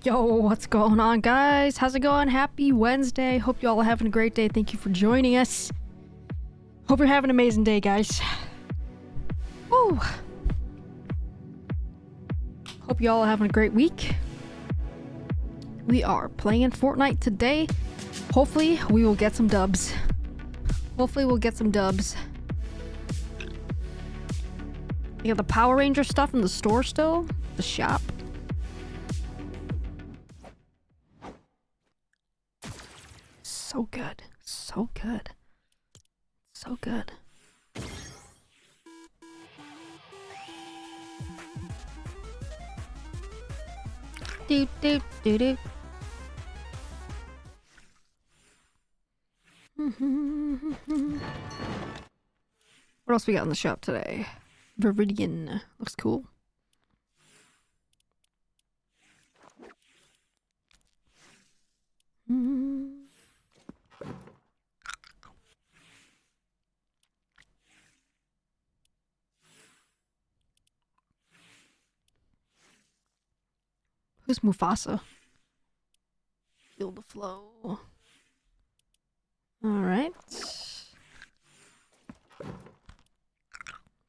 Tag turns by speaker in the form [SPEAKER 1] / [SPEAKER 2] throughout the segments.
[SPEAKER 1] Yo, what's going on, guys? How's it going? Happy Wednesday. Hope you all are having a great day. Thank you for joining us. Hope you're having an amazing day, guys. Woo! Hope you all are having a great week. We are playing Fortnite today. Hopefully, we will get some dubs. Hopefully, we'll get some dubs. You got the Power Ranger stuff in the store still. The shop. So good. So good. So good. Do do do do. What else we got in the shop today? Viridian. Looks cool. Who's Mufasa? Feel the flow. Alright.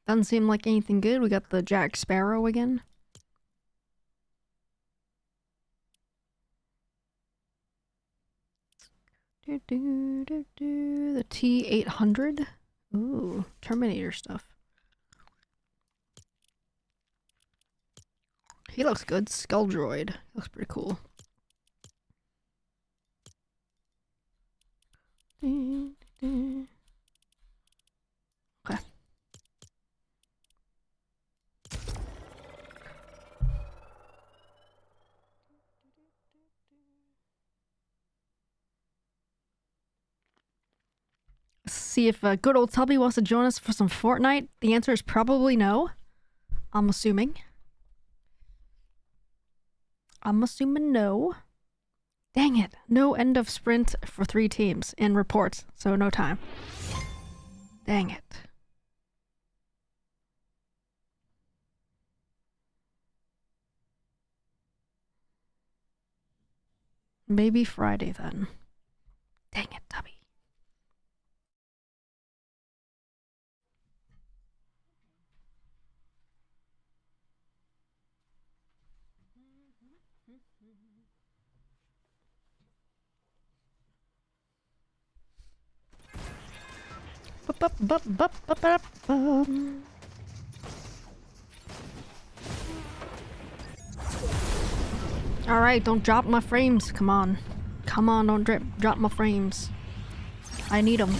[SPEAKER 1] Doesn't seem like anything good. We got the Jack Sparrow again. The T-800. Ooh, Terminator stuff. He looks good. Skull Droid. Looks pretty cool. Okay. Let's see if good old Tubby wants to join us for some Fortnite. The answer is probably no. I'm assuming. I'm assuming no. Dang it. No end of sprint for 3 teams in reports, so no time. Dang it. Maybe Friday then. Dang it, Tubby. Alright, don't drop my frames. Come on. Come on, don't drop my frames. I need them.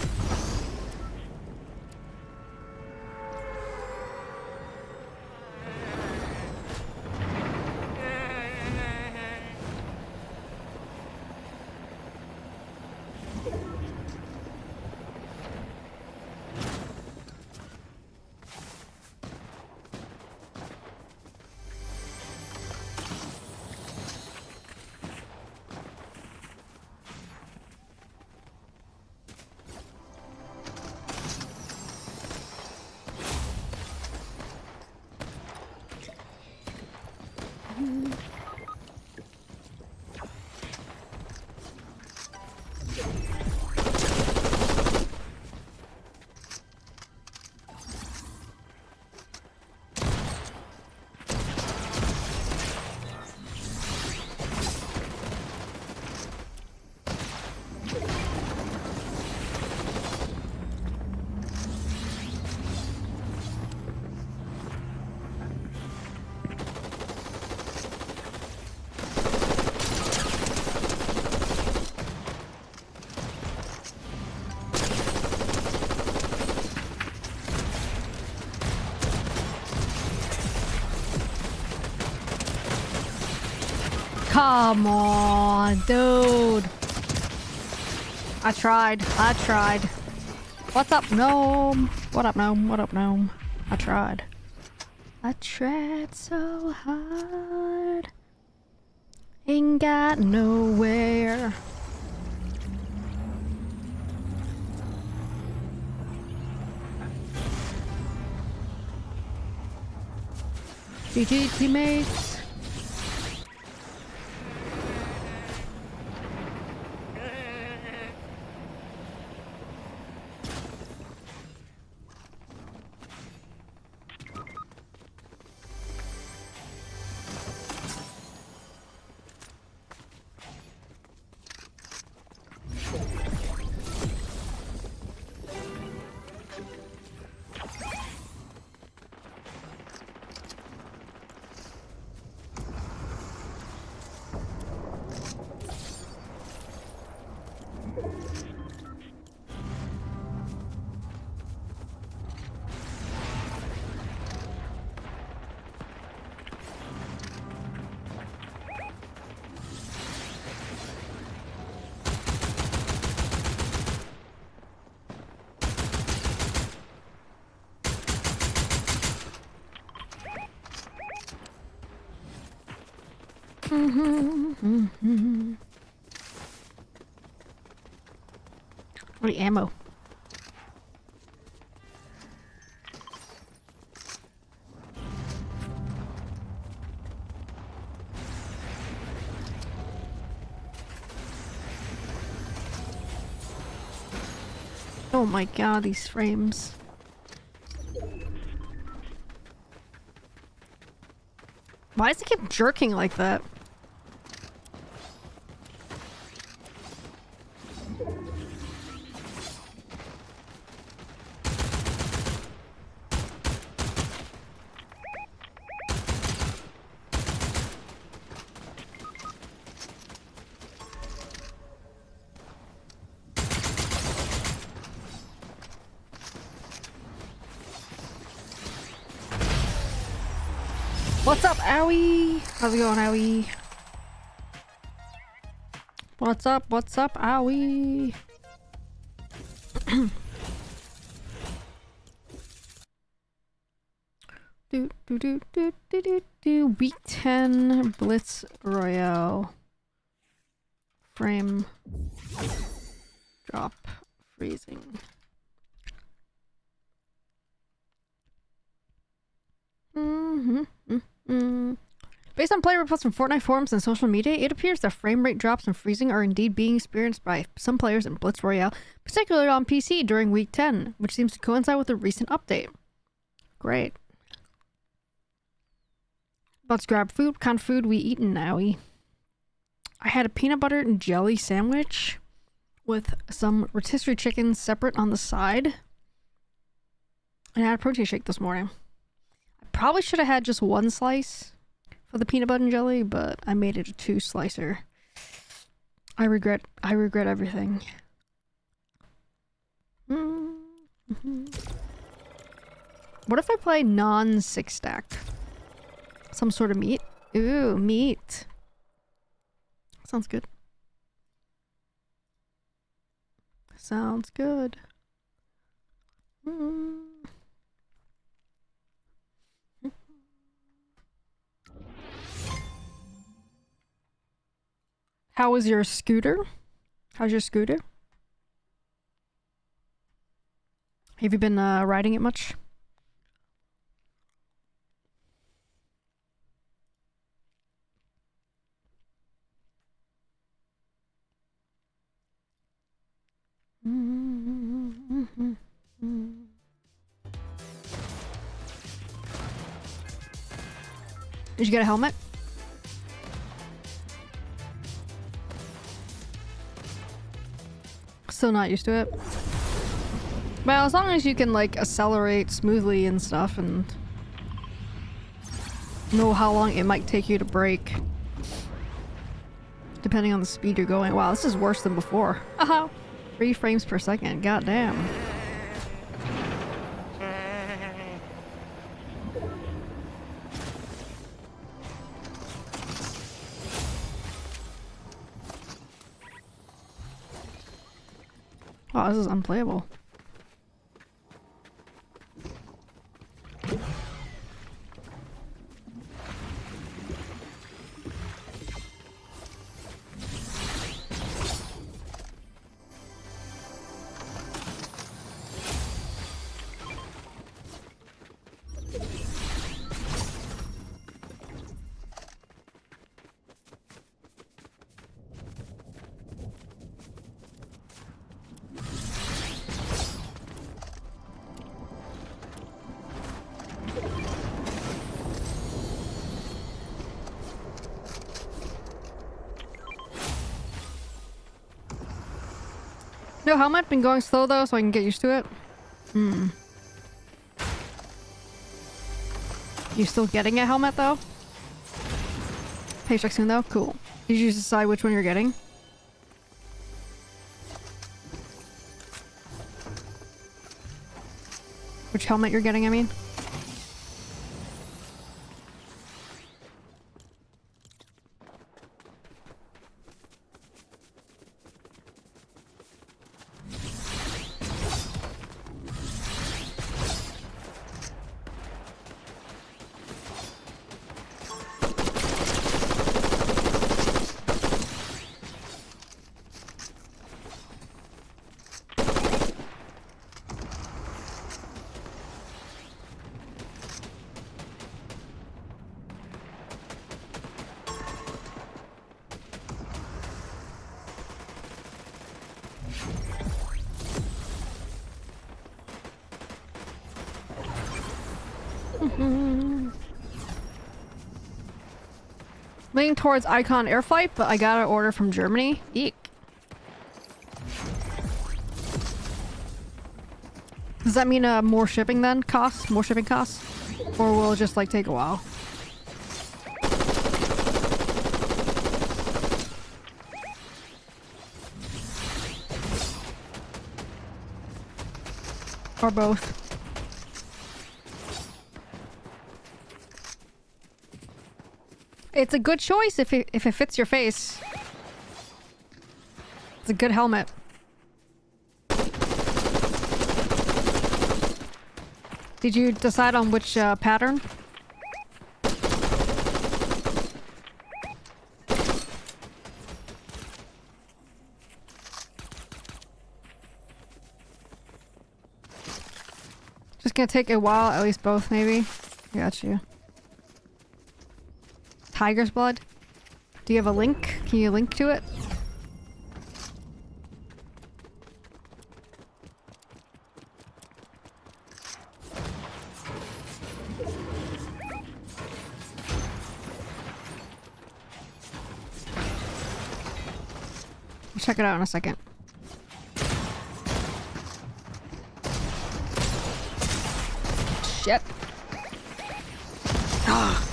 [SPEAKER 1] Come on, dude. I tried. What's up, gnome? What up, gnome? What up, gnome? I tried. I tried so hard. Ain't got nowhere. GG, teammates. What ammo? Oh my god, these frames. Why does it keep jerking like that? What's up, Owie? How's it going, Owie? What's up, Owie? Week 10 Blitz Royale. Frame drop freezing. Based on player reports from Fortnite forums and social media, it appears that frame rate drops and freezing are indeed being experienced by some players in Blitz Royale, particularly on PC during Week 10, which seems to coincide with a recent update. Great. Let's grab food. What kind of food we eating now? I had a peanut butter and jelly sandwich with some rotisserie chicken separate on the side. And I had a protein shake this morning. I probably should have had just one slice for the peanut butter and jelly, but I made it a 2-slicer. I regret everything. What if I play non-6 stack? Some sort of meat? Ooh, meat. Sounds good. Sounds good. How is your scooter? How's your scooter? Have you been riding it much? Did you get a helmet? Still not used to it. Well, as long as you can like accelerate smoothly and stuff and know how long it might take you to brake. Depending on the speed you're going. Wow, this is worse than before. Haha. 3 frames per second. Goddamn. Wow, this is unplayable. No helmet? Been going slow though, so I can get used to it. You still getting a helmet though? Paycheck soon though? Cool. Did you decide which one you're getting? Which helmet you're getting, I mean? Leaning towards Icon Air Flight, but I got an order from Germany. Eek. Does that mean more shipping then? Costs? More shipping costs? Or will it just like take a while? Or both. It's a good choice if it fits your face. It's a good helmet. Did you decide on which pattern? Just gonna take a while, at least both maybe. Got you. Tiger's blood? Do you have a link? Can you link to it? I'll check it out in a second. Shit. Ah.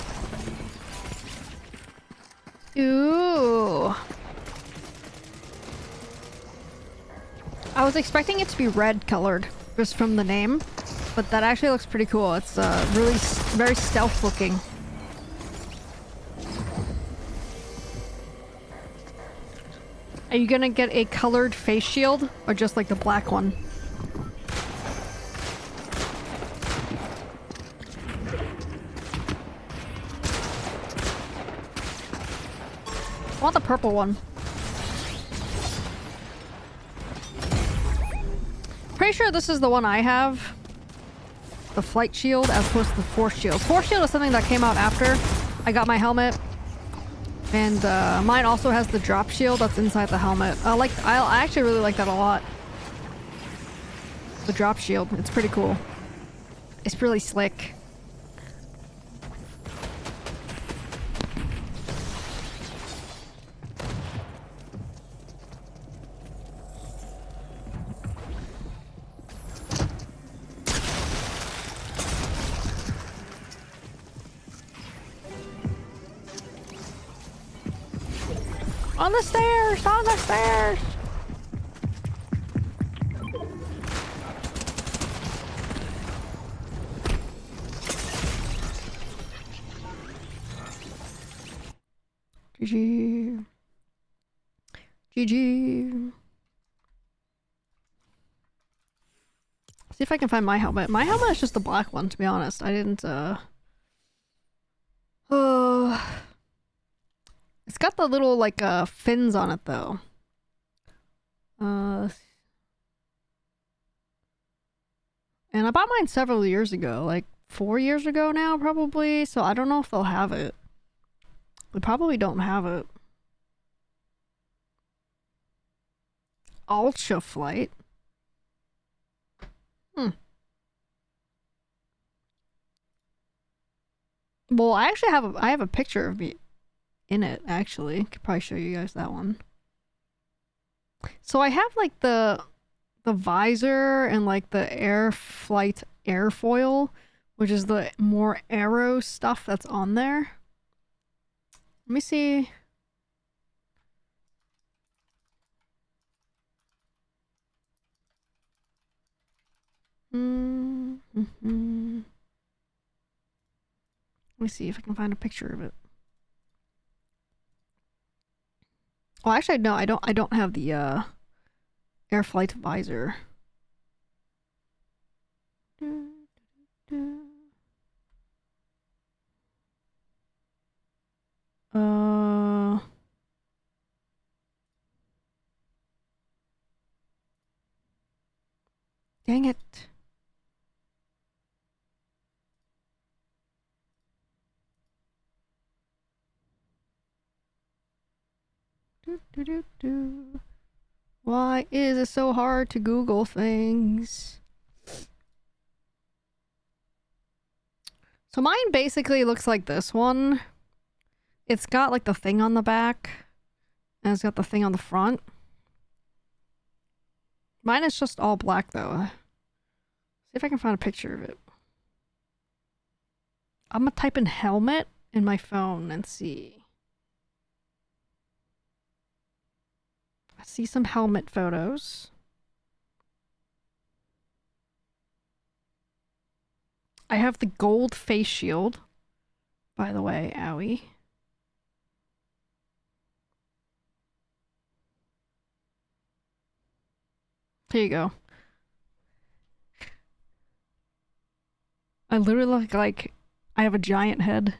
[SPEAKER 1] Ooh. I was expecting it to be red colored just from the name, but that actually looks pretty cool. It's really very stealth looking. Are you gonna get a colored face shield or just like the black one? I want the purple one. Pretty sure this is the one I have. The flight shield as opposed to the force shield. Force shield is something that came out after I got my helmet. And mine also has the drop shield that's inside the helmet. I actually really like that a lot. The drop shield. It's pretty cool. It's really slick. On the stairs! On the stairs! GG. GG. See if I can find my helmet. My helmet is just the black one, to be honest. I didn't, It's got the little, like, fins on it, though. And I bought mine several years ago. Like, 4 years ago now, probably. So I don't know if they'll have it. They probably don't have it. Ultra Flight. Well, I actually have a picture of me in it, actually. Could probably show you guys that one. So I have like the visor and like the air flight airfoil, which is the more aero stuff that's on there. Let me see. Let me see if I can find a picture of it. Oh, actually, no, I don't have the air flight visor. Dang it. Why is it so hard to Google things? So mine basically looks like this one. It's got like the thing on the back, and it's got the thing on the front. Mine is just all black though. See if I can find a picture of it. I'm gonna type in helmet in my phone and see. I see some helmet photos. I have the gold face shield, by the way, owie. Here you go. I literally look like I have a giant head.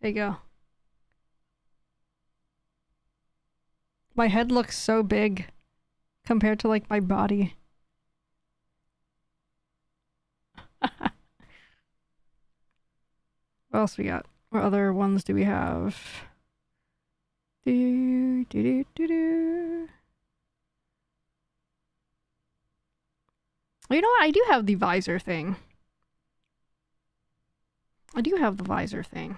[SPEAKER 1] There you go. My head looks so big compared to like my body. What else we got? What other ones do we have? Do, do, do, do, do. Oh, you know what? I do have the visor thing. I do have the visor thing.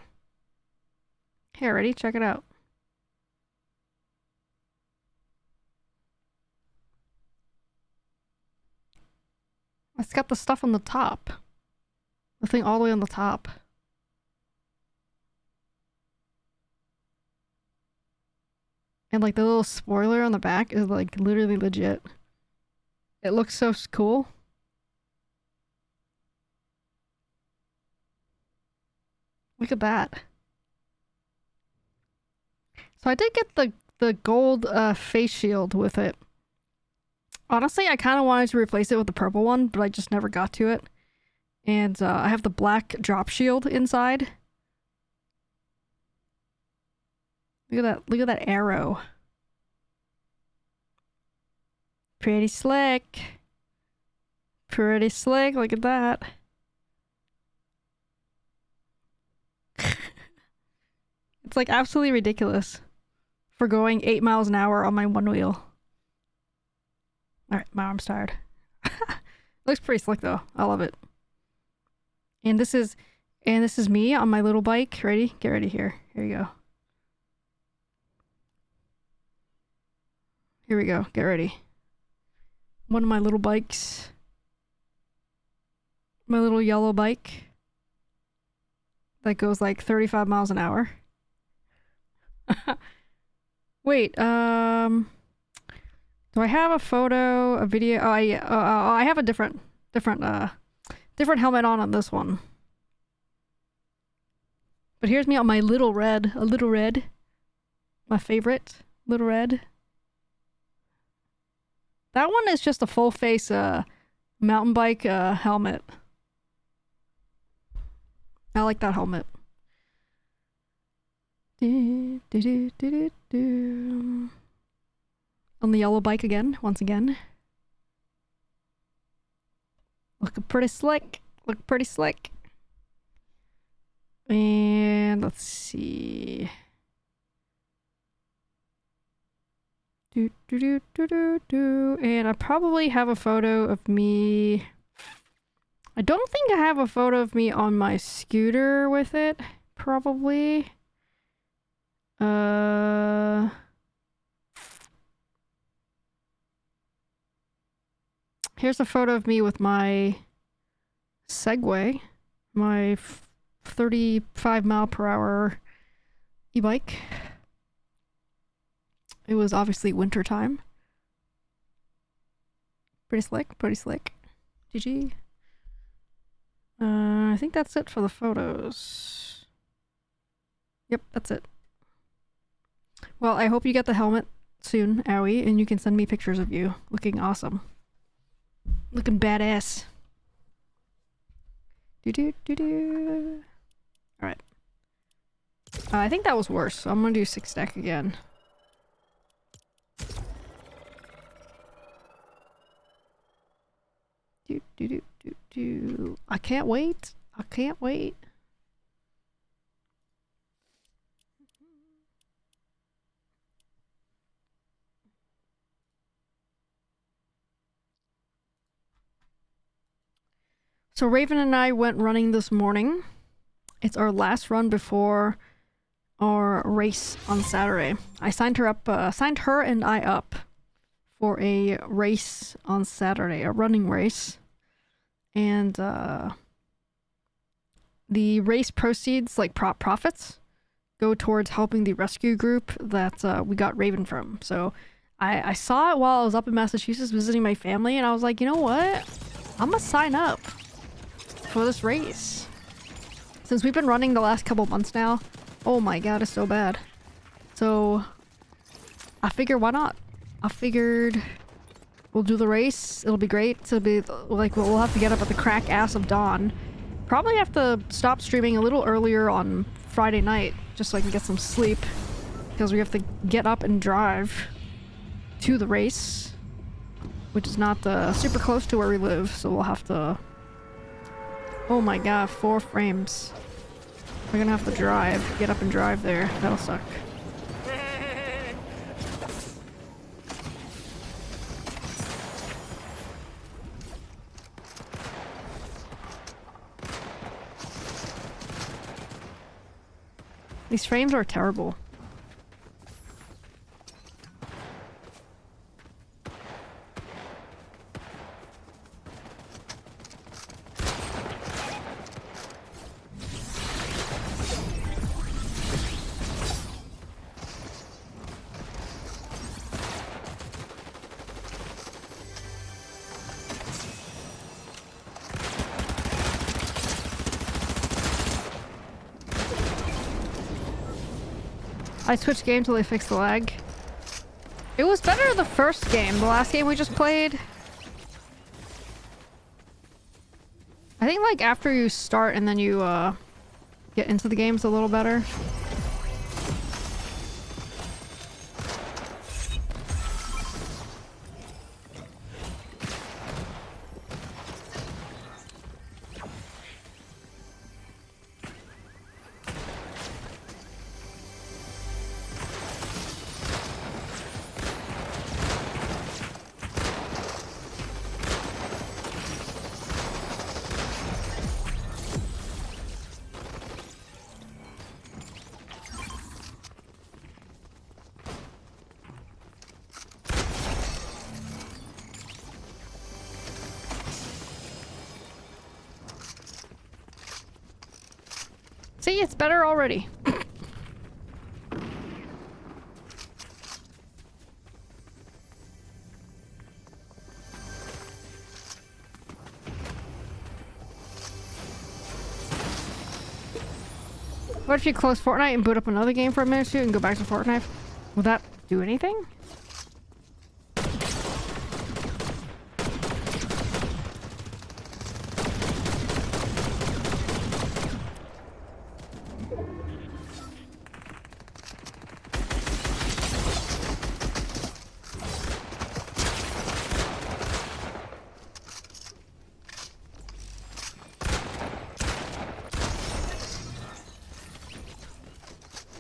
[SPEAKER 1] Here, ready? Check it out. It's got the stuff on the top. The thing all the way on the top. And like the little spoiler on the back is like literally legit. It looks so cool. Look at that. So I did get the gold face shield with it. Honestly, I kind of wanted to replace it with the purple one, but I just never got to it. And I have the black drop shield inside. Look at that arrow. Pretty slick. Pretty slick, look at that. It's like absolutely ridiculous for going 8 miles an hour on my one wheel. Alright, my arm's tired. Looks pretty slick though. I love it. And this is me on my little bike. Ready? Get ready here. Here you go. Here we go. Get ready. One of my little bikes. My little yellow bike. That goes like 35 miles an hour. Wait, do I have a photo, a video? Oh, I have a different helmet on this one. But here's me on my little red, a little red. My favorite, little red. That one is just a full face mountain bike helmet. I like that helmet. On the yellow bike again, once again. Looking pretty slick. Look pretty slick. And let's see. And I probably have a photo of me. I don't think I have a photo of me on my scooter with it. Probably. Here's a photo of me with my Segway, my 35 mile per hour e-bike. It was obviously winter time. Pretty slick, pretty slick. GG. I think that's it for the photos. Yep, that's it. Well, I hope you get the helmet soon, Owie, and you can send me pictures of you looking awesome. Looking badass. Alright. I think that was worse, so I'm gonna do 6 stack again. I can't wait. I can't wait. So Raven and I went running this morning. It's our last run before our race on Saturday. I signed her and I up for a race on Saturday, a running race. And the race proceeds, like profits, go towards helping the rescue group that we got Raven from. So I saw it while I was up in Massachusetts visiting my family, and I was like, you know what? I'm gonna sign up for this race. Since we've been running the last couple months now, oh my god, it's so bad. So I figured, why not? I figured we'll do the race. It'll be great. It'll be like, we'll have to get up at the crack ass of dawn. Probably have to stop streaming a little earlier on Friday night just so I can get some sleep, because we have to get up and drive to the race, which is not super close to where we live, so we'll have to... Oh my god, 4 frames. We're gonna have to get up and drive there. That'll suck. These frames are terrible. I switched game till they fixed the lag. It was better the first game. The last game we just played, I think like after you start and then you get into the game's a little better. See, it's better already. What if you close Fortnite and boot up another game for a minute or two and go back to Fortnite? Will that do anything?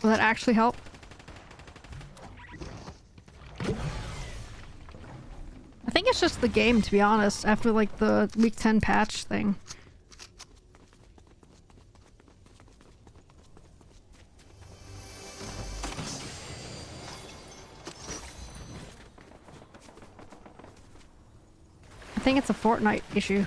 [SPEAKER 1] Will that actually help? I think it's just the game, to be honest, after like the week 10 patch thing. I think it's a Fortnite issue.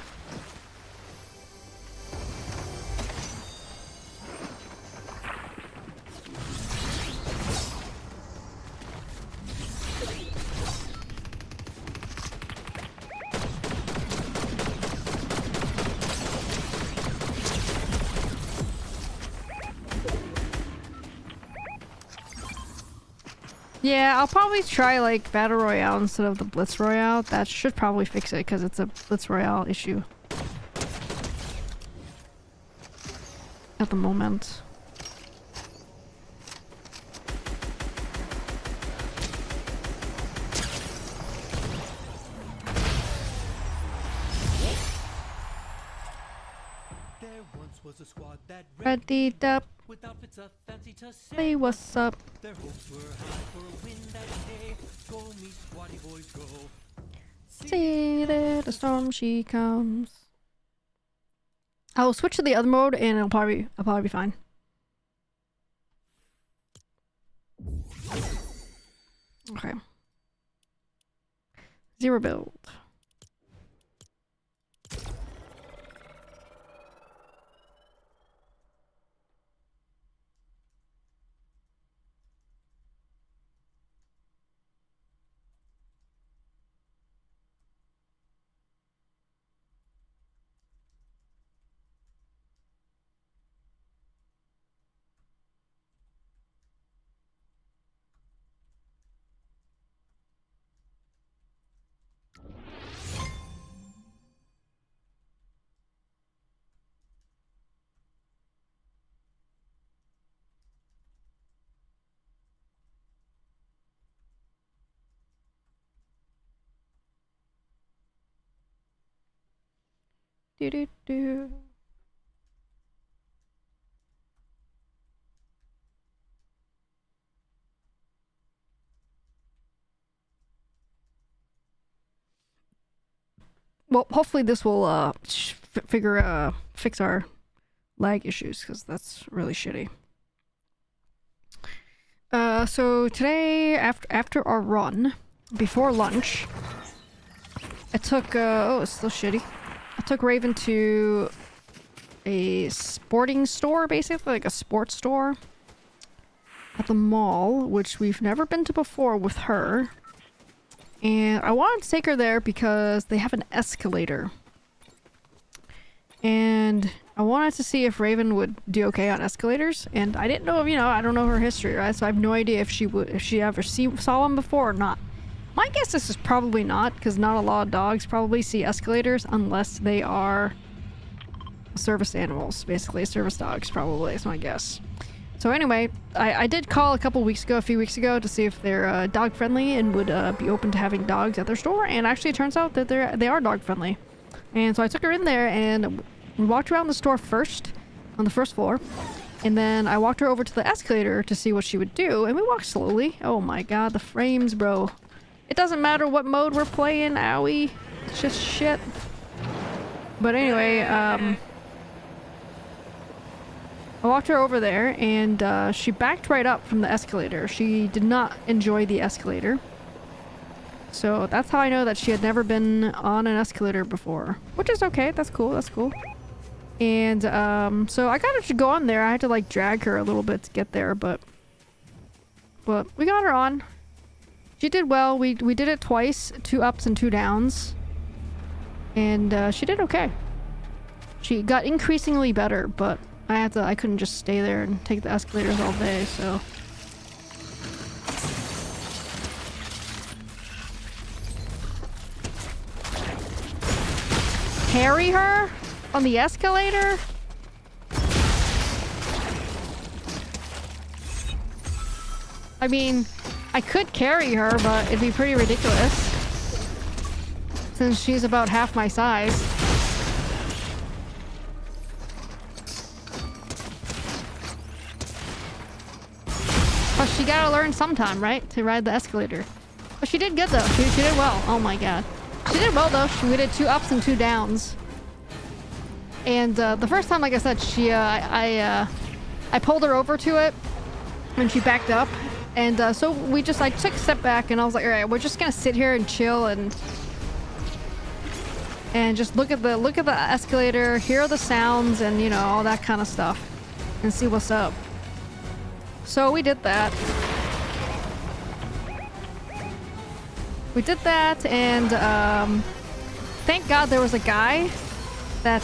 [SPEAKER 1] Yeah, I'll probably try like Battle Royale instead of the Blitz Royale. That should probably fix it because it's a Blitz Royale issue at the moment.
[SPEAKER 2] There once was a squad that
[SPEAKER 1] Ready up.
[SPEAKER 2] with outfits a fancy to say.
[SPEAKER 1] Hey, what's up?
[SPEAKER 2] Their hopes were high for a win that day. Go me squatty boys go.
[SPEAKER 1] See there, the storm she comes. I'll switch to the other mode and I'll probably be fine. Okay. 0 build. Do do do. Well, hopefully this will fix our lag issues, because that's really shitty. So today, after our run, before lunch, I took oh, it's still shitty. I took Raven to a sporting store, basically like a sports store at the mall, which we've never been to before with her. And I wanted to take her there because they have an escalator. And I wanted to see if Raven would do okay on escalators. And I didn't know if, I don't know her history, right? So I have no idea if she ever saw one before or not. My guess is probably not, because not a lot of dogs probably see escalators unless they are service animals, basically. Service dogs, probably, is my guess. So anyway, I did call a few weeks ago, to see if they're dog friendly and would be open to having dogs at their store. And actually it turns out that they are dog friendly. And so I took her in there and we walked around the store first, on the first floor. And then I walked her over to the escalator to see what she would do. And we walked slowly. Oh my god, the frames, bro. It doesn't matter what mode we're playing, owie. It's just shit. But anyway, I walked her over there, and she backed right up from the escalator. She did not enjoy the escalator. So that's how I know that she had never been on an escalator before. Which is okay, that's cool, that's cool. And so I got her to go on there. I had to like drag her a little bit to get there, but we got her on. She did well. We did it twice, 2 ups and 2 downs. And she did okay. She got increasingly better, but I couldn't just stay there and take the escalators all day, so. Carry her on the escalator? I mean, I could carry her, but it'd be pretty ridiculous, since she's about half my size. But she gotta learn sometime, right? To ride the escalator. But she did good though. She did well. Oh my god. She did well though. We did 2 ups and 2 downs. And the first time, like I said, I pulled her over to it, and she backed up. And so I took a step back, and I was like, all right, we're just gonna sit here and chill and just look at the escalator, hear the sounds, and all that kind of stuff, and see what's up. So we did that. We did that, and thank God there was a guy that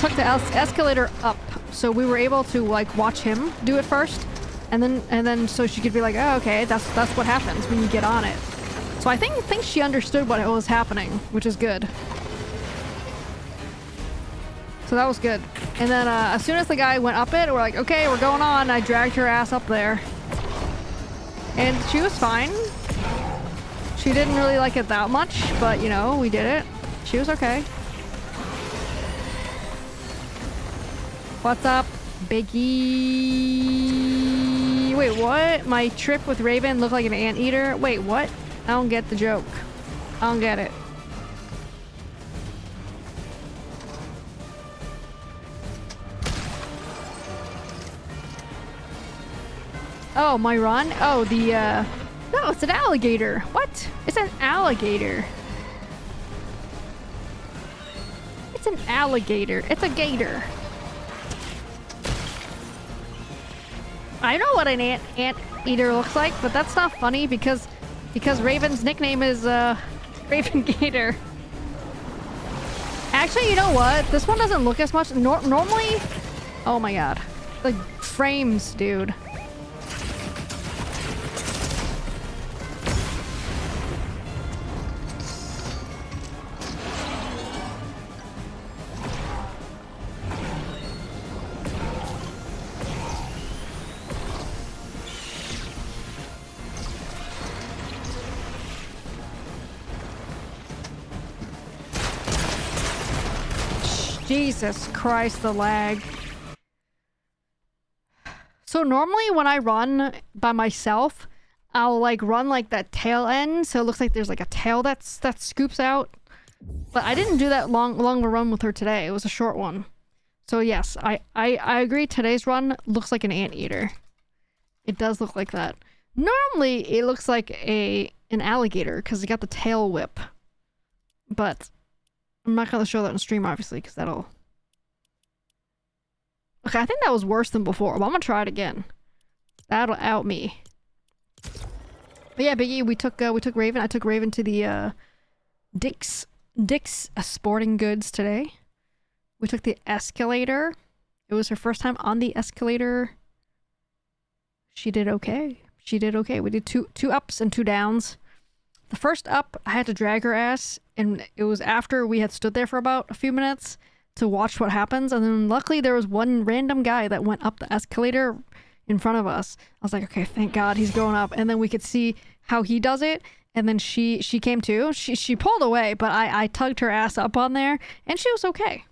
[SPEAKER 1] took the escalator up, so we were able to like watch him do it first. And then so she could be like, oh, okay, that's what happens when you get on it. So I think she understood what was happening, which is good. So that was good. And then as soon as the guy went up it, we're like, okay, we're going on. I dragged her ass up there. And she was fine. She didn't really like it that much, but we did it. She was okay. What's up, Biggie? Wait, what? My trip with Raven looked like an anteater? Wait, what? I don't get the joke. I don't get it. Oh, my run? Oh, no, it's an alligator. What? It's an alligator. It's an alligator. It's a gator. I know what an ant eater looks like, but that's not funny because Raven's nickname is Raven Gator. Actually, you know what? This one doesn't look as much. Normally, oh my god, like frames, dude. Jesus Christ, the lag. So normally when I run by myself, I'll like run like that tail end, so it looks like there's like a tail that scoops out. But I didn't do that long of a run with her today. It was a short one. So yes, I agree. Today's run looks like an anteater. It does look like that. Normally it looks like an alligator because it got the tail whip. But I'm not gonna show that on stream, obviously, because that'll... Okay, I think that was worse than before, but I'm gonna try it again. That'll out me. But yeah, Biggie, we took Raven. I took Raven to the Dick's Sporting Goods today. We took the escalator. It was her first time on the escalator. She did okay. She did okay. We did two ups and two downs. The first up, I had to drag her ass, and it was after we had stood there for about a few minutes to watch what happens, and then luckily there was one random guy that went up the escalator in front of us. I was like, okay, thank God he's going up, and then we could see how he does it, and then she came too. She pulled away, but I tugged her ass up on there, and she was okay.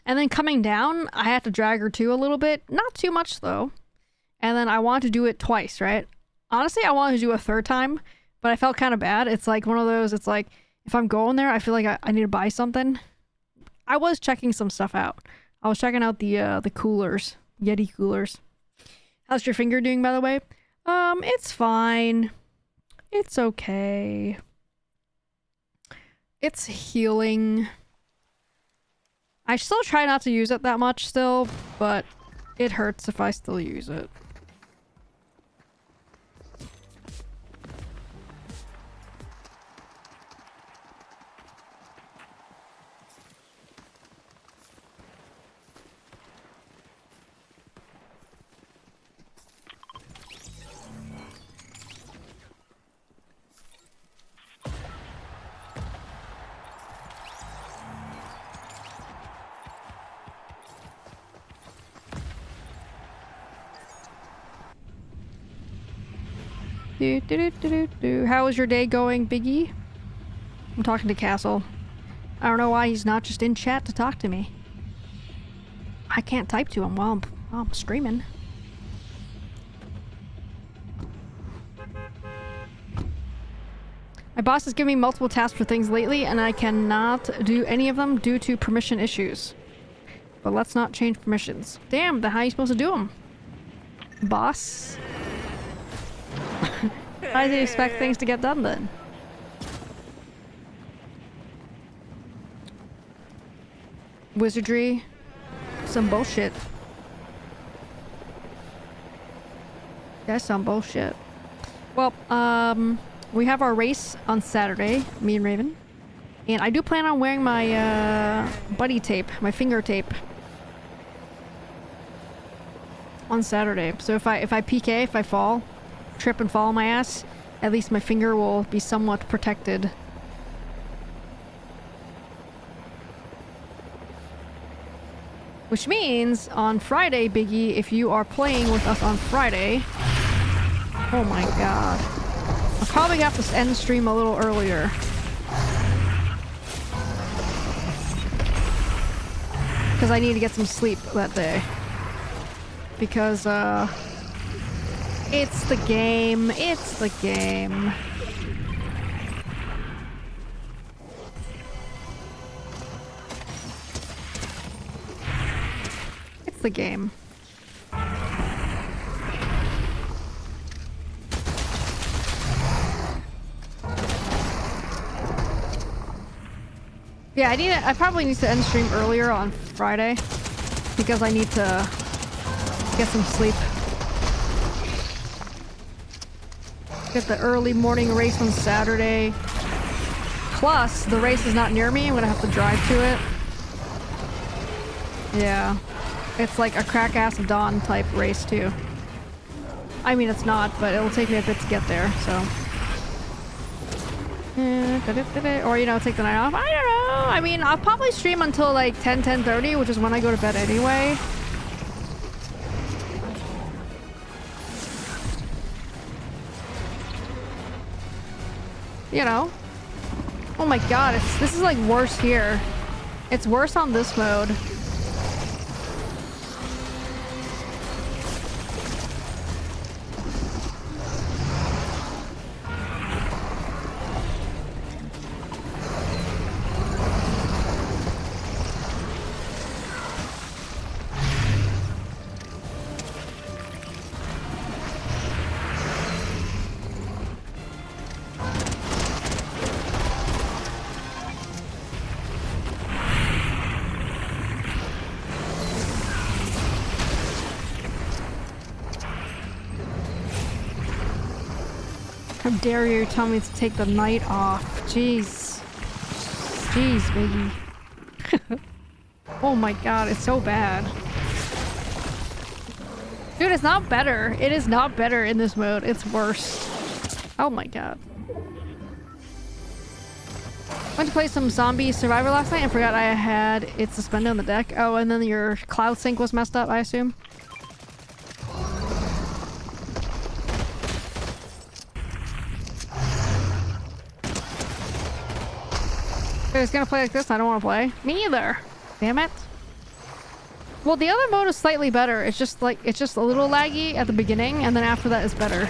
[SPEAKER 1] And then coming down, I had to drag her too a little bit, not too much though, and then I wanted to do it twice, right? Honestly, I wanted to do a third time, but I felt kind of bad. It's like one of those, it's like, if I'm going there, I feel like I need to buy something. I was checking some stuff out. I was checking out the coolers. Yeti coolers. How's your finger doing, by the way? It's fine. It's okay. It's healing. I still try not to use it that much still, but it hurts if I still use it. How is your day going, Biggie? I'm talking to Castle. I don't know why he's not just in chat to talk to me. I can't type to him while I'm streaming. My boss has given me multiple tasks for things lately, and I cannot do any of them due to permission issues. But let's not change permissions. Damn, then how are you supposed to do them? Boss? How do you expect things to get done then? Wizardry? Some bullshit. That's some bullshit. Well, we have our race on Saturday, me and Raven. And I do plan on wearing my buddy tape, my finger tape. On Saturday. So if I PK, if I fall, trip and fall on my ass, at least my finger will be somewhat protected. Which means on Friday, Biggie, if you are playing with us on Friday, oh my god, I'll probably have to end stream a little earlier. Because I need to get some sleep that day. Because, it's the game. It's the game. It's the game. Yeah, I probably need to end stream earlier on Friday because I need to get some sleep. Get the early morning race on Saturday. Plus, the race is not near me. I'm gonna have to drive to it. Yeah. It's like a crack ass of dawn type race too. I mean, it's not, but it'll take me a bit to get there, so. Or, you know, take the night off. I don't know. I mean, I'll probably stream until like 10:30, which is when I go to bed anyway. You know. Oh my god, this is like worse here. It's worse on this mode. How dare you tell me to take the night off? Jeez. Jeez, baby. Oh my god, it's so bad. Dude, it's not better. It is not better in this mode. It's worse. Oh my god. Went to play some Zombie Survivor last night and forgot I had it suspended on the deck. Oh, and then your cloud sync was messed up, I assume? If it's gonna play like this, I don't want to play. Me either. Damn it. Well, the other mode is slightly better. It's just like, it's just a little laggy at the beginning, and then after that it's better.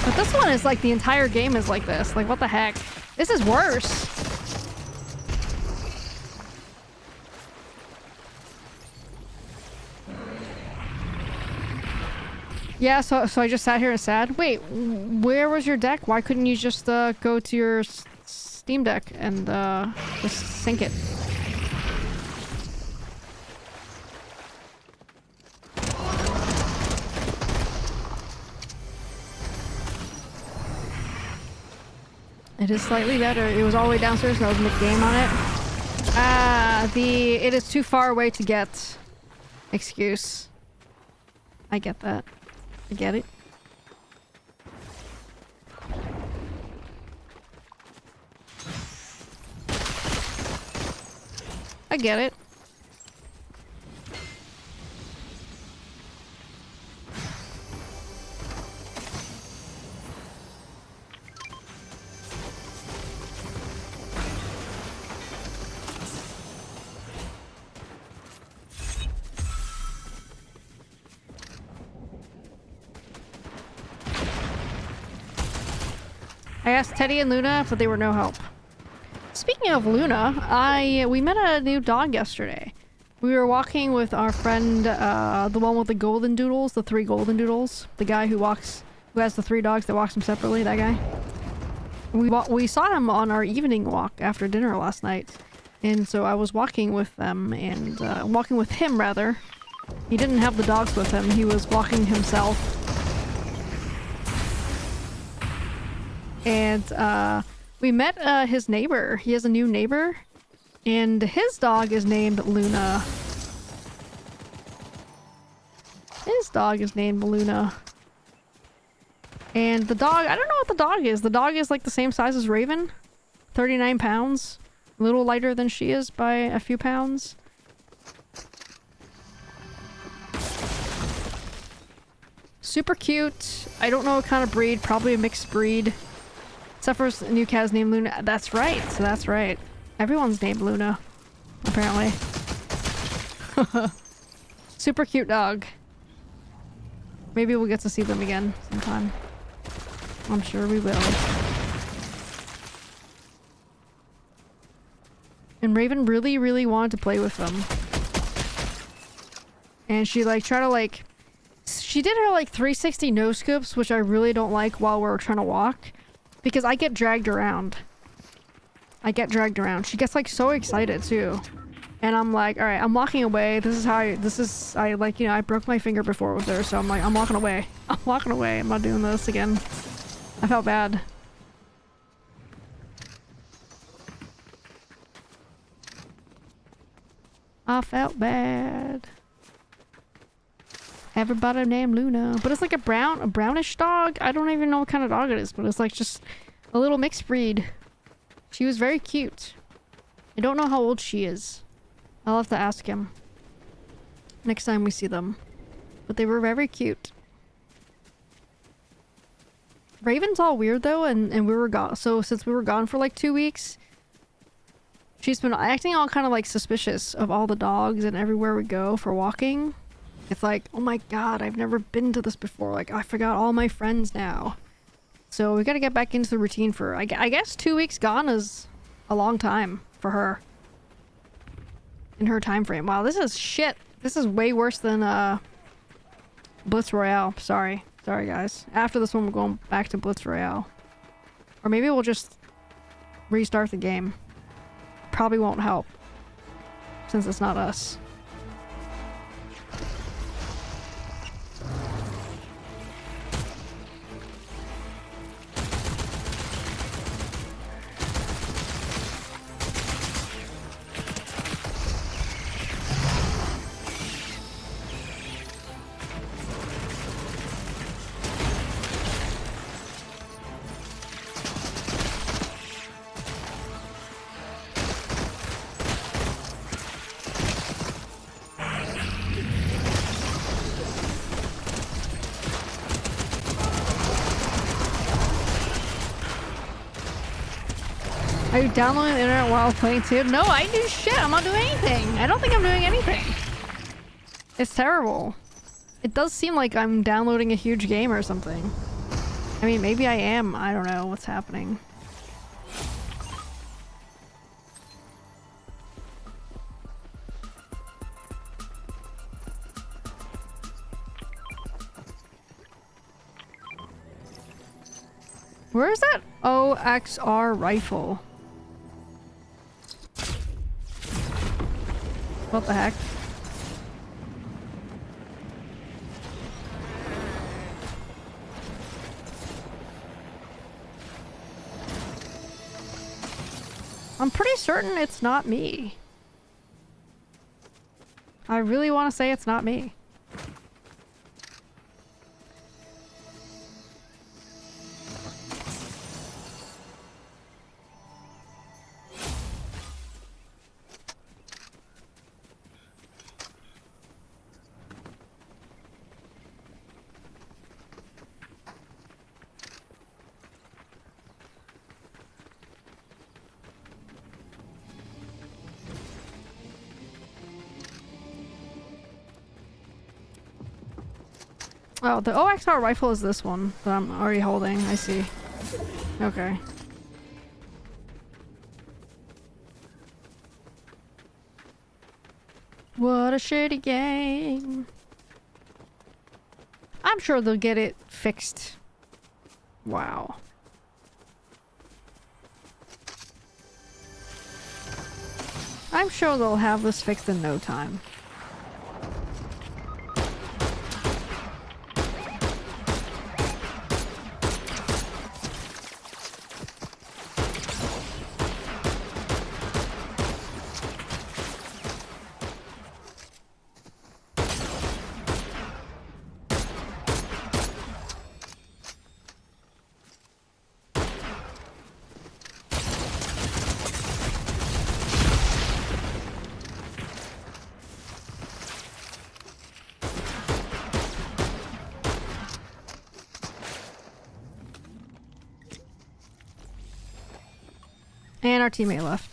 [SPEAKER 1] But this one is like the entire game is like this. Like, what the heck? This is worse. Yeah, so I just sat here and sad. Wait, where was your deck? Why couldn't you just go to your Steam Deck and just sync it? It is slightly better. It was all the way downstairs and I was mid-game on it. Ah, it is too far away to get excuse. I get that. I get it. I get it. I asked Teddy and Luna, but they were no help. Speaking of Luna, we met a new dog yesterday. We were walking with our friend, the one with the golden doodles, the 3 golden doodles. The guy who has the 3 dogs that walks them separately, that guy. We saw him on our evening walk after dinner last night. And so I was walking with them, and walking with him, rather. He didn't have the dogs with him, he was walking himself. And we met his neighbor. He has a new neighbor, and his dog is named Luna. His dog is named Luna. And the dog, I don't know what the dog is. The dog is like the same size as Raven. 39 pounds. A little lighter than she is by a few pounds. Super cute. I don't know what kind of breed. Probably a mixed breed. Suffers a new cat is named Luna. That's right. So that's right. Everyone's named Luna. Apparently. Super cute dog. Maybe we'll get to see them again sometime. I'm sure we will. And Raven really, really wanted to play with them. And she like tried to like... She did her like 360 no scoops, which I really don't like while we're trying to walk. Because I get dragged around. I get dragged around. She gets like so excited too. And I'm like, all right, I'm walking away. This is how I like, you know, I broke my finger before with her. So I'm like, I'm walking away. I'm walking away. I'm not doing this again. I felt bad. I felt bad. Everybody named Luna. But it's like a brownish dog. I don't even know what kind of dog it is, but it's like just a little mixed breed. She was very cute. I don't know how old she is. I'll have to ask him next time we see them. But they were very cute. Raven's all weird though, and we were gone. So since we were gone for like 2 weeks, she's been acting all kind of like suspicious of all the dogs and everywhere we go for walking. It's like, oh my god, I've never been to this before. Like, I forgot all my friends now. So we gotta get back into the routine for, I guess 2 weeks gone is a long time for her. In her time frame. Wow, this is shit. This is way worse than Blitz Royale. Sorry. Sorry guys. After this one we're going back to Blitz Royale. Or maybe we'll just restart the game. Probably won't help. Since it's not us. Are you downloading the internet while playing too? No, I do shit. I'm not doing anything. I don't think I'm doing anything. It's terrible. It does seem like I'm downloading a huge game or something. I mean, maybe I am. I don't know what's happening. Where is that OXR rifle? What the heck? I'm pretty certain it's not me. I really want to say it's not me. Oh, the OXR rifle is this one that I'm already holding. I see. Okay. What a shitty game. I'm sure they'll get it fixed. Wow. I'm sure they'll have this fixed in no time. And our teammate left.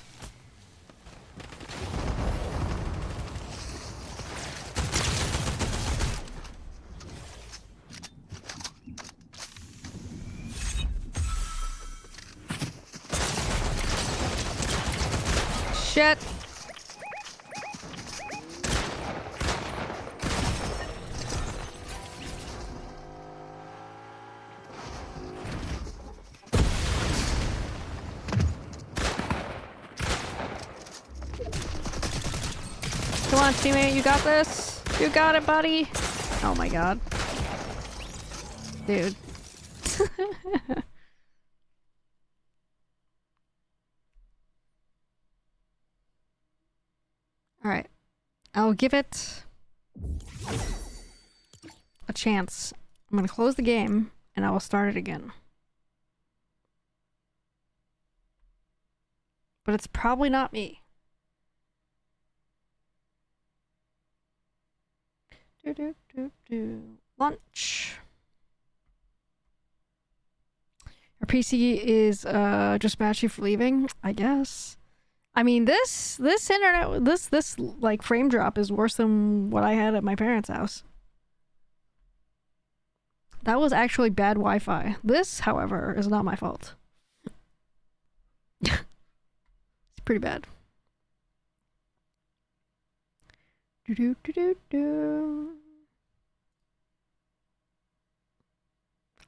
[SPEAKER 1] Shit. on, teammate. You got this. You got it, buddy. Oh my god. Dude. Alright. I'll give it a chance. I'm gonna close the game and I will start it again. But it's probably not me. Lunch. Our PC is just batchy for leaving, I guess. I mean, this internet, this like frame drop is worse than what I had at my parents' house. That was actually bad Wi-Fi. This, however, is not my fault. It's pretty bad. I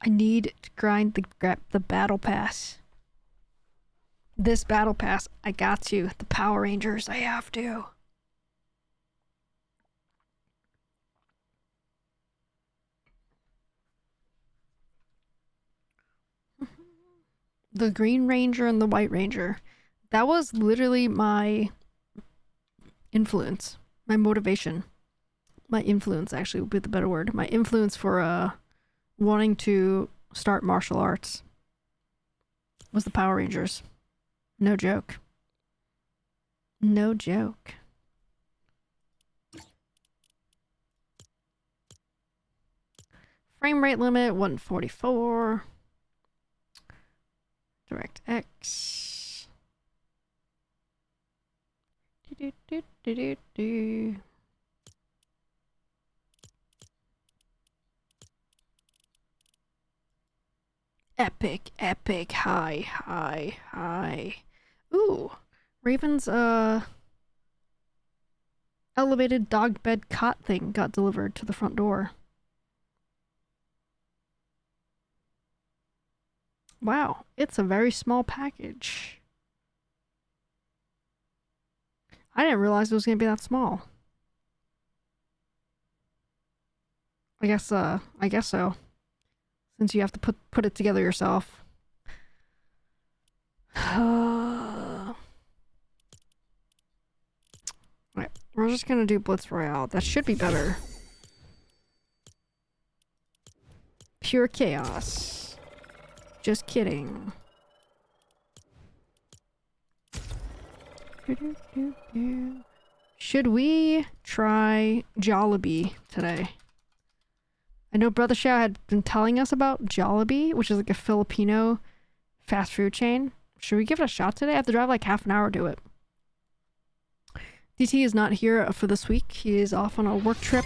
[SPEAKER 1] need to grind the battle pass. This battle pass, I got to. The Power Rangers, I have to. The Green Ranger and the White Ranger. That was literally my influence. My motivation. My influence, actually, would be the better word. My influence for wanting to start martial arts was the Power Rangers. No joke. No joke. Frame rate limit 144. DirectX. Epic, epic, high, high, high. Ooh, Raven's elevated dog bed cot thing got delivered to the front door. Wow, it's a very small package. I didn't realize it was gonna be that small. I guess so. Since you have to put it together yourself. Right, we're just gonna do Blitz Royale. That should be better. Pure chaos. Just kidding. Should we try Jollibee today? I know Brother Shao had been telling us about Jollibee, which is like a Filipino fast food chain. Should we give it a shot today? I have to drive like half an hour to it. DT is not here for this week. He is off on a work trip.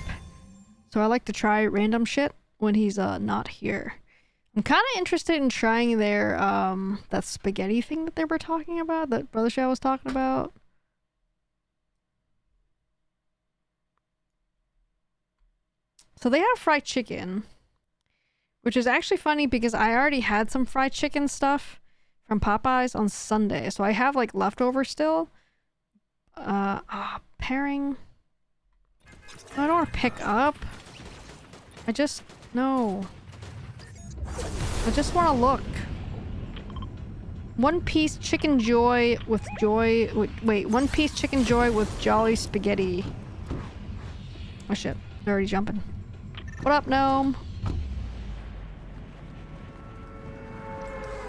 [SPEAKER 1] So I like to try random shit when he's not here. I'm kind of interested in trying their that spaghetti thing that they were talking about, that Brother Shao was talking about. So they have fried chicken, which is actually funny because I already had some fried chicken stuff from Popeyes on Sunday. So I have like leftover still. Pairing. I don't want to pick up. I just want to look. One piece chicken joy with wait, one piece chicken joy with jolly spaghetti. Oh shit, they're already jumping. What up, gnome?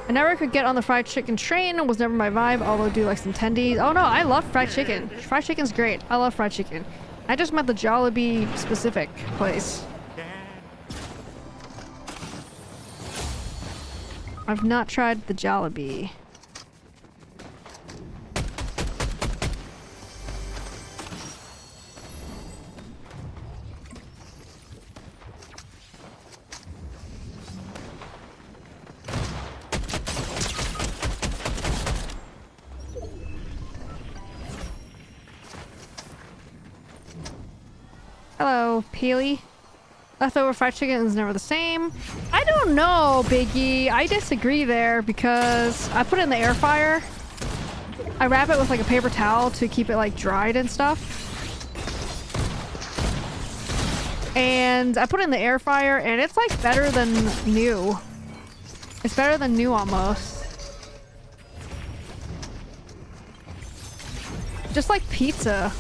[SPEAKER 1] I never could get on the fried chicken train. It was never my vibe, although I do like some tendies. Oh no, I love fried chicken. Fried chicken's great. I love fried chicken. I just meant the Jollibee specific place. I've not tried the Jollibee. Hello, Peely. Leftover fried chicken is never the same. I don't know, Biggie. I disagree there because I put it in the air fryer. I wrap it with like a paper towel to keep it like dried and stuff. And I put it in the air fryer, and it's like better than new. It's better than new almost. Just like pizza.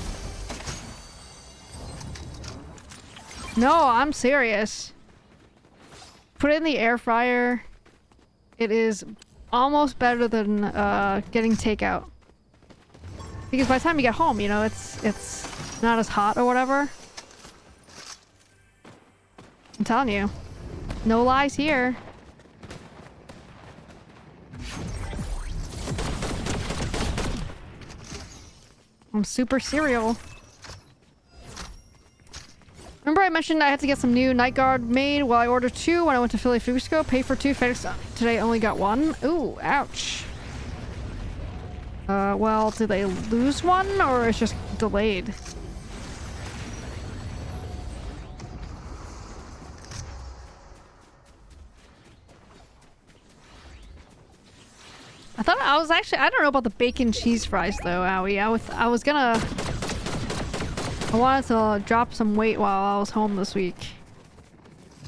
[SPEAKER 1] No, I'm serious. Put it in the air fryer. It is almost better than getting takeout. Because by the time you get home, you know, it's not as hot or whatever. I'm telling you. No lies here. I'm super cereal. Remember I mentioned I had to get some new night guard made? Well, I ordered 2 when I went to Philly Fusco. Paid for 2. FedEx today only got 1. Ooh, ouch. Well, did they lose one or it's just delayed? I thought I was actually, I don't know about the bacon cheese fries though, Owie. I was gonna, I wanted to drop some weight while I was home this week.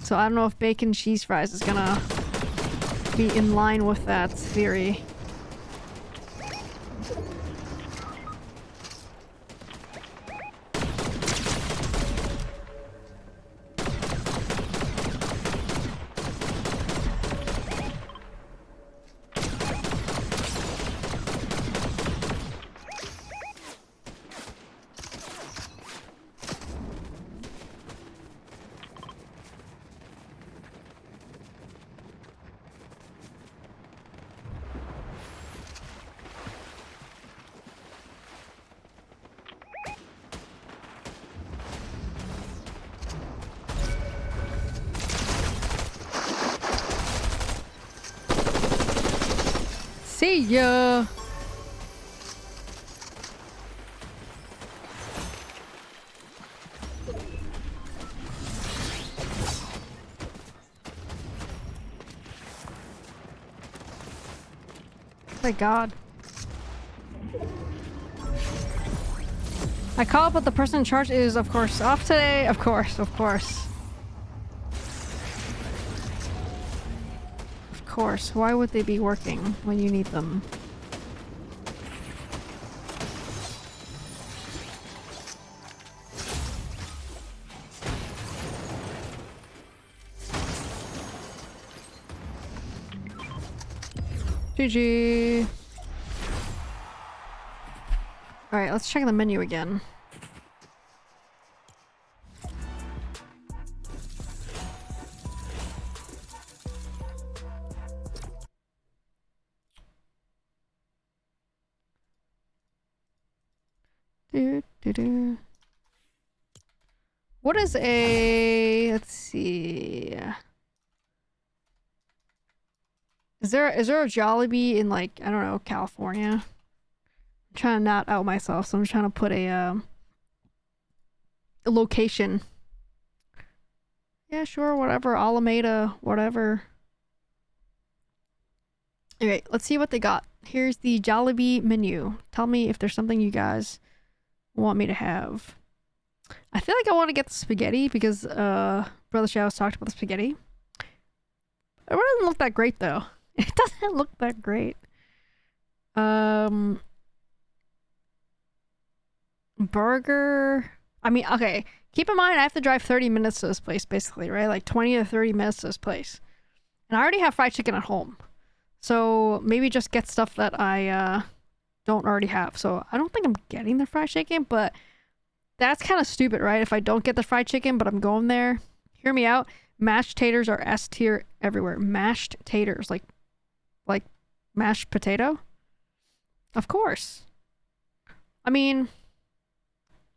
[SPEAKER 1] So I don't know if bacon cheese fries is gonna be in line with that theory. See ya! My god. I call up, but the person in charge is, of course, off today. Of course, of course. Of course. Why would they be working when you need them? GG. Alright, let's check the menu again. What is a... let's see... Is there a Jollibee in, like, I don't know, California? I'm trying to not out myself, so I'm trying to put a location. Yeah, sure, whatever. Alameda, whatever. Alright, let's see what they got. Here's the Jollibee menu. Tell me if there's something you guys want me to have. I feel like I want to get the spaghetti because Brother Shadows talked about the spaghetti. It doesn't look that great though. It doesn't look that great. Burger. I mean, okay. Keep in mind I have to drive 30 minutes to this place basically, right? Like 20 to 30 minutes to this place. And I already have fried chicken at home. So maybe just get stuff that I don't already have. So I don't think I'm getting the fried chicken, but that's kind of stupid, right? If I don't get the fried chicken, but I'm going there. Hear me out. Mashed taters are S tier everywhere. Mashed taters, like mashed potato? Of course. I mean,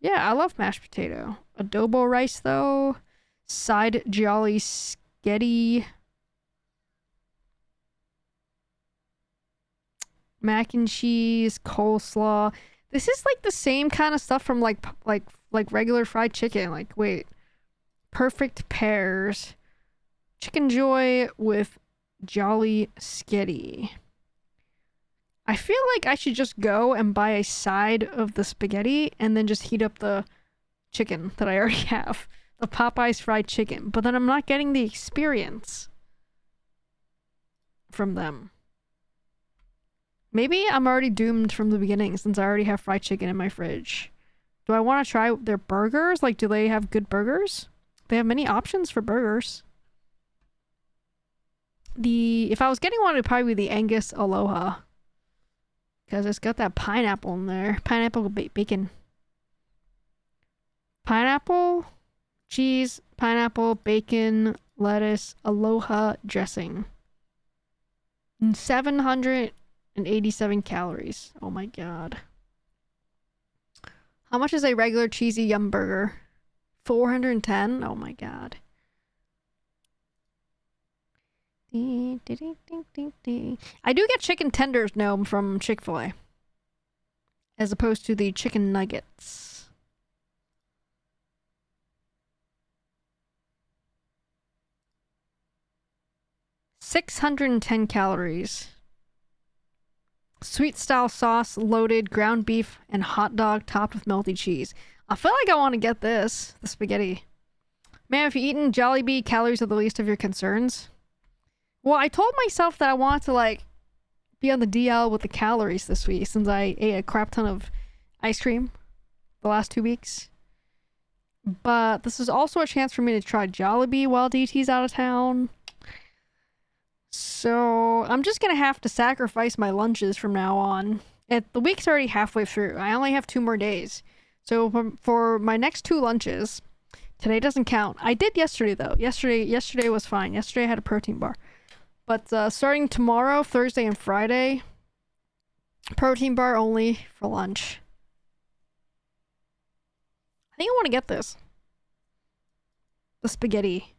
[SPEAKER 1] yeah, I love mashed potato. Adobo rice, though. Side jolly sketty. Mac and cheese, coleslaw. This is like the same kind of stuff from like regular fried chicken. Like, wait. Perfect pairs. Chicken joy with jolly sketty. I feel like I should just go and buy a side of the spaghetti and then just heat up the chicken that I already have. of Popeye's fried chicken, but then I'm not getting the experience from them. Maybe I'm already doomed from the beginning since I already have fried chicken in my fridge. Do I want to try their burgers? Like, do they have good burgers? They have many options for burgers. If I was getting one, it'd probably be the Angus Aloha. Because it's got that pineapple in there. Pineapple bacon. Pineapple, cheese, pineapple, bacon, lettuce, Aloha dressing. 787 calories. Oh my god. How much is a regular cheesy yum burger? 410? Oh my god. I do get chicken tenders, Gnome, from Chick-fil-A. As opposed to the chicken nuggets. $610 calories. Sweet style sauce, loaded ground beef, and hot dog topped with melty cheese. I feel like I want to get this. The spaghetti. Man, if you've eaten Jollibee, calories are the least of your concerns. Well, I told myself that I wanted to, like, be on the DL with the calories this week since I ate a crap ton of ice cream the last 2 weeks. But this is also a chance for me to try Jollibee while DT's out of town. So I'm just going to have to sacrifice my lunches from now on. The week's already halfway through. I only have 2 more days. So for my next 2 lunches, today doesn't count. I did yesterday, though. Yesterday was fine. Yesterday I had a protein bar. But starting tomorrow, Thursday, and Friday, protein bar only for lunch. I think I want to get this. The spaghetti.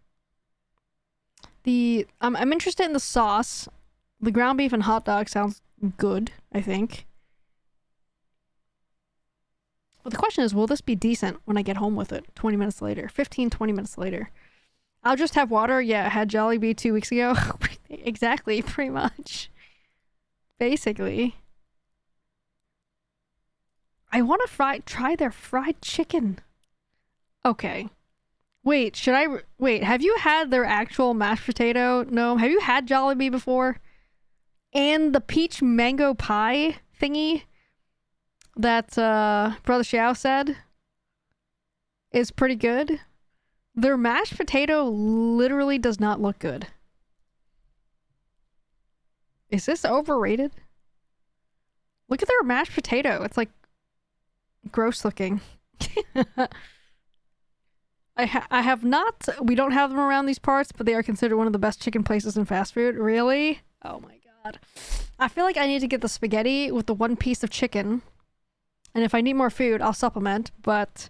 [SPEAKER 1] I'm interested in the sauce. The ground beef and hot dog sounds good, I think. But the question is, will this be decent when I get home with it 20 minutes later? 15, 20 minutes later. I'll just have water. Yeah, I had Jollibee 2 weeks ago. Exactly, pretty much. Basically. I want to try their fried chicken. Okay. Wait, have you had their actual mashed potato? No. Have you had Jollibee before? And the peach mango pie thingy that Brother Xiao said is pretty good. Their mashed potato literally does not look good. Is this overrated? Look at their mashed potato. It's like gross looking. I have not. We don't have them around these parts, but they are considered one of the best chicken places in fast food. Really? Oh my god. I feel like I need to get the spaghetti with the 1 piece of chicken. And if I need more food, I'll supplement. But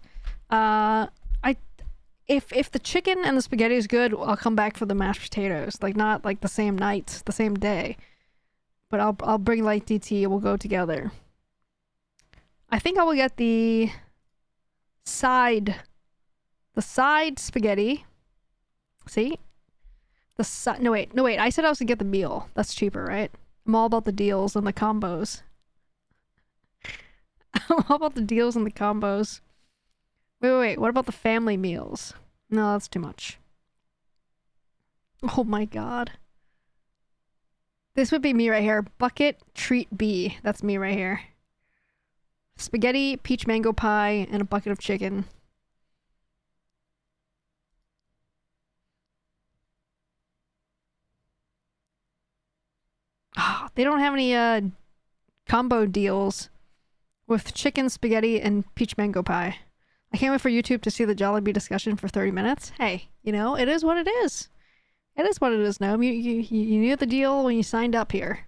[SPEAKER 1] if the chicken and the spaghetti is good, I'll come back for the mashed potatoes. Like, not like the same night, the same day. But I'll bring light DT. We'll go together. I think I will get the side spaghetti. See? No wait. I said I was gonna get the meal. That's cheaper, right? I'm all about the deals and the combos. I'm all about the deals and the combos. Wait. What about the family meals? No, that's too much. Oh my god. This would be me right here. Bucket treat B. That's me right here. Spaghetti, peach mango pie, and a bucket of chicken. Oh, they don't have any combo deals with chicken, spaghetti, and peach mango pie. I can't wait for YouTube to see the Jollibee discussion for 30 minutes. Hey, you know, it is what it is. It is what it is, Gnome. You knew the deal when you signed up here.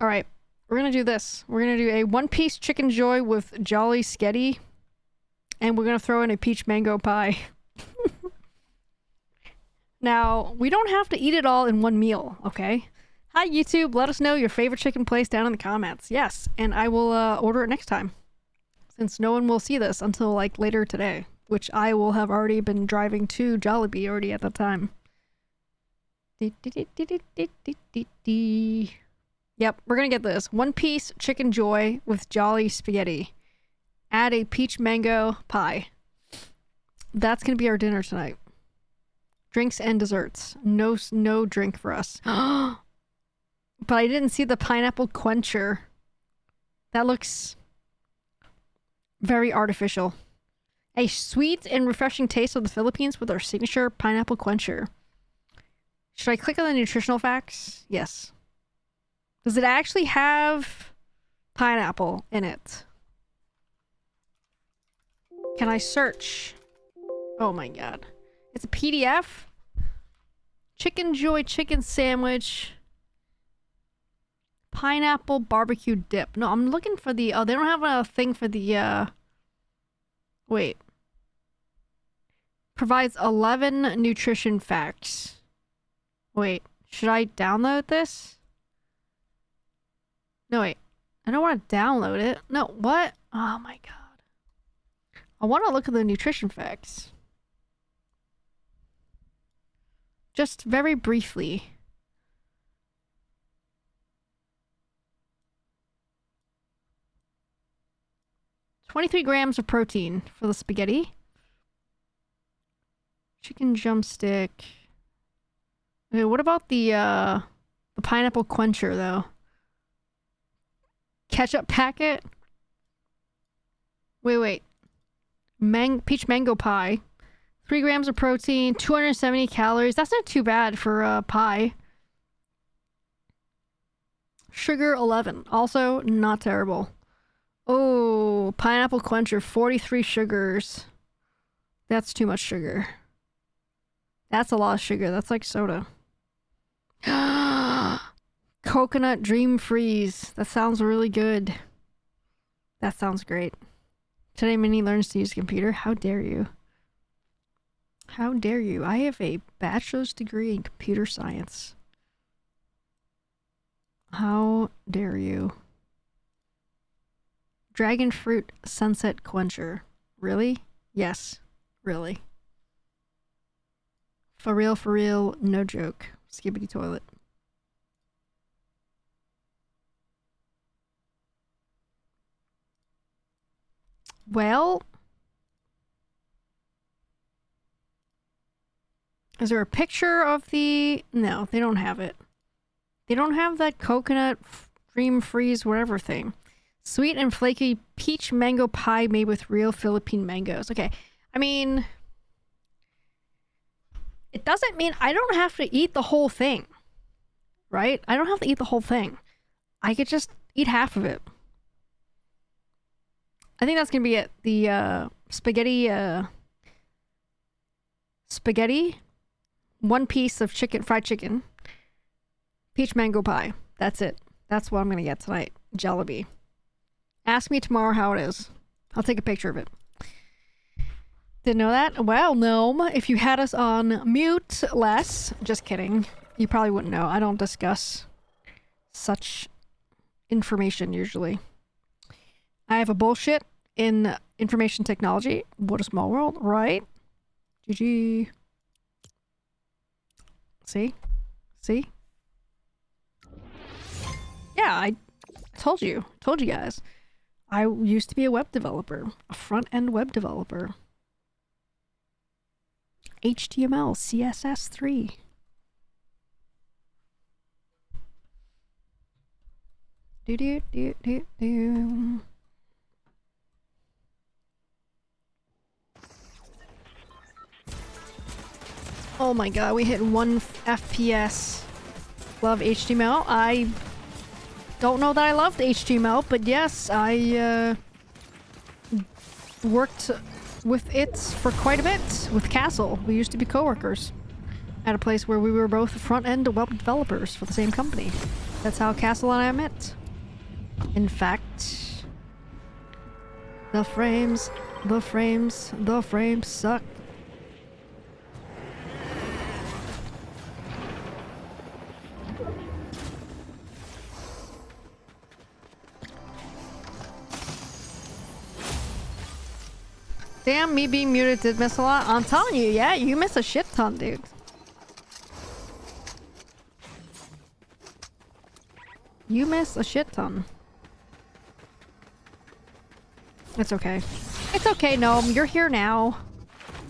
[SPEAKER 1] Alright, we're gonna do this. We're gonna do a 1-piece chicken joy with Jolly Sketty. And we're gonna throw in a peach mango pie. Now, we don't have to eat it all in one meal, okay? Hi, YouTube. Let us know your favorite chicken place down in the comments. Yes, and I will order it next time. Since no one will see this until, like, later today. Which I will have already been driving to Jollibee already at that time. Yep, we're gonna get this. 1-piece chicken joy with Jolly spaghetti. Add a peach mango pie. That's gonna be our dinner tonight. Drinks and desserts. No drink for us. But I didn't see the pineapple quencher. That looks very artificial. A sweet and refreshing taste of the Philippines with our signature pineapple quencher. Should I click on the nutritional facts? Yes. Does it actually have pineapple in it? Can I search? Oh my god. It's a PDF? Chicken Joy chicken sandwich. Pineapple barbecue dip. No, I'm looking for the... Oh, they don't have a thing for the... Wait. Provides 11 nutrition facts. Wait. Should I download this? No, wait. I don't want to download it. No, what? Oh my god. I want to look at the nutrition facts. Just very briefly. $23 grams of protein for the spaghetti. Chicken drumstick. Okay, what about the pineapple quencher though? Ketchup packet. Wait. Peach mango pie. 3 grams of protein, 270 calories. That's not too bad for a pie. Sugar 11. Also not terrible. Oh, pineapple quencher, 43 sugars. That's too much sugar. That's a lot of sugar. That's like soda. Coconut Dream Freeze. That sounds really good. That sounds great. Today Minnie learns to use a computer. How dare you? How dare you? I have a bachelor's degree in computer science. How dare you? Dragon fruit sunset quencher. Really? Yes. Really. For real, no joke. Skibbity toilet. Well... Is there a picture of the... No, they don't have it. They don't have that coconut dream freeze whatever thing. Sweet and flaky peach mango pie made with real Philippine mangoes. Okay, I mean... It doesn't mean I don't have to eat the whole thing. Right? I don't have to eat the whole thing. I could just eat half of it. I think that's gonna be it. The spaghetti... Spaghetti... 1 piece of fried chicken, peach mango pie. That's it. That's what I'm gonna get tonight. Jollibee. Ask me tomorrow how it is. I'll take a picture of it. Didn't know that? Well, Gnome, if you had us on mute less, just kidding. You probably wouldn't know. I don't discuss such information usually. I have a bullshit in information technology. What a small world, right? GG. See? Yeah, I told you guys. I used to be a web developer, a front-end web developer. HTML, CSS3. Do. Oh my god, we hit 1 FPS. Love HTML. I don't know that I loved HTML, but yes, I worked with it for quite a bit with Castle. We used to be coworkers at a place where we were both front-end web developers for the same company. That's how Castle and I met. In fact, the frames suck. Damn, me being muted did miss a lot. I'm telling you, yeah, you miss a shit ton, dude. You miss a shit ton. It's okay. It's okay, Gnome. You're here now.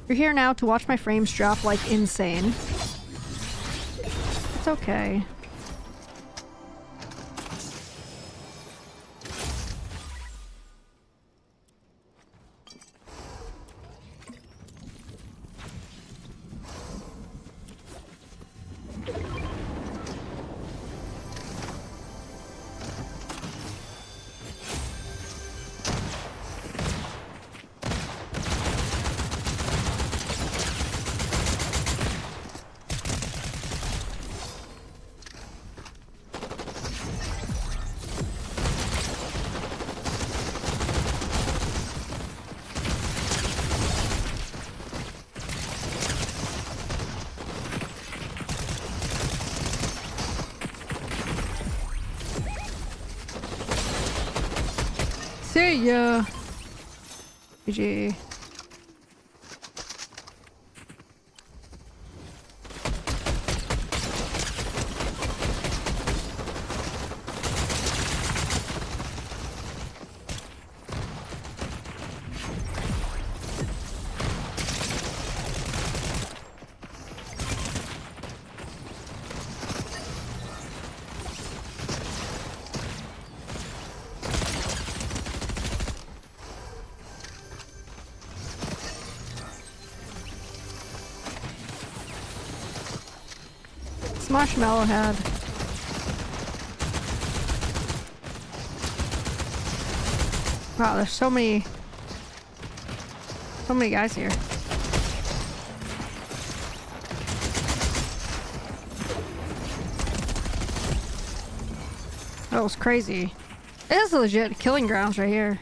[SPEAKER 1] You're here now to watch my frames drop like insane. It's okay. See ya. GG. Marshmallow head. Wow, there's so many guys here. That was crazy. This is legit killing grounds right here.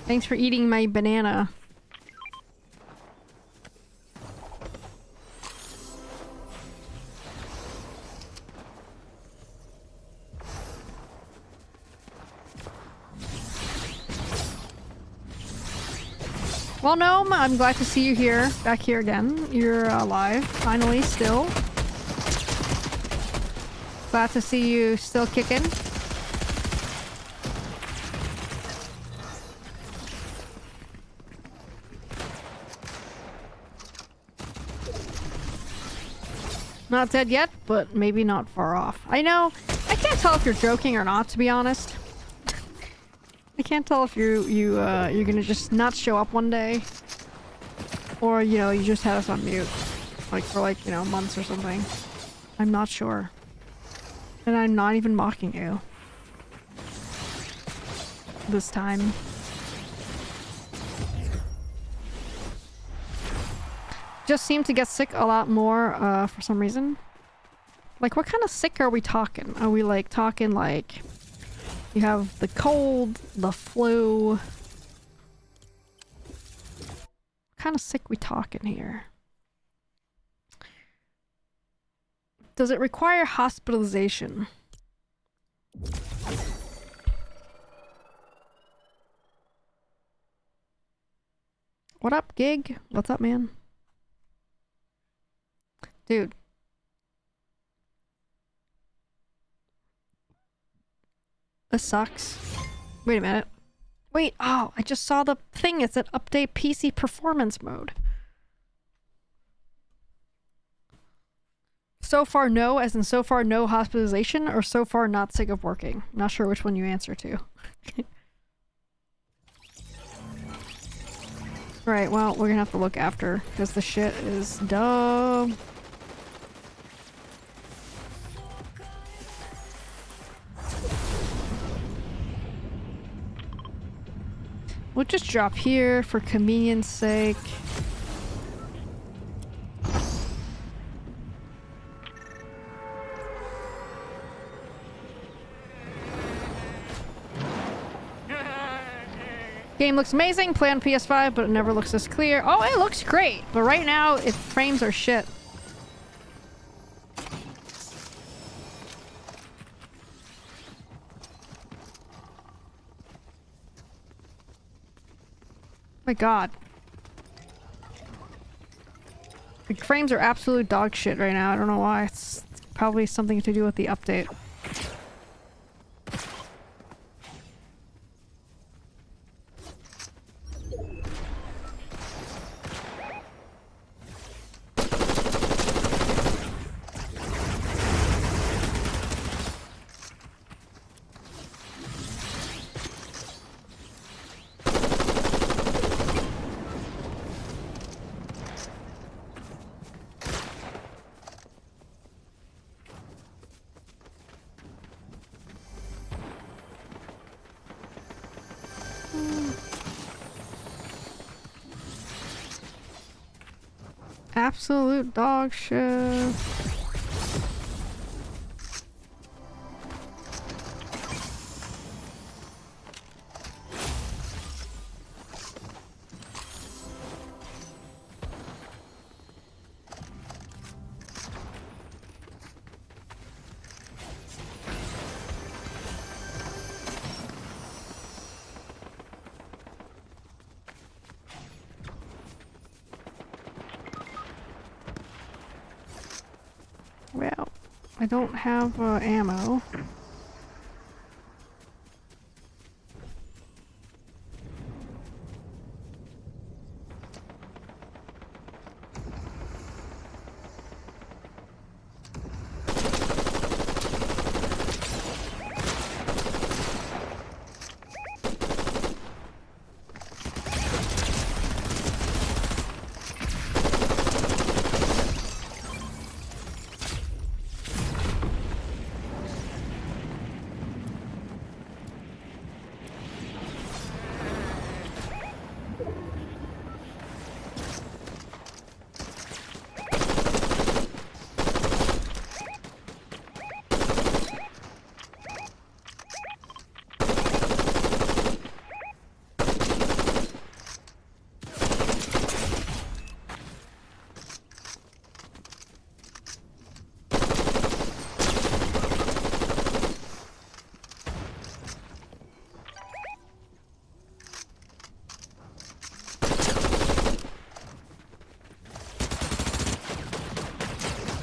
[SPEAKER 1] Thanks for eating my banana. Well, Gnome, I'm glad to see you here, back here again. You're alive, finally, still. Glad to see you still kicking. Not dead yet, but maybe not far off. I know. I can't tell if you're joking or not, to be honest. I can't tell if you're gonna just not show up one day, or you know you just had us on mute, like for like months or something. I'm not sure, and I'm not even mocking you this time. Just seem to get sick a lot more for some reason. Like, what kind of sick are we talking? Are we like talking like you have the cold, the flu? What kind of sick we talking here? Does it require hospitalization? What up, Gig? What's up, man? Dude. This sucks. Wait a minute. Wait, oh, I just saw the thing. It said update PC performance mode. So far no, as in so far no hospitalization, or so far not sick of working. Not sure which one you answer to. Right, well, we're gonna have to look after, because the shit is dumb. We'll just drop here for convenience sake. Game looks amazing, play on PS5, but it never looks this clear. Oh, it looks great, but right now, its frames are shit. My god. The frames are absolute dog shit right now. I don't know why. It's probably something to do with the update. Absolute dog shit. Well, I don't have ammo.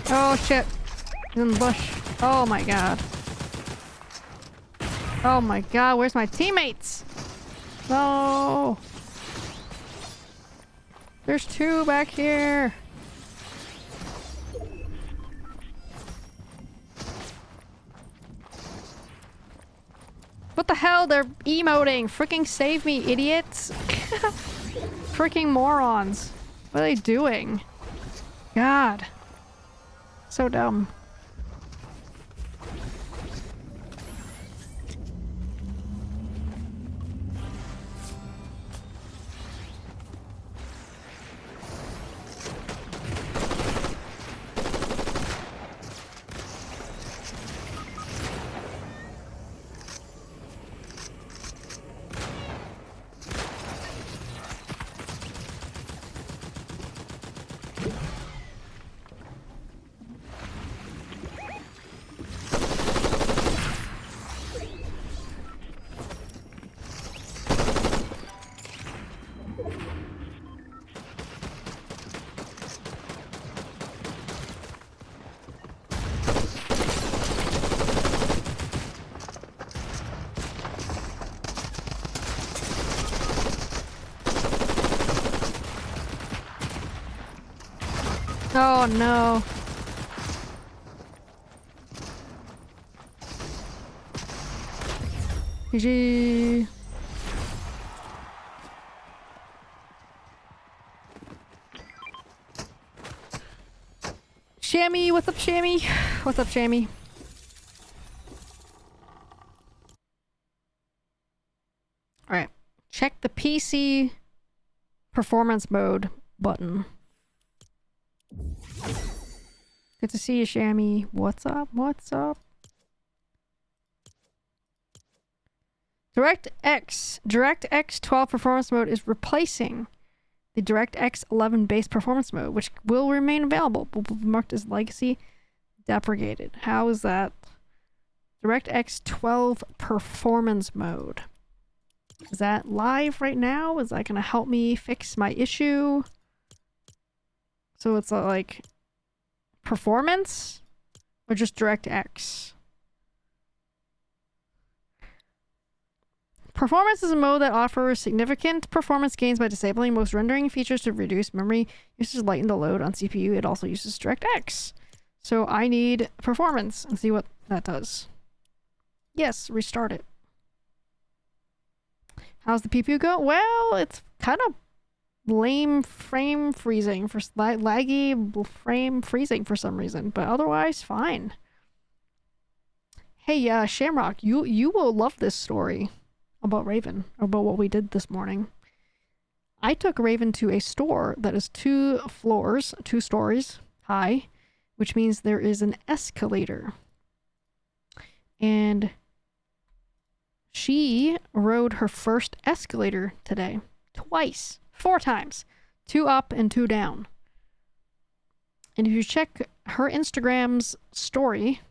[SPEAKER 1] Oh shit. He's in the bush. Oh my god. Oh my god, where's my teammates? No. There's two back here. What the hell? They're emoting. Freaking save me, idiots. Freaking morons. What are they doing? God. So dumb. Oh no. GG. Shammy, what's up, Shammy? What's up, Shammy? Alright. Check the PC performance mode button. Good to see you, Shammy. What's up? What's up? DirectX 12 performance mode is replacing the DirectX 11 base performance mode, which will remain available, but will be marked as legacy deprecated. How is that? DirectX 12 performance mode. Is that live right now? Is that going to help me fix my issue? So it's like performance or just DirectX? Performance is a mode that offers significant performance gains by disabling most rendering features to reduce memory usage, lighten the load on CPU. It also uses DirectX. So I need performance and see what that does. Yes, restart it. How's the CPU go? Well, it's kind of lame frame freezing for laggy frame freezing for some reason, but otherwise fine. Hey, Shamrock, you will love this story about Raven, about what we did this morning. I took Raven to a store that is 2 floors, 2 stories high, which means there is an escalator. And she rode her first escalator today. Twice. 4 times. 2 up and 2 down. And if you check her Instagram's story,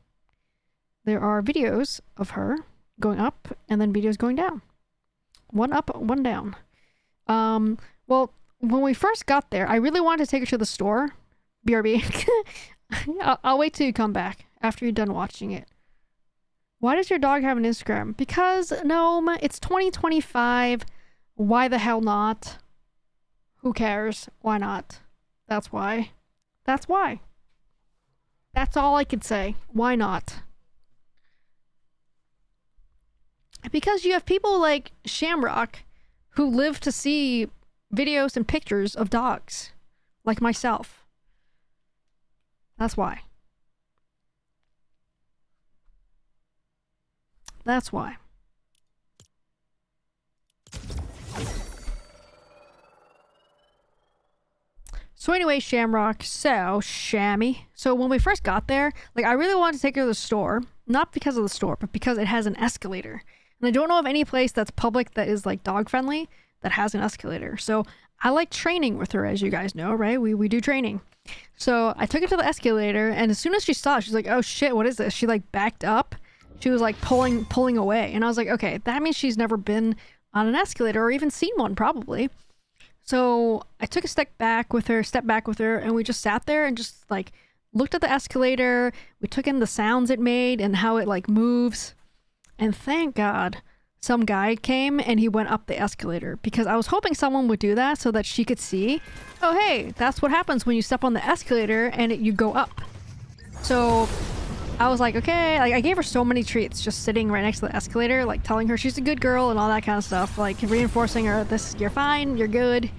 [SPEAKER 1] there are videos of her going up and then videos going down. 1 up, 1 down. Well, when we first got there, I really wanted to take her to the store. BRB. I'll wait till you come back after you're done watching it. Why does your dog have an Instagram? Because, Gnome, it's 2025. Why the hell not? Who cares? Why not? That's why. That's why. That's all I could say. Why not? Because you have people like Shamrock who live to see videos and pictures of dogs. Like myself. That's why. That's why. So anyway, Shamrock, Shammy. So when we first got there, like I really wanted to take her to the store. Not because of the store, but because it has an escalator. And I don't know of any place that's public that is like dog friendly that has an escalator. So I like training with her, as you guys know, right? We do training. So I took her to the escalator, and as soon as she saw it, she's like, oh shit, what is this? She like backed up. She was like pulling away. And I was like, okay, that means she's never been on an escalator or even seen one probably. So I took a step back with her, and we just sat there and just like looked at the escalator. We took in the sounds it made and how it like moves. And thank God some guy came and he went up the escalator, because I was hoping someone would do that so that she could see, oh hey, that's what happens when you step on the escalator and you go up. So I was like, okay, like I gave her so many treats just sitting right next to the escalator, like telling her she's a good girl and all that kind of stuff, like reinforcing her, you're fine, you're good.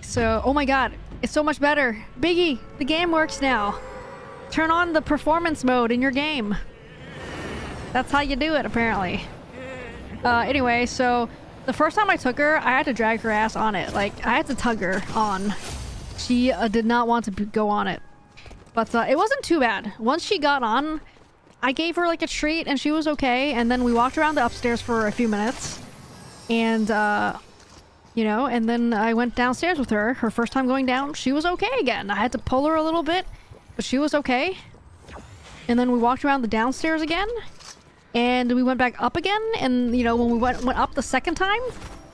[SPEAKER 1] So, oh my God, it's so much better. Biggie, the game works now. Turn on the performance mode in your game. That's how you do it, apparently. Anyway, so the first time I took her, I had to drag her ass on it. Like, I had to tug her on. She did not want to go on it. But it wasn't too bad. Once she got on, I gave her like a treat and she was okay. And then we walked around the upstairs for a few minutes. And, you know, and then I went downstairs with her. Her first time going down, she was okay again. I had to pull her a little bit, but she was okay. And then we walked around the downstairs again. And we went back up again, and you know, when we went up the second time,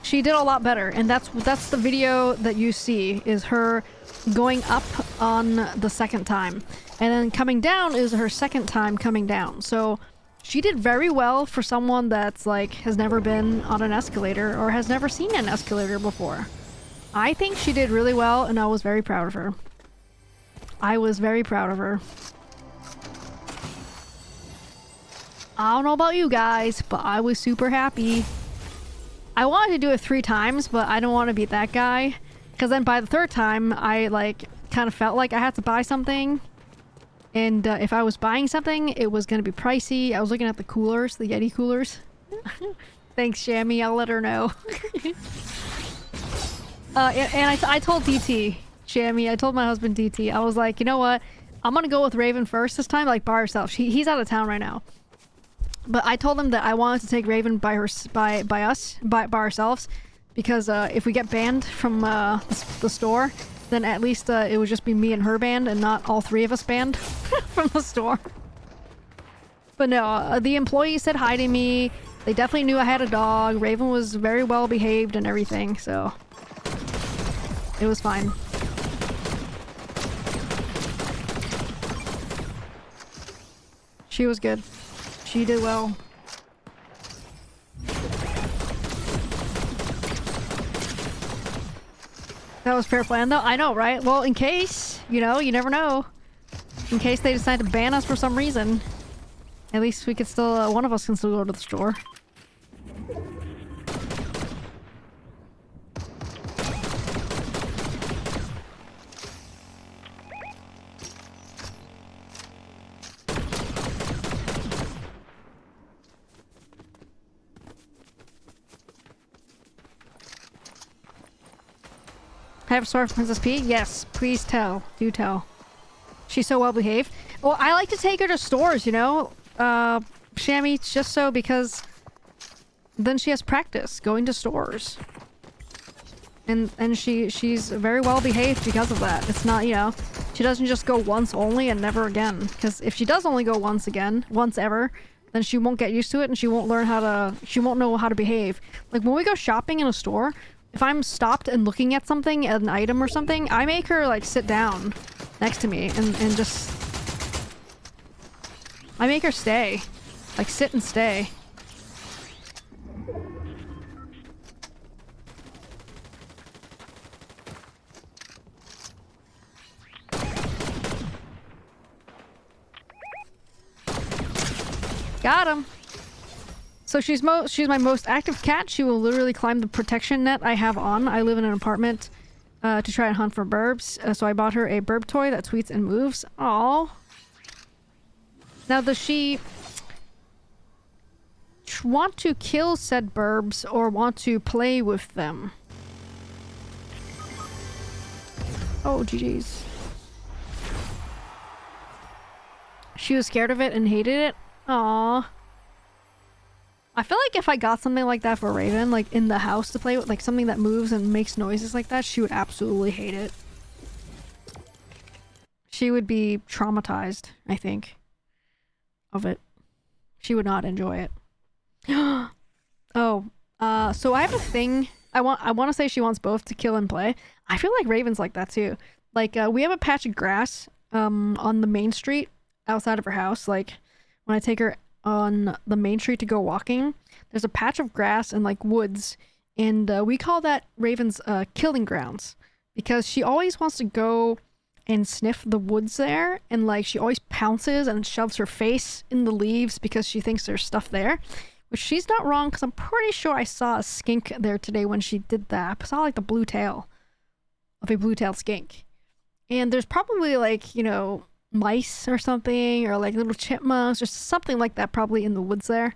[SPEAKER 1] she did a lot better. And that's the video that you see, is her going up on the second time. And then coming down is her second time coming down. So she did very well for someone that's like has never been on an escalator or has never seen an escalator before. I think she did really well, and I was very proud of her. I was very proud of her. I don't know about you guys, but I was super happy. I wanted to do it 3 times, but I don't want to be that guy. Because then by the 3rd time, I like kind of felt like I had to buy something. And if I was buying something, it was going to be pricey. I was looking at the coolers, the Yeti coolers. Thanks, Shammy. I'll let her know. And I told DT, Shammy, I told my husband DT, I was like, you know what? I'm going to go with Raven first this time, like by herself. He's out of town right now. But I told him that I wanted to take Raven by ourselves, because if we get banned from the store, then at least it would just be me and her banned, and not all 3 of us banned from the store. But no, the employees said hi to me. They definitely knew I had a dog. Raven was very well behaved and everything, so it was fine. She was good. She did well. That was fair plan though. I know, right? Well, in case, you know, you never know. In case they decide to ban us for some reason. At least we could still, one of us can still go to the store. I have a story for Princess P? Yes, please tell. Do tell. She's so well behaved. Well, I like to take her to stores, you know? Shammy, just so because then she has practice going to stores. And she's very well behaved because of that. It's not, you know, she doesn't just go once only and never again. Because if she does only go once ever, then she won't get used to it and she won't know how to behave. Like when we go shopping in a store, if I'm stopped and looking at something, an item or something, I make her like sit down next to me and just... I make her stay. Like sit and stay. Got him. So she's my most active cat. She will literally climb the protection net I have on. I live in an apartment to try and hunt for burbs. So I bought her a burb toy that tweets and moves. Aww. Now does she want to kill said burbs or want to play with them? Oh, GG's. She was scared of it and hated it? Aww. I feel like if I got something like that for Raven, like in the house to play with, like something that moves and makes noises like that, she would absolutely hate it. She would be traumatized, I think, of it. She would not enjoy it. Oh, so I have a thing. I want to say she wants both to kill and play. I feel like Raven's like that too. Like, we have a patch of grass, on the main street outside of her house. Like, when I take her on the main street to go walking, there's a patch of grass and like woods, and we call that Raven's killing grounds because she always wants to go and sniff the woods there, and like she always pounces and shoves her face in the leaves because she thinks there's stuff there, which she's not wrong because I'm pretty sure I saw a skink there today when she did that. I saw like the blue tail of a blue-tailed skink, and there's probably like, you know, mice or something, or like little chipmunks or something like that probably in the woods there,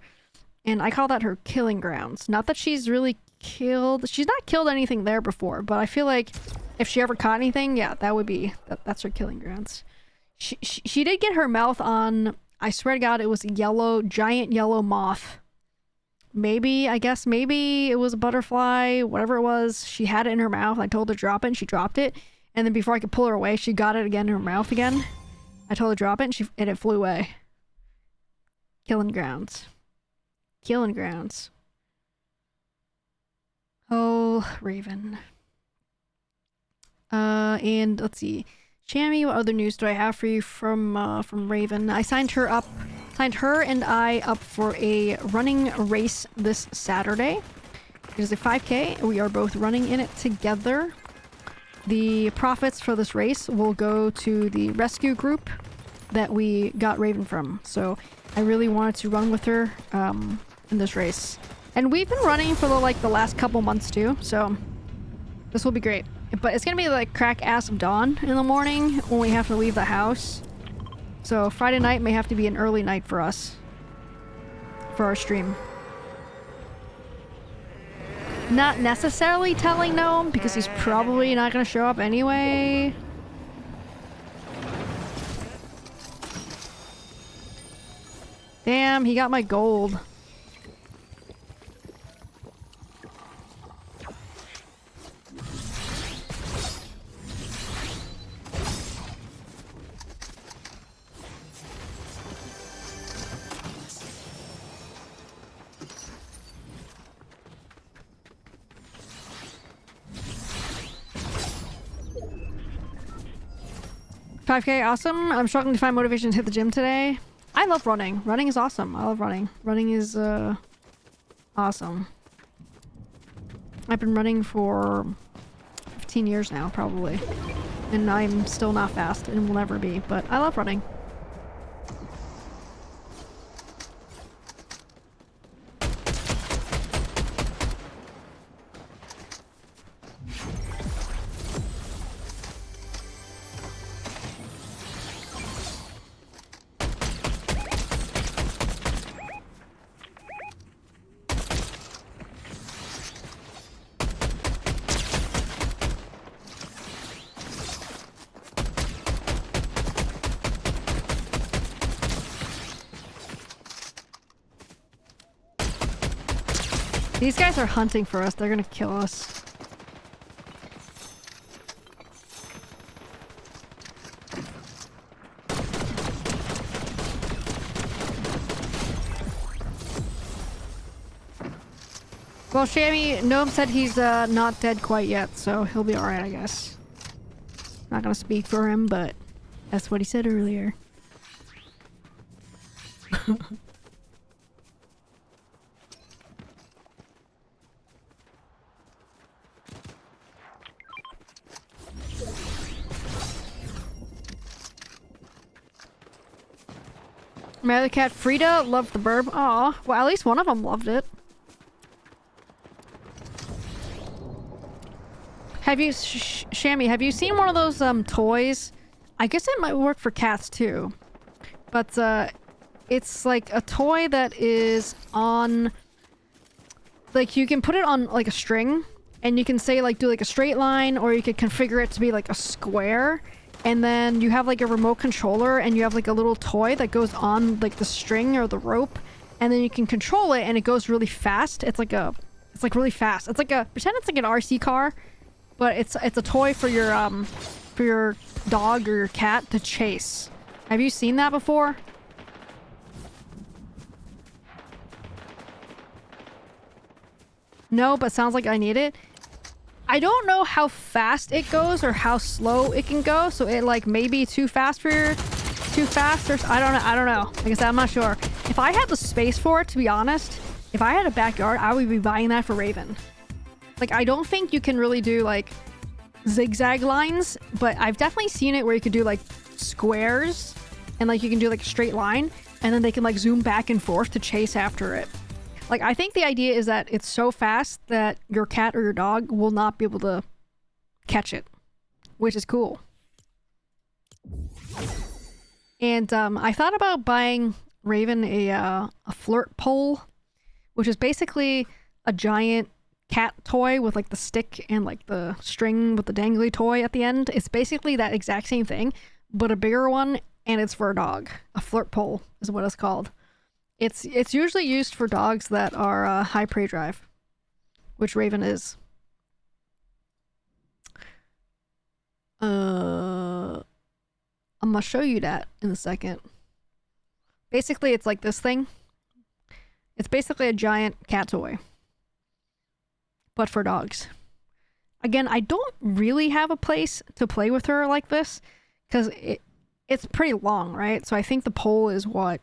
[SPEAKER 1] and I call that her killing grounds. Not that she's not killed anything there before, but I feel like if she ever caught anything, yeah, that's her killing grounds. She did get her mouth on, I swear to God, it was a giant yellow moth. Maybe it was a butterfly, whatever it was. She had it in her mouth. I told her to drop it and she dropped it, and then before I could pull her away, she got it again in her mouth again. I told her to drop it and it flew away. Killing grounds. Killing grounds. Oh, Raven. And let's see. Shammy, what other news do I have for you from Raven? I signed her and I up for a running race this Saturday. It is a 5K. We are both running in it together. The profits for this race will go to the rescue group that we got Raven from. So I really wanted to run with her in this race. And we've been running for the last couple months too, so this will be great. But it's gonna be like crack ass of dawn in the morning when we have to leave the house. So Friday night may have to be an early night for us. For our stream. Not necessarily telling Gnome, because he's probably not gonna show up anyway. Damn, he got my gold. $5K, awesome. I'm struggling to find motivation to hit the gym today. I love running. Running is awesome. I love running. Running is awesome. I've been running for 15 years now, probably. And I'm still not fast and will never be, but I love running. These guys are hunting for us. They're gonna kill us. Well, Shammy, Gnome said he's not dead quite yet, so he'll be alright, I guess. Not gonna speak for him, but that's what he said earlier. My other cat, Frida, loved the burb. Aw, well, at least one of them loved it. Have you, Shammy, have you seen one of those toys? I guess it might work for cats too. But it's like a toy that is on, like you can put it on like a string and you can say like do like a straight line, or you could configure it to be like a square, and then you have like a remote controller and you have like a little toy that goes on like the string or the rope, and then you can control it and it goes really fast. It's like really fast. It's like pretend it's like an RC car. But it's a toy for your dog or your cat to chase. Have you seen that before? No, but sounds like I need it. I don't know how fast it goes or how slow it can go, so it like may be too fast or I don't know. Like I said, I'm not sure. If I had the space for it, to be honest, if I had a backyard, I would be buying that for Raven. Like, I don't think you can really do, like, zigzag lines, but I've definitely seen it where you could do, like, squares, and, like, you can do, like, a straight line, and then they can, like, zoom back and forth to chase after it. Like, I think the idea is that it's so fast that your cat or your dog will not be able to catch it, which is cool. And, I thought about buying Raven a flirt pole, which is basically a giant cat toy with like the stick and like the string with the dangly toy at the end. It's basically that exact same thing, but a bigger one, and it's for a dog. A flirt pole is what it's called. It's usually used for dogs that are high prey drive, which Raven is. I'm gonna show you that in a second. Basically, it's like this thing. It's basically a giant cat toy, but for dogs. Again, I don't really have a place to play with her like this because it's pretty long, right? So I think the pole is what?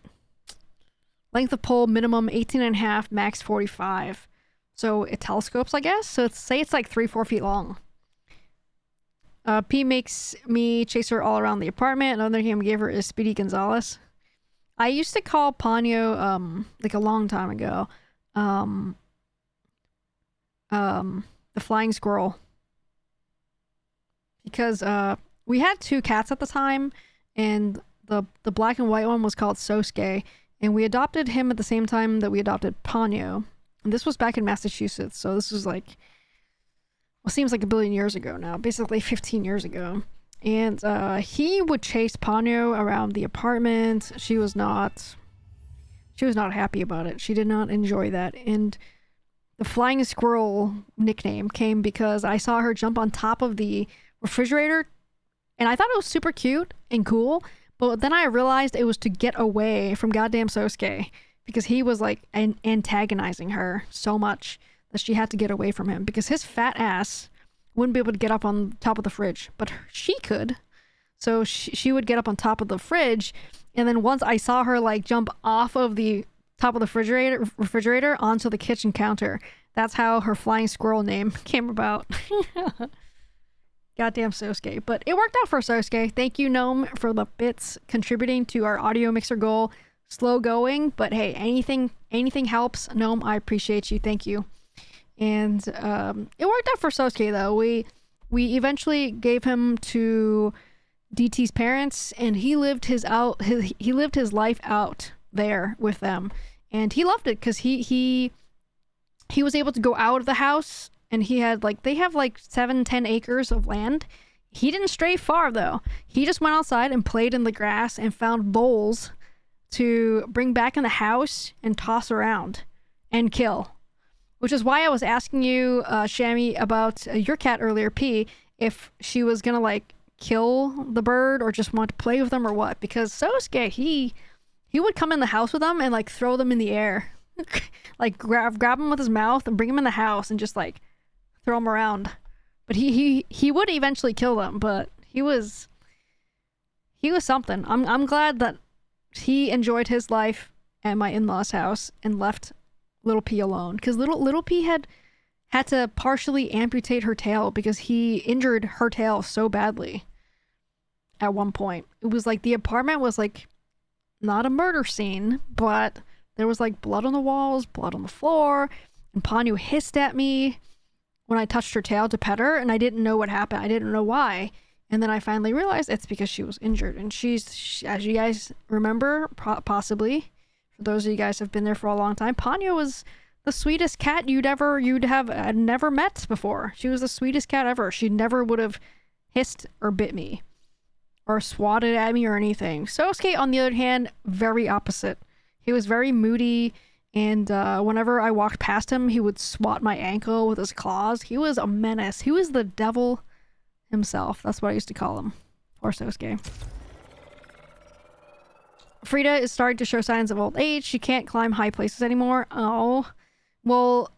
[SPEAKER 1] Length of pole minimum 18.5, max 45. So it telescopes, I guess. So say it's like 3-4 feet long. P makes me chase her all around the apartment. Another name gave her is Speedy Gonzalez. I used to call Ponyo, like a long time ago, the flying squirrel. Because, we had 2 cats at the time, and the black and white one was called Sosuke, and we adopted him at the same time that we adopted Ponyo. And this was back in Massachusetts, so this was like, well, seems like a billion years ago now, basically 15 years ago. And he would chase Ponyo around the apartment. She was not happy about it. She did not enjoy that. And the flying squirrel nickname came because I saw her jump on top of the refrigerator, and I thought it was super cute and cool. But then I realized it was to get away from goddamn Sosuke, because he was like antagonizing her so much that she had to get away from him, because his fat ass wouldn't be able to get up on top of the fridge, but she could. So she would get up on top of the fridge, and then once I saw her like jump off of the top of the refrigerator onto the kitchen counter, that's how her flying squirrel name came about. Goddamn Sosuke. But it worked out for Sosuke. Thank you, Gnome, for the bits contributing to our audio mixer goal. Slow going, but hey, anything helps. Gnome, I appreciate you. Thank you. And it worked out for Sosuke though. We eventually gave him to DT's parents, and he lived his life out there with them, and he loved it because he was able to go out of the house, and he had they have 7-10 acres of land. He didn't stray far though. He just went outside and played in the grass and found bowls to bring back in the house and toss around and kill. Which is why I was asking you, Shammy, about your cat earlier, P, if she was gonna like kill the bird or just want to play with them or what. Because Sosuke, he would come in the house with them and like throw them in the air, like grab them with his mouth and bring them in the house and just like throw them around. But he would eventually kill them. But he was something. I'm glad that he enjoyed his life at my in-laws' house and left Little P alone, because little P had to partially amputate her tail because he injured her tail so badly at one point. It was like the apartment was like not a murder scene, but there was like blood on the walls, blood on the floor, and Ponyo hissed at me when I touched her tail to pet her, and I didn't know what happened. I didn't know why. And then I finally realized it's because she was injured. And she's as you guys remember, possibly, for those of you guys who have been there for a long time, Ponyo was the sweetest cat you'd have never met before. She was the sweetest cat ever. She never would have hissed or bit me or swatted at me or anything. Sosuke, on the other hand, very opposite. He was very moody, and whenever I walked past him, he would swat my ankle with his claws. He was a menace. He was the devil himself. That's what I used to call him. Or Sosuke. Frida is starting to show signs of old age. She can't climb high places anymore. Oh. Well,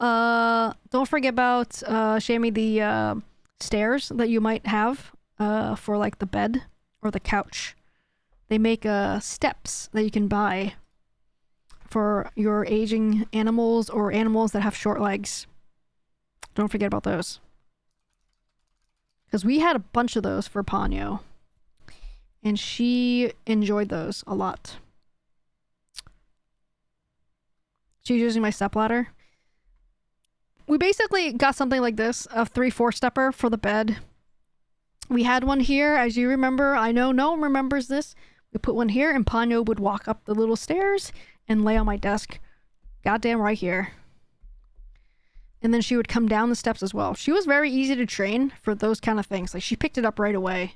[SPEAKER 1] don't forget about, Shammy, the stairs that you might have for like the bed or the couch. They make steps that you can buy for your aging animals or animals that have short legs. Don't forget about those. Because we had a bunch of those for Ponyo. And she enjoyed those a lot. She's using my stepladder. We basically got something like this, a 3/4 stepper for the bed. We had one here, as you remember. I know no one remembers this. We put one here, and Ponyo would walk up the little stairs and lay on my desk. Goddamn right here. And then she would come down the steps as well. She was very easy to train for those kind of things. Like, she picked it up right away.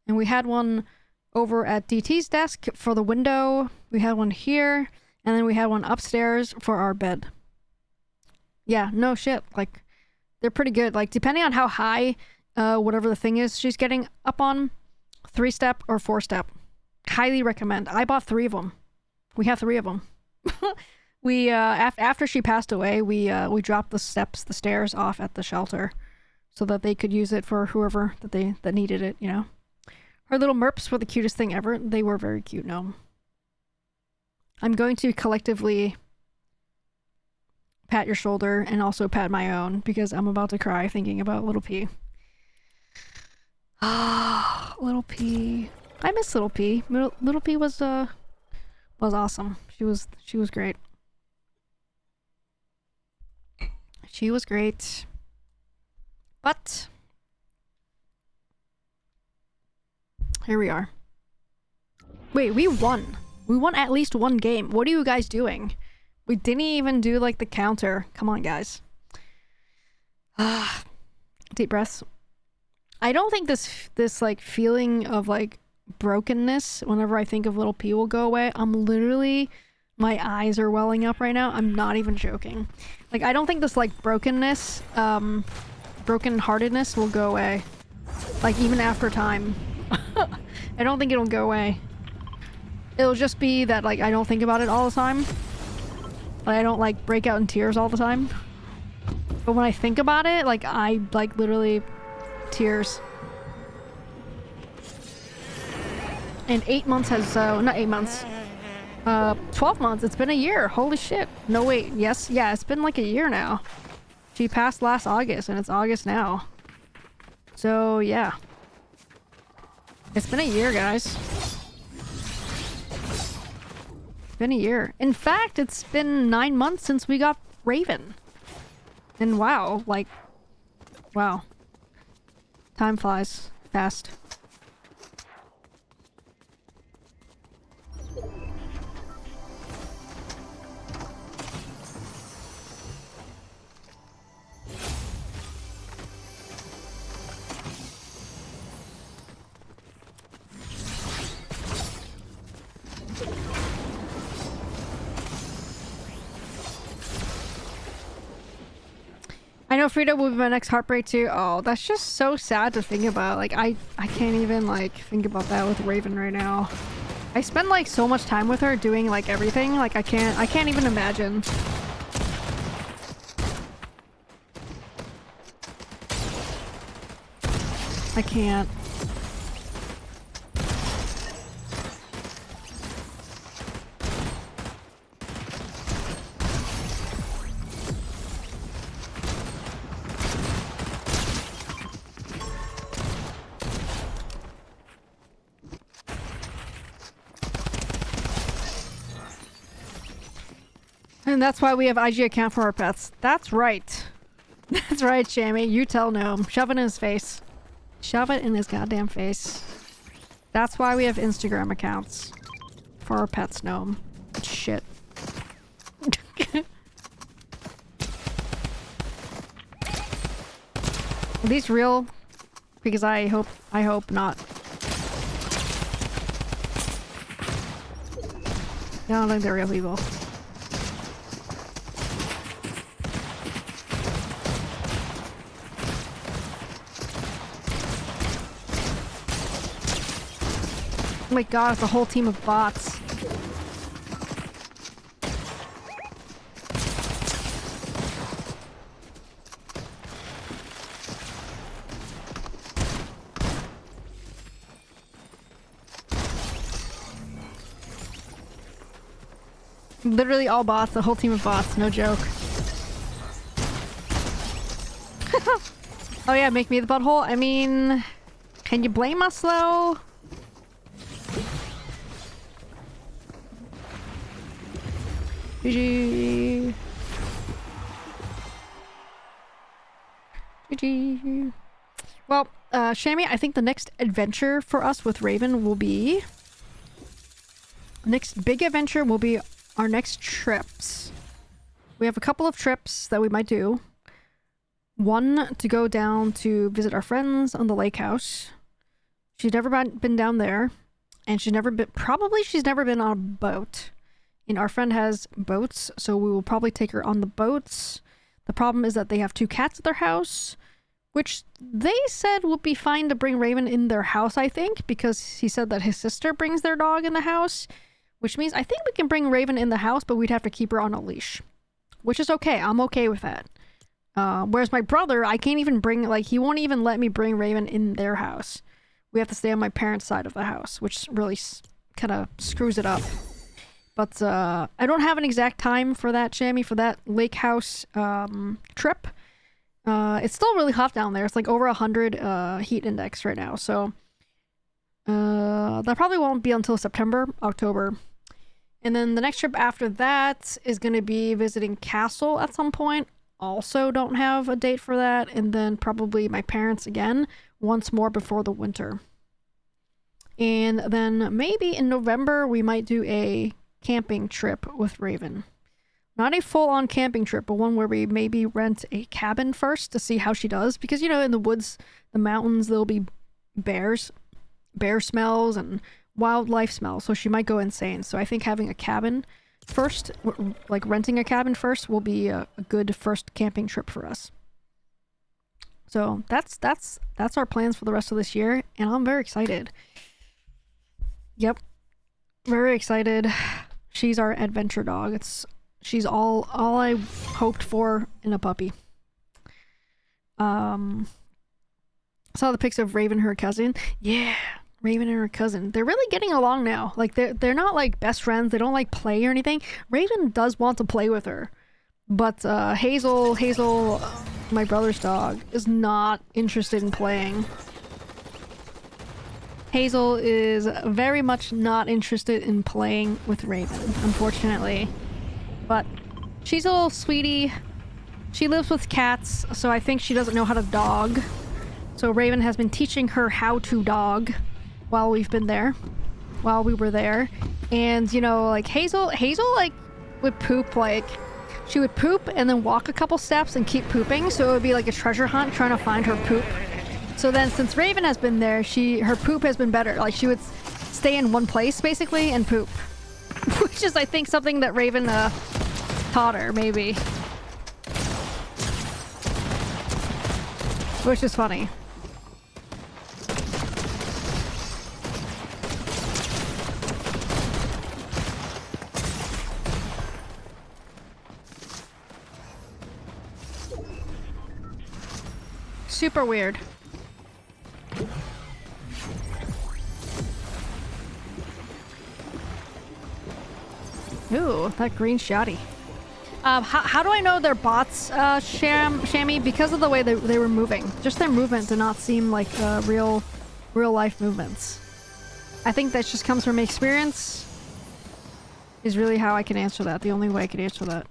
[SPEAKER 1] And we had one over at DT's desk for the window. We had one here. And then we had one upstairs for our bed. Yeah, no shit. Like, they're pretty good. Like, depending on how high whatever the thing is she's getting up on, 3-step or 4-step. Highly recommend. I bought 3 of them. We have 3 of them. We after she passed away, we dropped the stairs off at the shelter, so that they could use it for whoever that needed it. You know, her little merps were the cutest thing ever. They were very cute. No, I'm going to collectively pat your shoulder and also pat my own because I'm about to cry thinking about Little P. Ah, Little P. I miss Little P. Little P was awesome. She was great. She was great. But here we are. Wait, we won. We won at least one game. What are you guys doing? We didn't even do like the counter. Come on, guys. Deep breaths. I don't think this like feeling of like brokenness whenever I think of Little P will go away. I'm literally, my eyes are welling up right now. I'm not even joking. Like, I don't think this like brokenness, brokenheartedness will go away. Like, even after time. I don't think it'll go away. It'll just be that like I don't think about it all the time. Like, I don't like break out in tears all the time. But when I think about it, like I like literally tears. And 8 months has not 8 months. 12 months. It's been a year. Holy shit. No, wait. Yes. Yeah, it's been like a year now. She passed last August, and it's August now. So, yeah. It's been a year, guys. It's been a year. In fact, it's been 9 months since we got Raven. And wow, like, wow. Time flies fast. know Frida will be my next heartbreak too. Oh, that's just so sad to think about. Like, I can't even, like, think about that with Raven right now. I spend, like, so much time with her doing, like, everything. Like, I can't even imagine. I can't. And that's why we have IG account for our pets. That's right. That's right, Shammy. You tell Gnome. Shove it in his face. Shove it in his goddamn face. That's why we have Instagram accounts. For our pets, Gnome. Shit. Are these real? Because I hope not. I don't think they're real people. Oh my god, it's a whole team of bots. Literally all bots, the whole team of bots, no joke. Oh yeah, make me the butthole? I mean, can you blame us though? GG. GG. Well, Shammy, I think the next adventure for us with Raven will be... Next big adventure will be our next trips. We have a couple of trips that we might do. One, to go down to visit our friends on the lake house. She's never been down there. And she's never been on a boat. And our friend has boats, so we will probably take her on the boats. The problem is that they have 2 cats at their house, which they said would be fine to bring Raven in their house, I think, because he said that his sister brings their dog in the house, which means I think we can bring Raven in the house, but we'd have to keep her on a leash, which is okay. I'm okay with that. Whereas my brother, I can't even bring, like, he won't even let me bring Raven in their house. We have to stay on my parents' side of the house, which really kind of screws it up. But I don't have an exact time for that, Shammy, for that lake house trip. It's still really hot down there. It's like over 100 heat index right now. So that probably won't be until September, October. And then the next trip after that is going to be visiting Castle at some point. Also don't have a date for that. And then probably my parents again once more before the winter. And then maybe in November we might do a camping trip with Raven. Not a full-on camping trip, but one where we maybe rent a cabin first to see how she does. Because, you know, in the woods, the mountains, there'll be bear smells and wildlife smells, so she might go insane. So I think having a cabin first, like renting a cabin first, will be a good first camping trip for us. So that's our plans for the rest of this year, and I'm very excited. Yep. Very excited. She's our adventure dog. She's all I hoped for in a puppy. Saw the pics of Raven and her cousin. Yeah, Raven and her cousin. They're really getting along now. Like they're not like best friends. They don't like play or anything. Raven does want to play with her, but Hazel, my brother's dog, is not interested in playing. Hazel is very much not interested in playing with Raven, unfortunately. But she's a little sweetie. She lives with cats, so I think she doesn't know how to dog. So Raven has been teaching her how to dog while we were there. And, you know, like Hazel like would poop, like she would poop and then walk a couple steps and keep pooping. So it would be like a treasure hunt trying to find her poop. So then since Raven has been there, her poop has been better. Like she would stay in one place basically and poop. Which is, I think, something that Raven taught her, maybe. which is funny. Super weird. Ooh, that green shoddy. How do I know they're bots, Shammy? Because of the way they were moving. Just their movement did not seem like real life movements. I think that just comes from experience. Is really how I can answer that. The only way I can answer that.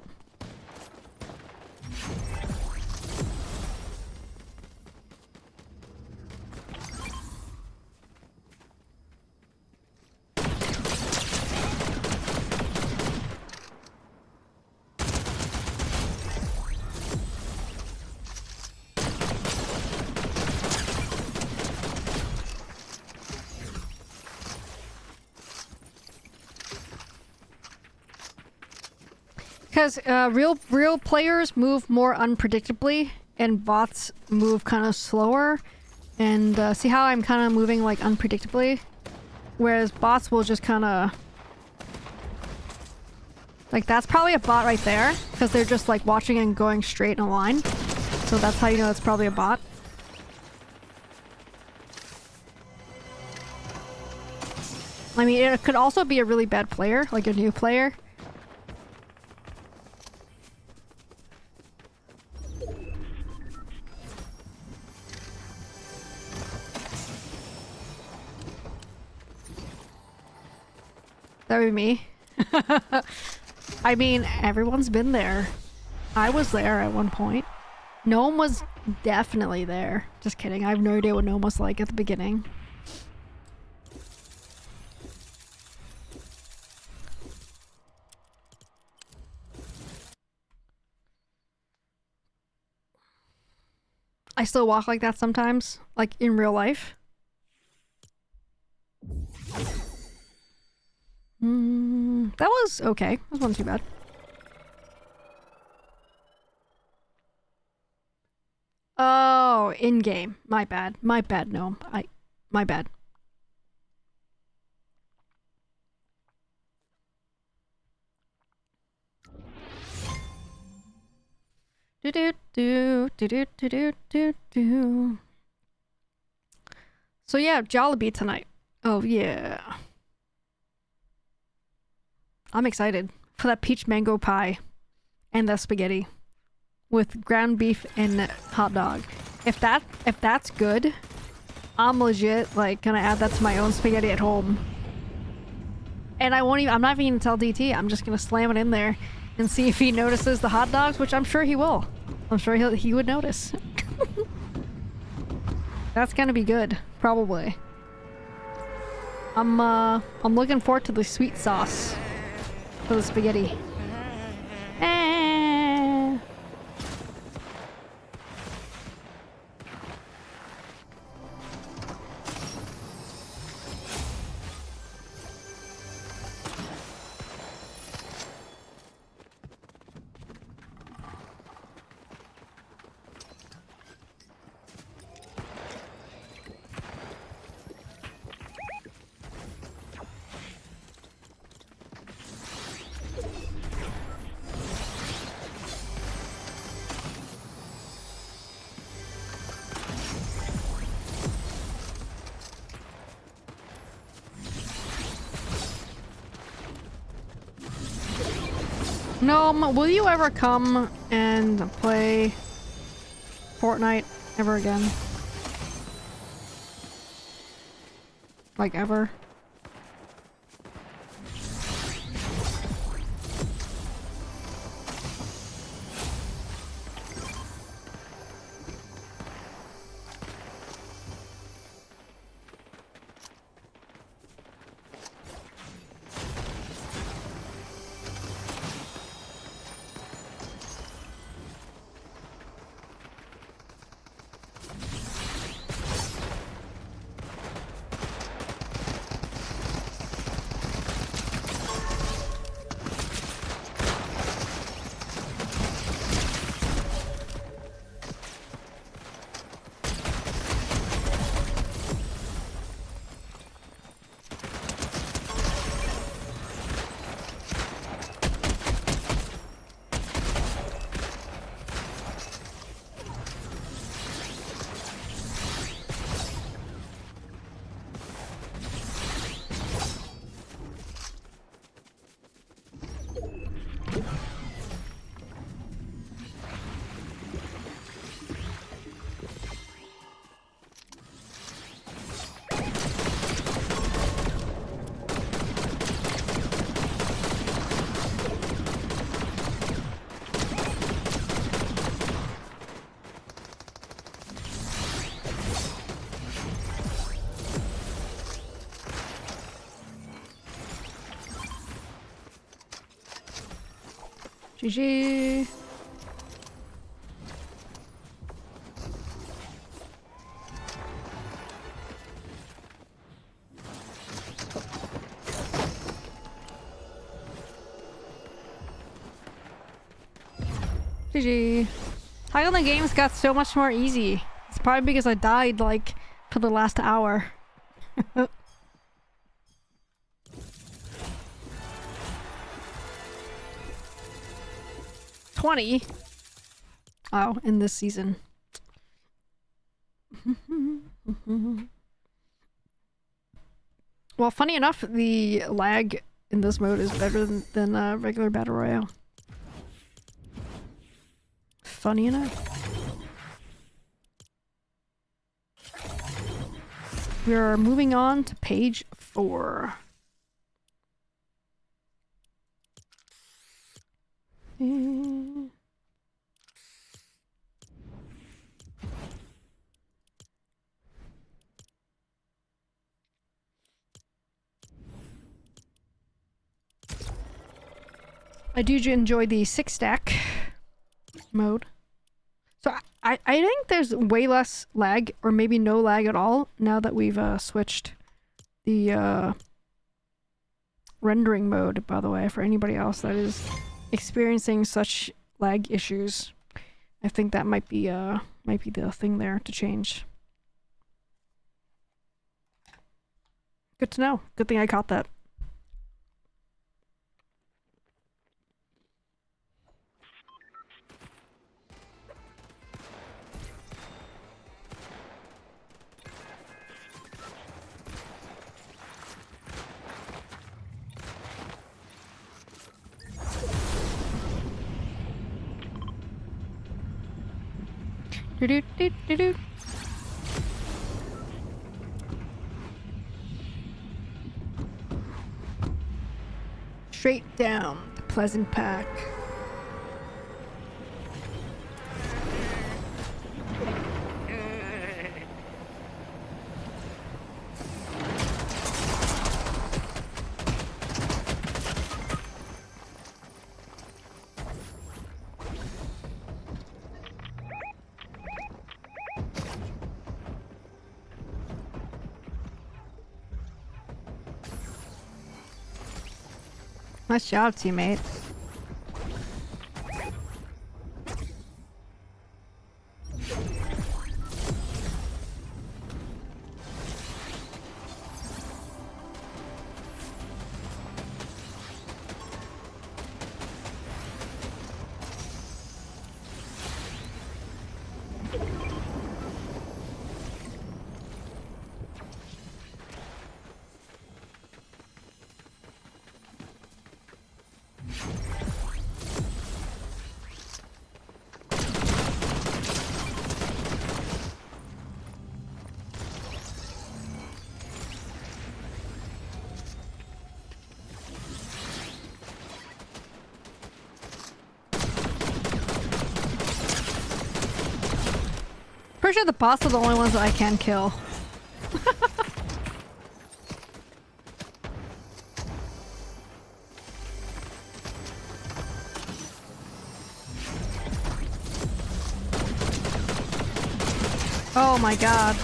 [SPEAKER 1] Because real players move more unpredictably, and bots move kind of slower. And see how I'm kind of moving like unpredictably, whereas bots will just kind of like that's probably a bot right there because they're just like watching and going straight in a line. So that's how you know it's probably a bot. I mean, it could also be a really bad player, like a new player. That would be me. I mean, everyone's been there. I was there at one point. Gnome was definitely there. Just kidding. I have no idea what Gnome was like at the beginning. I still walk like that sometimes, like in real life. That was okay. That wasn't too bad. Oh, in-game. My bad. My bad, Gnome. My bad. Do do do do do do do do do. So yeah, Jollibee tonight. Oh yeah. I'm excited for that peach mango pie and the spaghetti with ground beef and hot dog. If that's good, I'm legit like gonna add that to my own spaghetti at home. And I'm not even gonna tell DT. I'm just gonna slam it in there and see if he notices the hot dogs, which I'm sure he will. I'm sure he would notice. That's gonna be good, probably. I'm looking forward to the sweet sauce for the spaghetti. Gnome, will you ever come and play Fortnite ever again? Like ever? GG. GG. How come the games got so much more easy? It's probably because I died, like, for the last hour. 20? Oh, in this season. Well, funny enough, the lag in this mode is better than regular Battle Royale. Funny enough. We are moving on to page 4. I do enjoy the 6-stack mode. So I think there's way less lag, or maybe no lag at all, now that we've switched the rendering mode, by the way, for anybody else that is experiencing such lag issues. I think that might be the thing there to change. Good to know. Good thing I caught that. Do-do-do-do-do. Straight down the Pleasant Pack. Nice job, teammate. Pretty sure the boss are the only ones that I can kill. Oh my god.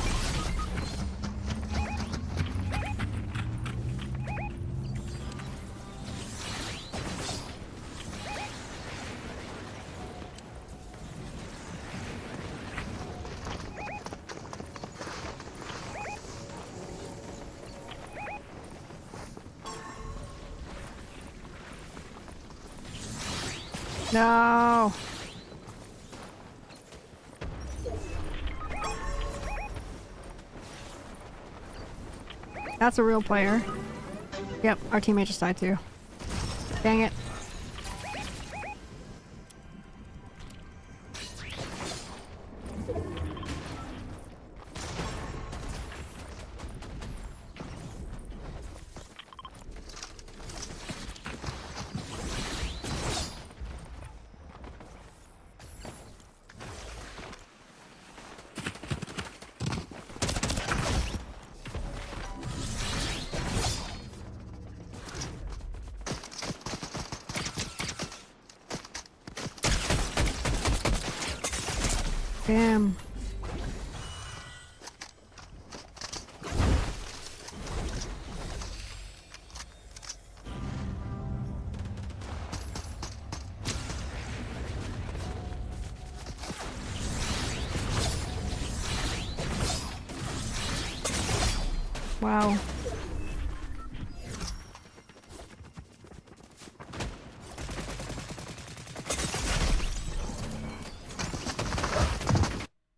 [SPEAKER 1] No. That's a real player. Yep, our teammate just died too. Dang it. Damn. Wow.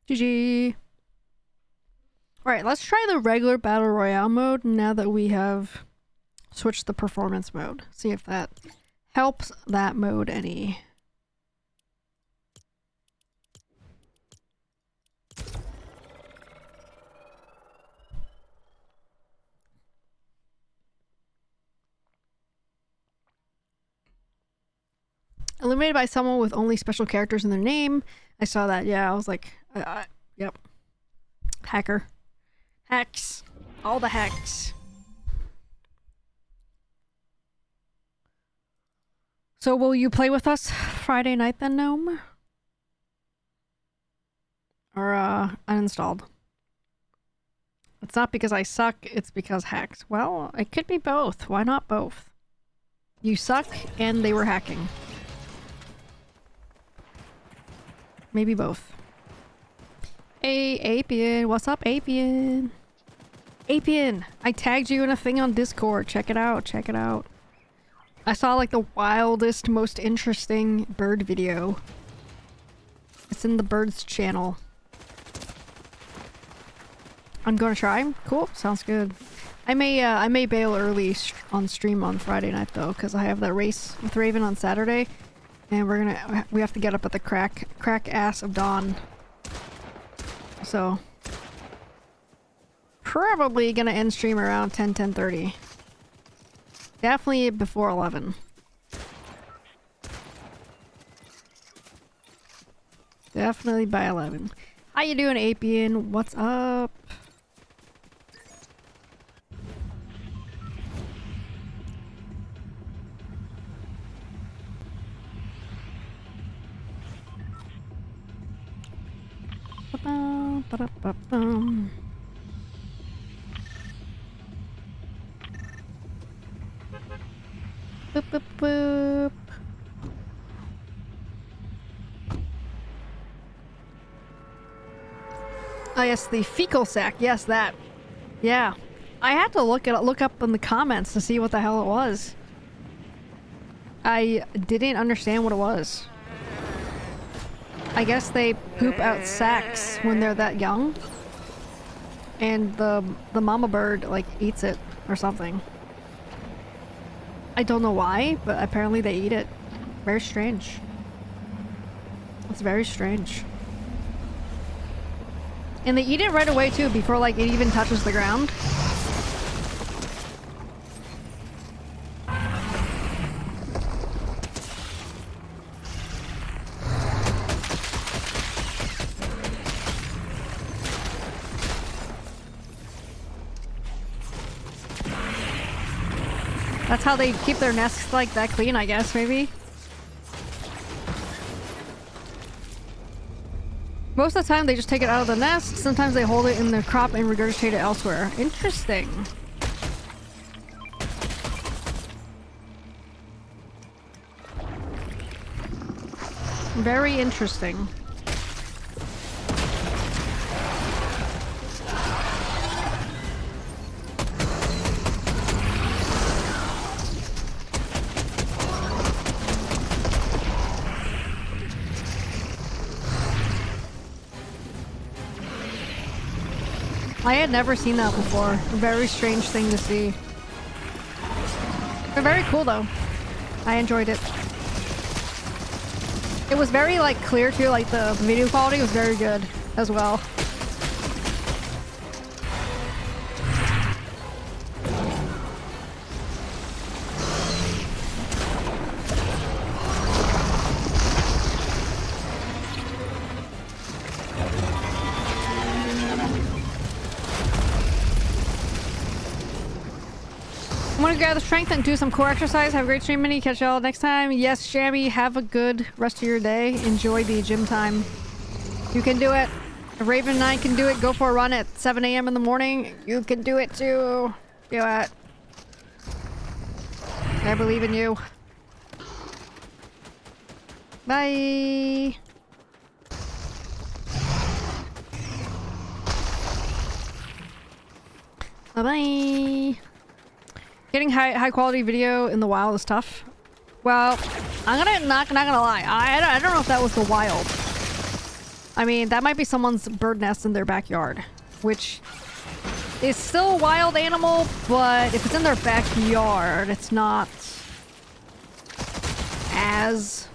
[SPEAKER 1] GG. Alright, let's try the regular Battle Royale mode now that we have switched the performance mode. See if that helps that mode any. Eliminated by someone with only special characters in their name. I saw that. Yeah, I was like, yep. Hacker. Hacks. All the hacks. So will you play with us Friday night then, Gnome? Or, uninstalled? It's not because I suck, it's because hacks. Well, it could be both. Why not both? You suck and they were hacking. Maybe both. Hey, Apian. What's up, Apian? Apian! I tagged you in a thing on Discord. Check it out. Check it out. I saw like the wildest, most interesting bird video. It's in the birds channel. I'm gonna try. Cool. Sounds good. I may bail early on stream on Friday night though, because I have that race with Raven on Saturday. And we have to get up at the crack ass of dawn. So probably gonna end stream around 10:30. Definitely before 11. Definitely by 11. How you doing, Apian? What's up? Ba-dum. Boop, boop, boop. Oh yes, the fecal sac. Yes, that. Yeah, I had to look up in the comments to see what the hell it was. I didn't understand what it was. I guess they poop out sacs when they're that young, and the mama bird like eats it or something. I don't know why, but apparently they eat it. Very strange. It's very strange. And they eat it right away too, before like it even touches the ground. That's how they keep their nests like that clean, I guess, maybe. Most of the time they just take it out of the nest. Sometimes they hold it in their crop and regurgitate it elsewhere. Interesting. Very interesting. I had never seen that before. A very strange thing to see. They're very cool though. I enjoyed it. It was very like clear too, like the video quality was very good as well. I'm gonna gather strength and do some core exercise. Have a great stream, Minnie. Catch y'all next time. Yes, Shammy, have a good rest of your day. Enjoy the gym time. You can do it. If Raven and I can do it, go for a run at 7 a.m. in the morning. You can do it too. Do it. I believe in you. Bye. Bye-bye. Getting high quality video in the wild is tough. Well, I'm not gonna lie. I don't know if that was the wild. I mean, that might be someone's bird nest in their backyard, which is still a wild animal, but if it's in their backyard, it's not as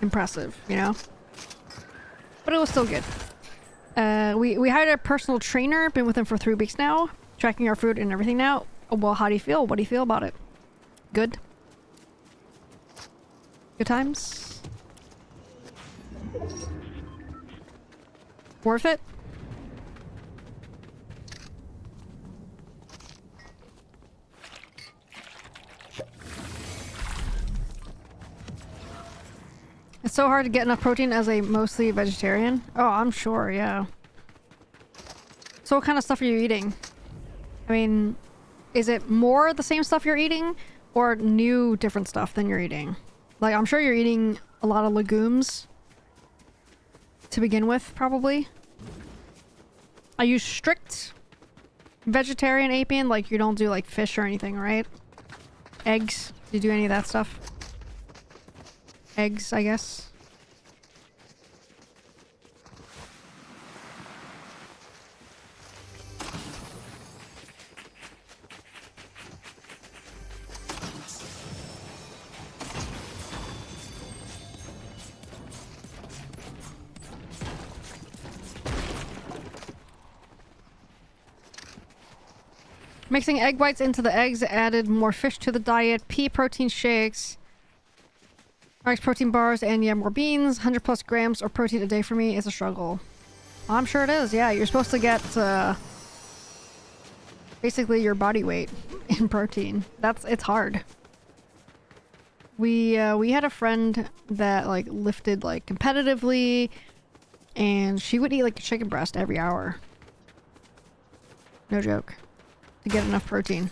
[SPEAKER 1] impressive, you know? But it was still good. We hired a personal trainer, been with him for 3 weeks now, tracking our food and everything now. Well, how do you feel? What do you feel about it? Good? Good times? Worth it? It's so hard to get enough protein as a mostly vegetarian. Oh, I'm sure, yeah. So what kind of stuff are you eating? I mean, is it more the same stuff you're eating or new different stuff than you're eating? Like, I'm sure you're eating a lot of legumes to begin with, probably. Are you strict vegetarian, Apian? Like, you don't do, like, fish or anything, right? Eggs? Do you do any of that stuff? Eggs, I guess. Mixing egg whites into the eggs added more fish to the diet. Pea protein shakes. RX protein bars and yeah, more beans. 100 plus grams of protein a day for me is a struggle. Well, I'm sure it is. Yeah, you're supposed to get basically your body weight in protein. It's hard. We had a friend that like lifted like competitively, and she would eat like a chicken breast every hour. No joke. To get enough protein.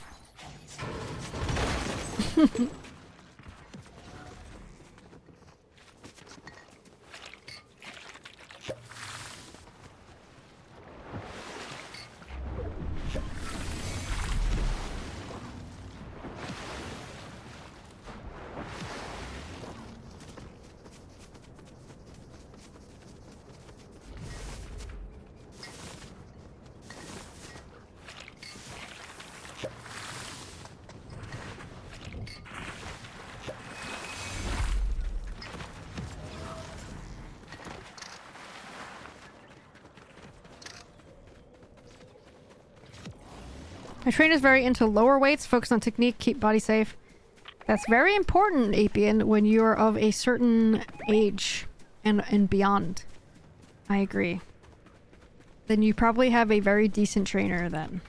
[SPEAKER 1] My trainer is very into lower weights, focus on technique, keep body safe. That's very important, Apian, when you're of a certain age and beyond. I agree. Then you probably have a very decent trainer then.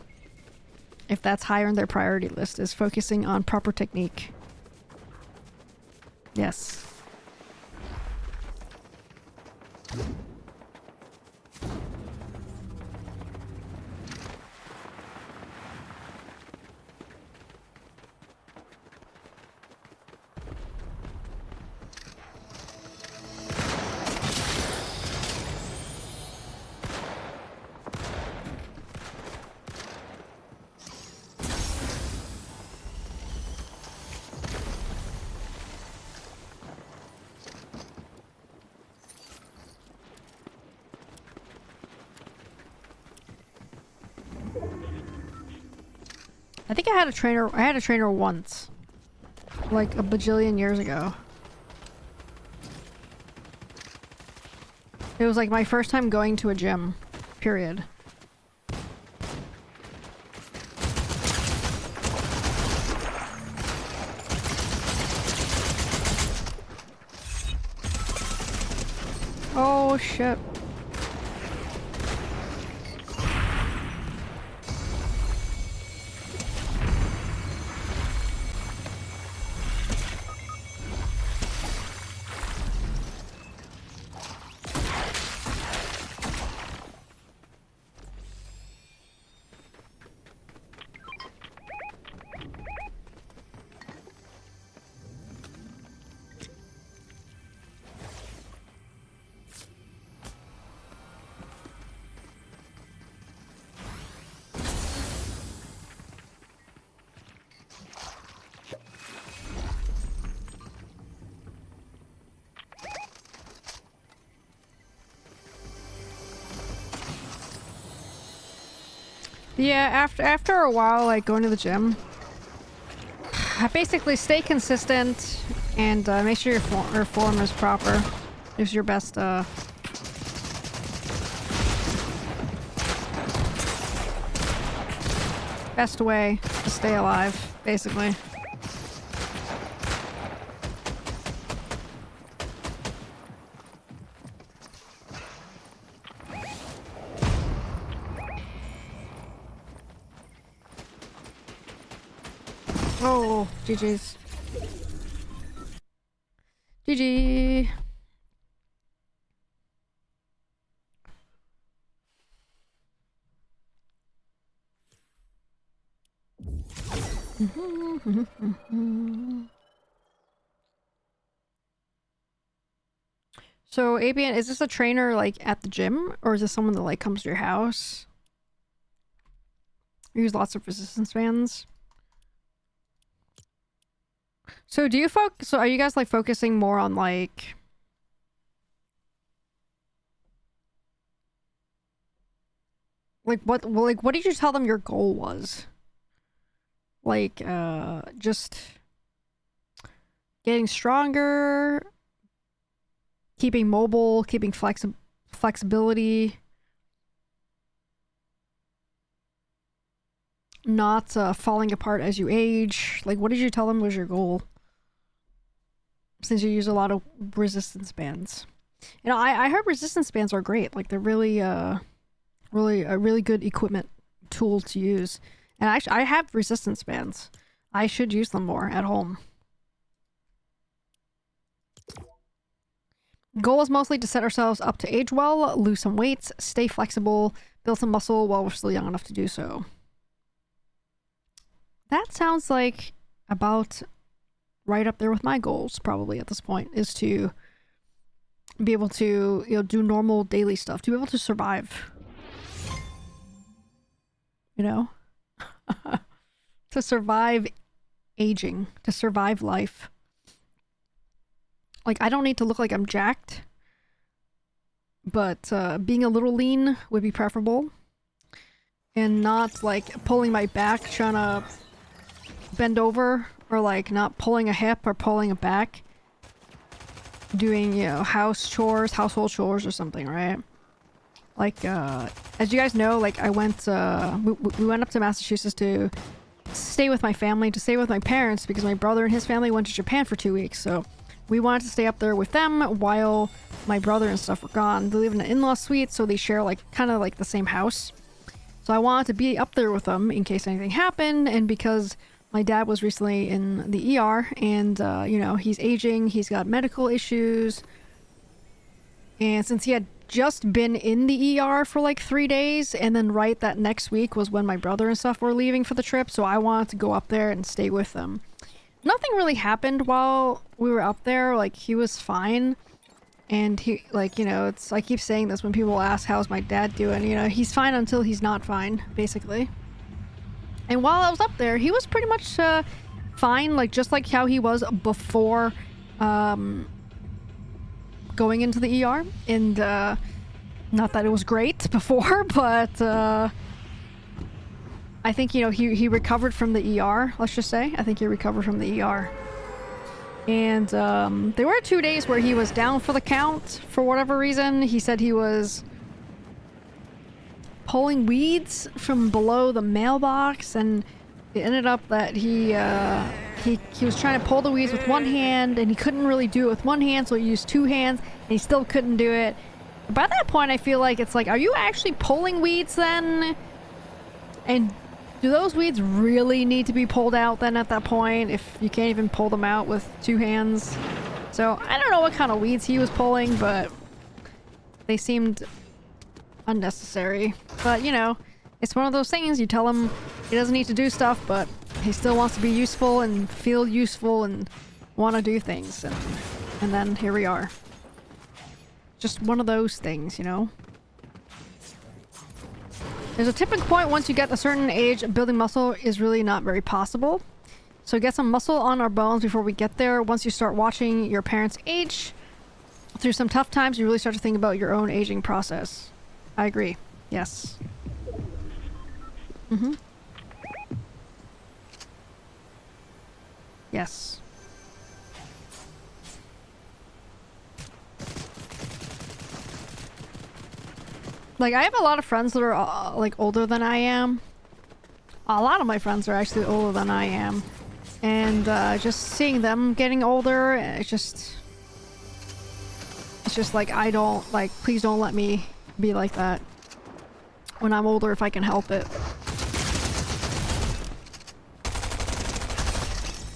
[SPEAKER 1] If that's higher on their priority list, is focusing on proper technique. Yes. I think I had a trainer once. Like a bajillion years ago. It was like my first time going to a gym. Period. Oh shit. Yeah, after a while, like going to the gym, I basically stay consistent and make sure your form is proper. Is your best best way to stay alive, basically. Oh, GG's. GG. So, Abian, is this a trainer like at the gym, or is this someone that like comes to your house? You use lots of resistance bands. So, do you so are you guys like focusing more on like what did you tell them your goal was? Like just getting stronger, keeping mobile, keeping flexibility, not falling apart as you age. Like, what did you tell them was your goal? Since you use a lot of resistance bands. You know, I heard resistance bands are great. Like, they're really really a really good equipment tool to use. And I have resistance bands. I should use them more at home. Goal is mostly to set ourselves up to age well, lose some weights, stay flexible, build some muscle while we're still young enough to do so. That sounds like about right up there with my goals, probably at this point, is to be able to, you know, do normal daily stuff, to be able to survive. You know? To survive aging, to survive life. Like, I don't need to look like I'm jacked, but being a little lean would be preferable. And not, like, pulling my back, trying to bend over, or, like, not pulling a hip or pulling a back. Doing, you know, household chores or something, right? Like, as you guys know, like, I went, we went up to Massachusetts to stay with my family, to stay with my parents, because my brother and his family went to Japan for 2 weeks, so we wanted to stay up there with them while my brother and stuff were gone. They live in an in-law suite, so they share, like, kind of like the same house. So I wanted to be up there with them in case anything happened, and because my dad was recently in the ER, and, you know, he's aging, he's got medical issues, and since he had just been in the ER for like 3 days, and then right that next week was when my brother and stuff were leaving for the trip, so I wanted to go up there and stay with them. Nothing really happened while we were up there. Like, he was fine, and he, like, you know, it's, I keep saying this when people ask how's my dad doing, you know, he's fine until he's not fine, basically. And while I was up there, he was pretty much fine, like just like how he was before going into the ER. And not that it was great before, but I think, you know, he recovered from the ER, let's just say. I think he recovered from the ER. And there were 2 days where he was down for the count for whatever reason. He said he was pulling weeds from below the mailbox, and it ended up that he was trying to pull the weeds with one hand, and he couldn't really do it with one hand, so he used 2 hands, and he still couldn't do it. By that point, I feel like it's like, are you actually pulling weeds then? And do those weeds really need to be pulled out then at that point, if you can't even pull them out with 2 hands? So I don't know what kind of weeds he was pulling, but they seemed unnecessary. But, you know, it's one of those things, you tell him he doesn't need to do stuff, but he still wants to be useful and feel useful and want to do things. And then here we are. Just one of those things, you know? There's a tipping point once you get a certain age, building muscle is really not very possible. So get some muscle on our bones before we get there. Once you start watching your parents age through some tough times, you really start to think about your own aging process. I agree. Yes. Mm-hmm. Yes. Like, I have a lot of friends that are, like, older than I am. A lot of my friends are actually older than I am. And, just seeing them getting older, it's just like, I don't, like, please don't let me be like that when I'm older if I can help it.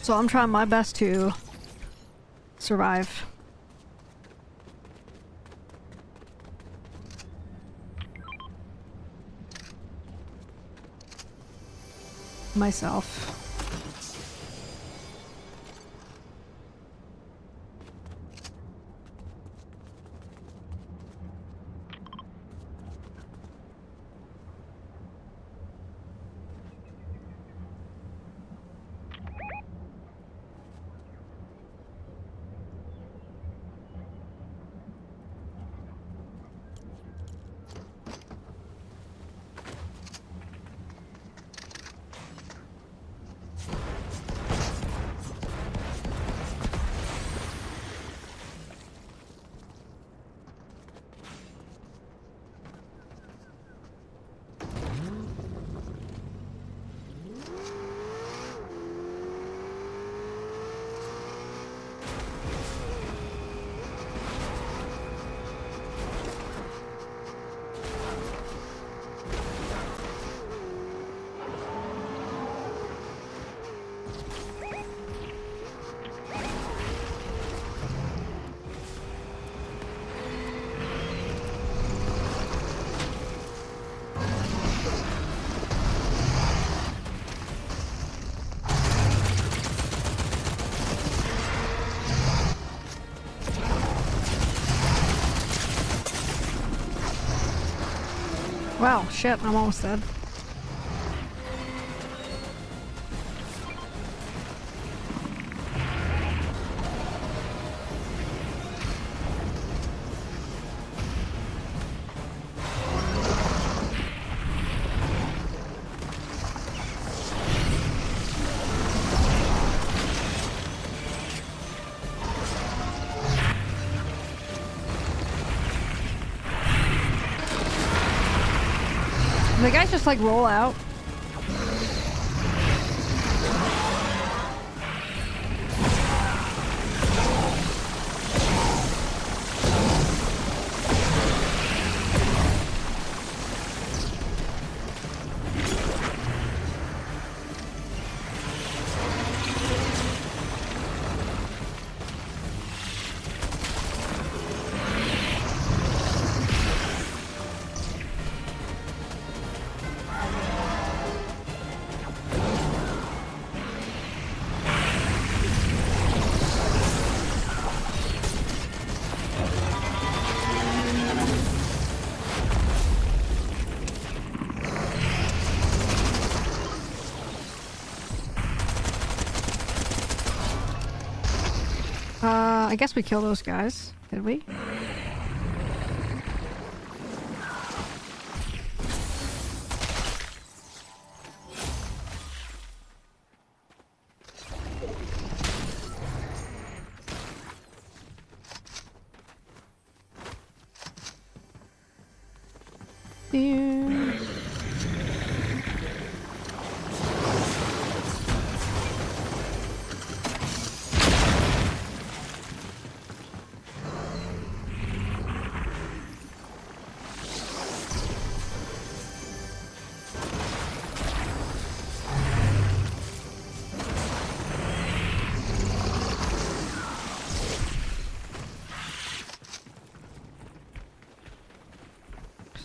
[SPEAKER 1] So I'm trying my best to survive. Myself. Wow, shit, I'm almost dead. The guys just like roll out. I guess we kill those guys. Did we? Yeah.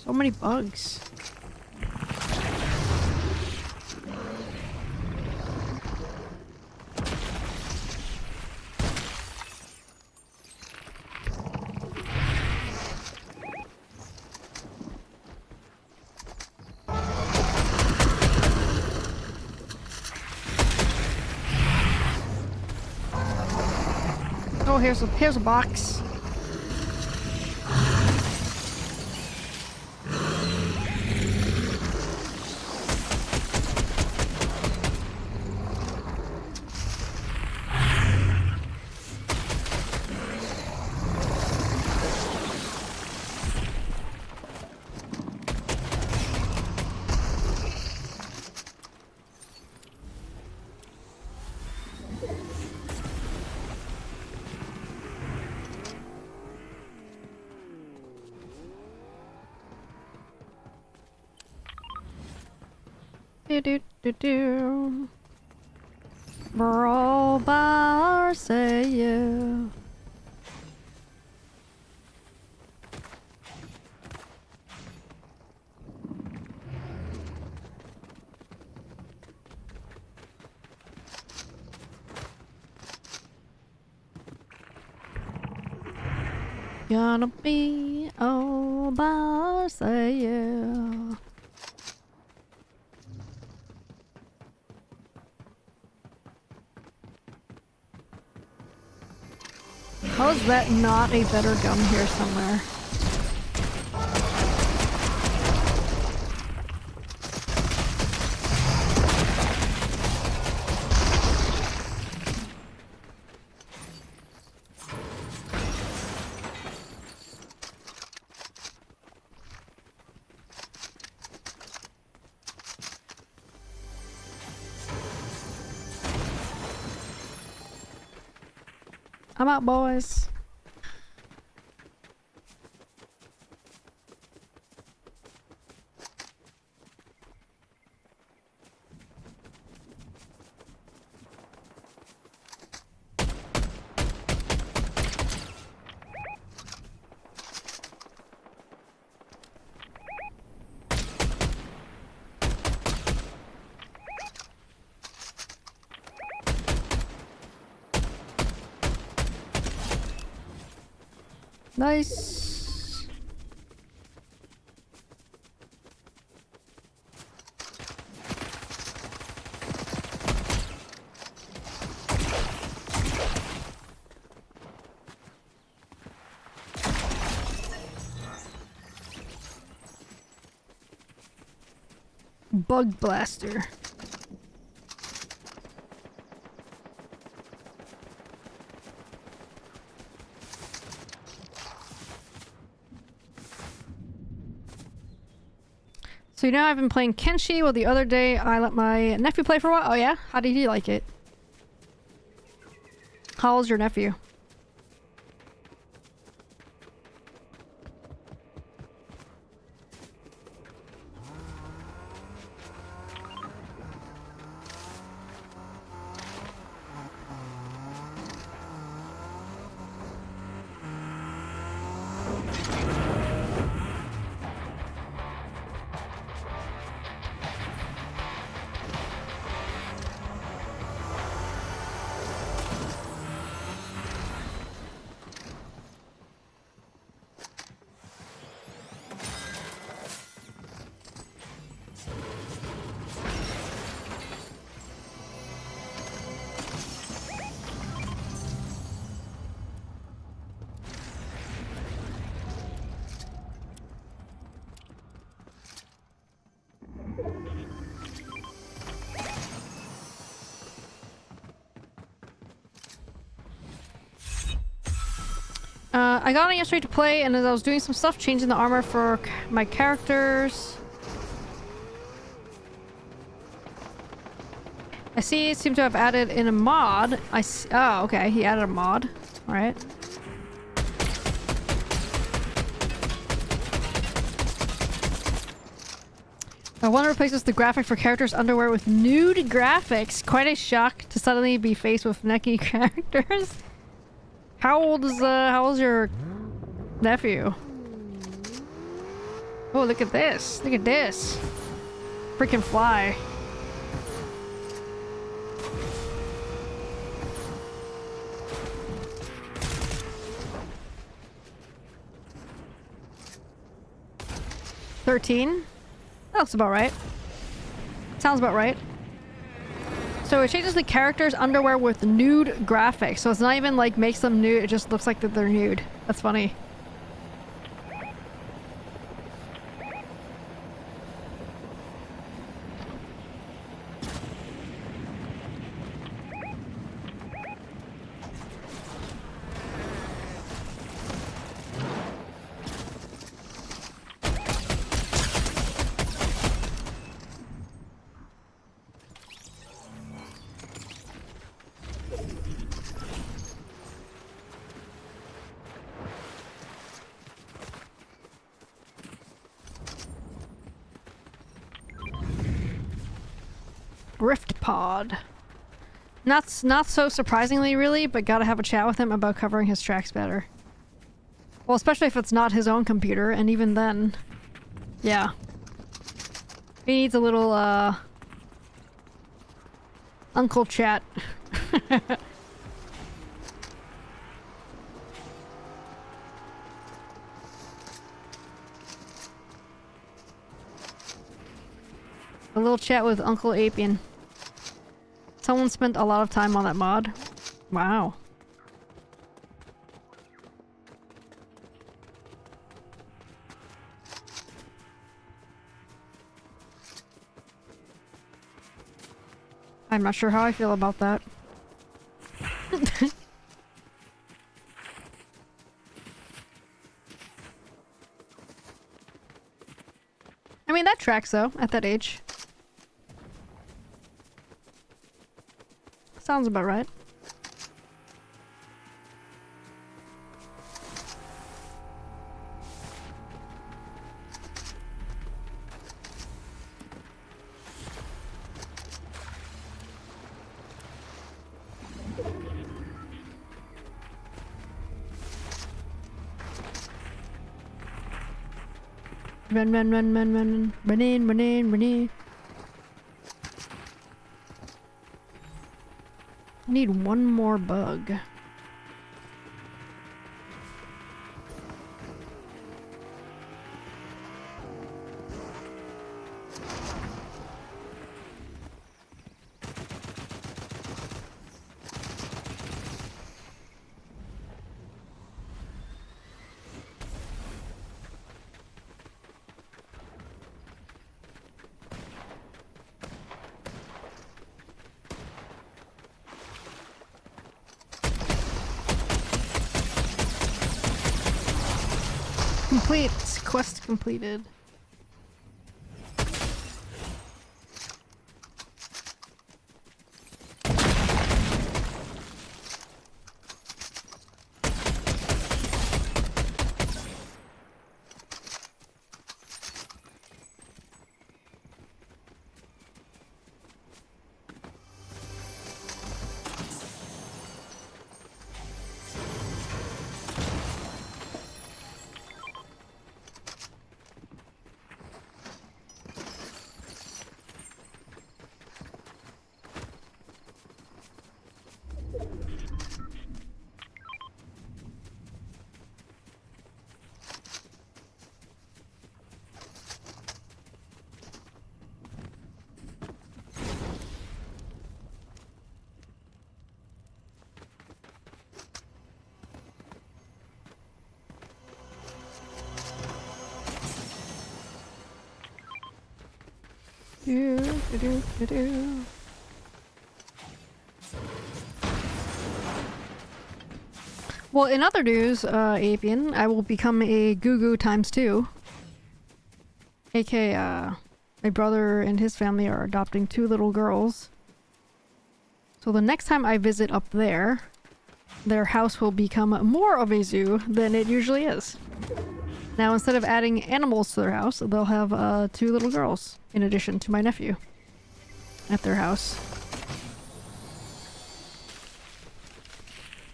[SPEAKER 1] So many bugs. Oh, here's a box. Do do do do. Brawl bar say you. Gonna be all by say yeah. How is that not a better gun here somewhere? I'm out, boys. Nice. Bug blaster. So you know I've been playing Kenshi. Well, the other day I let my nephew play for a while. Oh yeah? How did he like it? How old's your nephew? I got on yesterday to play, and as I was doing some stuff, changing the armor for my characters, I see it seemed to have added in a mod. Oh, okay, he added a mod. All right. One replaces the graphic for characters' underwear with nude graphics. Quite a shock to suddenly be faced with necky characters. How old's your nephew? Oh, look at this. Look at this. Freaking fly. $13? That looks about right. Sounds about right. So it changes the character's underwear with nude graphics. So it's not even like makes them nude, it just looks like that they're nude. That's funny. Rift Pod. Not so surprisingly, really, but gotta have a chat with him about covering his tracks better. Well, especially if it's not his own computer, and even then, yeah. He needs a little, Uncle Chat. A little chat with Uncle Apien. Someone spent a lot of time on that mod. Wow. I'm not sure how I feel about that. I mean, that tracks though, at that age. Sounds about right. Run, run, run, run, run, run in, run in, run in. I need one more bug. Complete. Quest completed. Well, in other news, Apian, I will become a Goo times 2. AK, my brother and his family are adopting 2 little girls. So the next time I visit up there, their house will become more of a zoo than it usually is. Now, instead of adding animals to their house, they'll have 2 little girls, in addition to my nephew, at their house.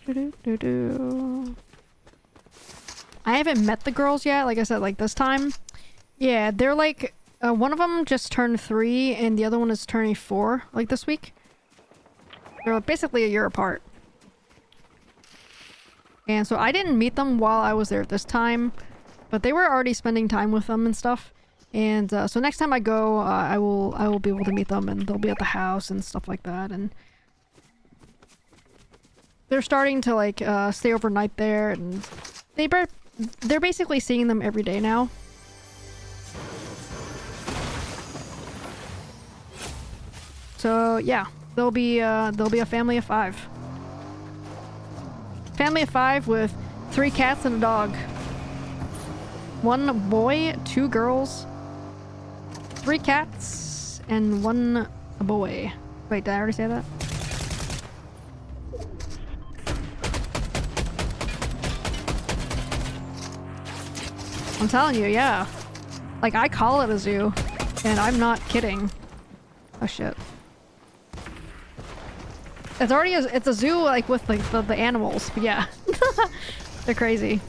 [SPEAKER 1] I haven't met the girls yet, like I said, like this time. Yeah, they're like, one of them just turned 3 and the other one is turning 4, like this week. They're basically a year apart. And so I didn't meet them while I was there this time, but they were already spending time with them and stuff. And so next time I go, I will be able to meet them and they'll be at the house and stuff like that. And they're starting to like stay overnight there, and they're basically seeing them every day now. So yeah, they'll be a family of 5. Family of 5 with 3 cats and a dog. 1 boy, 2 girls, 3 cats, and 1 boy. Wait, did I already say that? I'm telling you, yeah. Like, I call it a zoo, and I'm not kidding. Oh shit. It's already it's a zoo like with like the animals, but yeah. They're crazy.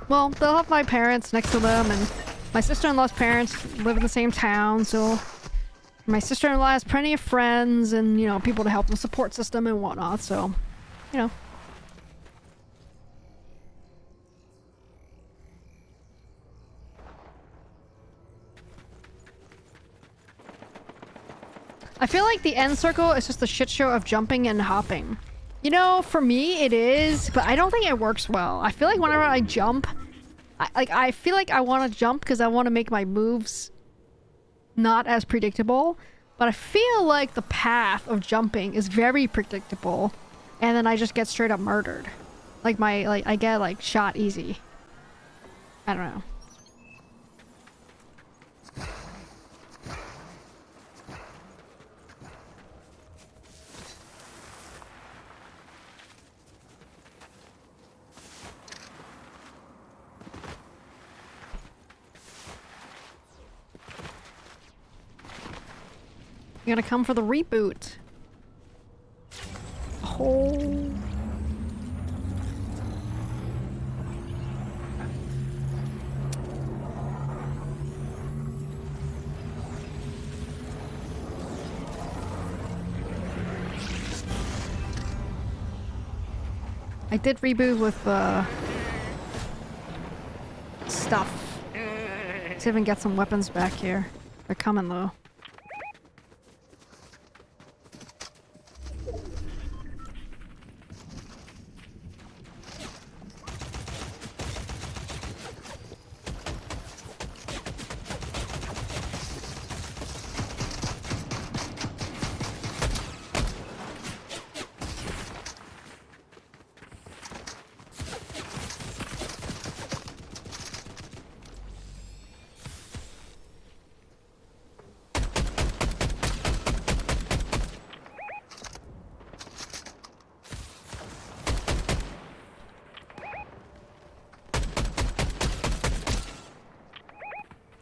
[SPEAKER 1] Well, they'll have my parents next to them, and my sister-in-law's parents live in the same town, so my sister-in-law has plenty of friends and, you know, people to help the support system and whatnot, so, you know. I feel like the end circle is just a shit show of jumping and hopping. You know, for me it is, but I don't think it works well. I feel like whenever I jump, I feel like I want to jump because I want to make my moves not as predictable, but I feel like the path of jumping is very predictable, and then I just get straight up murdered. Like I get like shot easy. I don't know. You're gonna come for the reboot. Oh. I did reboot with stuff. Let's even get some weapons back here. They're coming though.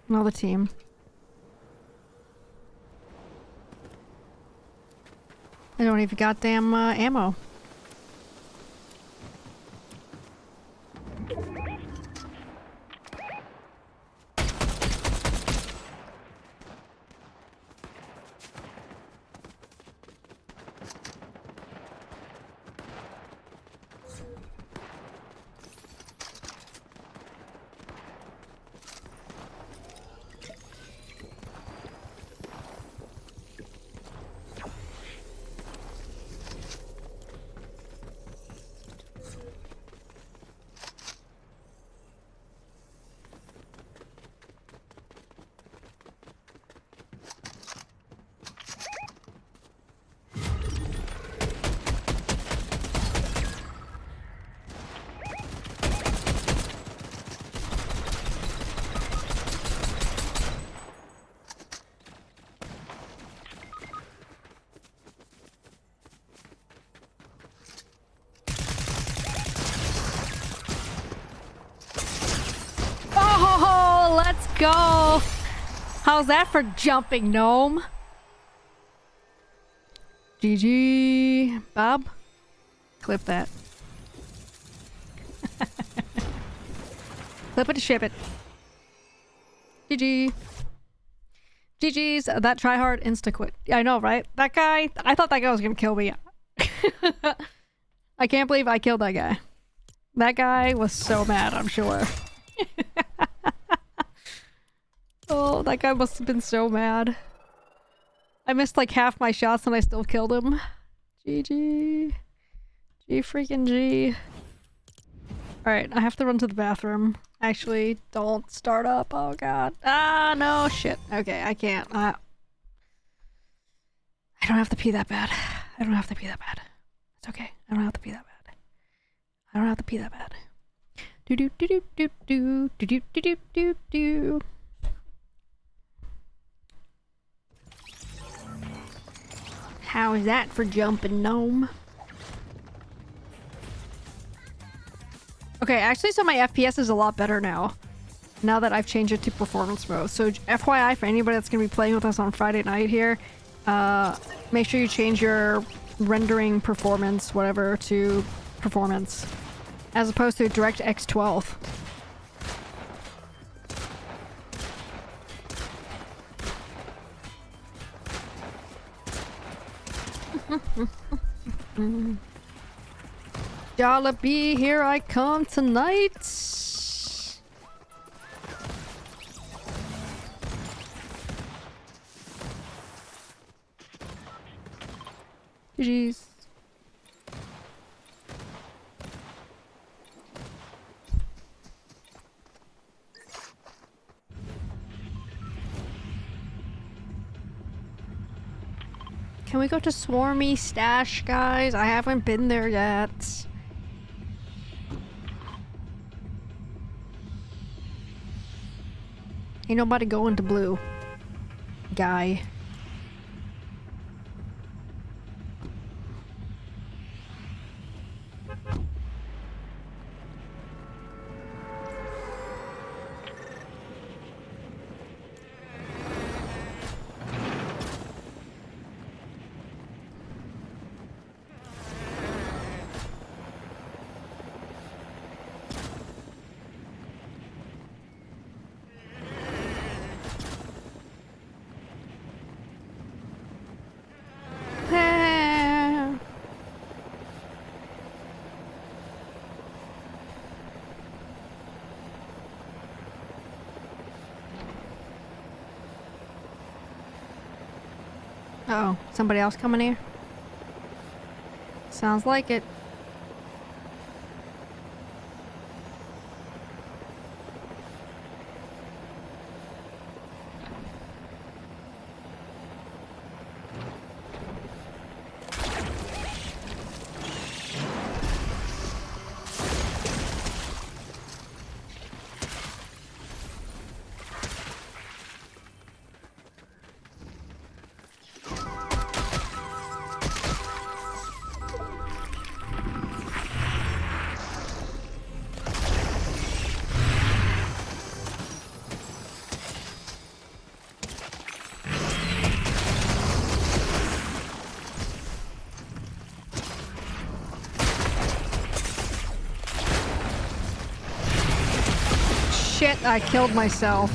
[SPEAKER 1] Another team. I don't even goddamn ammo. Go! How's that for jumping, gnome? GG. Bob? Clip that. Clip it to ship it. GG. GG's. That tryhard insta-quit. Yeah, I know, right? That guy, I thought that guy was gonna kill me. I can't believe I killed that guy. That guy was so mad, I'm sure. Oh, that guy must have been so mad. I missed like half my shots and I still killed him. GG. G freaking G. Alright, I have to run to the bathroom. Actually, don't start up. Oh god. Ah, no, shit. Okay, I can't. I don't have to pee that bad. I don't have to pee that bad. It's okay. I don't have to pee that bad. I don't have to pee that bad. Do do do do do do do do do do do. How is that for jumping, gnome? Okay, actually, so my FPS is a lot better now. Now that I've changed it to performance mode. So FYI for anybody that's going to be playing with us on Friday night here, make sure you change your rendering performance, whatever, to performance, as opposed to DirectX 12. Jollibee, here I come tonight. GG's. Can we go to Swarmy Stash, guys? I haven't been there yet. Ain't nobody going to blue. Guy. Uh-oh, somebody else coming here? Sounds like it. Shit, I killed myself.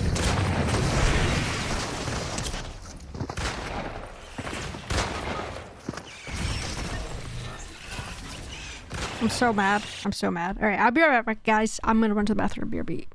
[SPEAKER 1] I'm so mad. I'm so mad. Alright, I'll be right back, guys. I'm gonna run to the bathroom. BRB.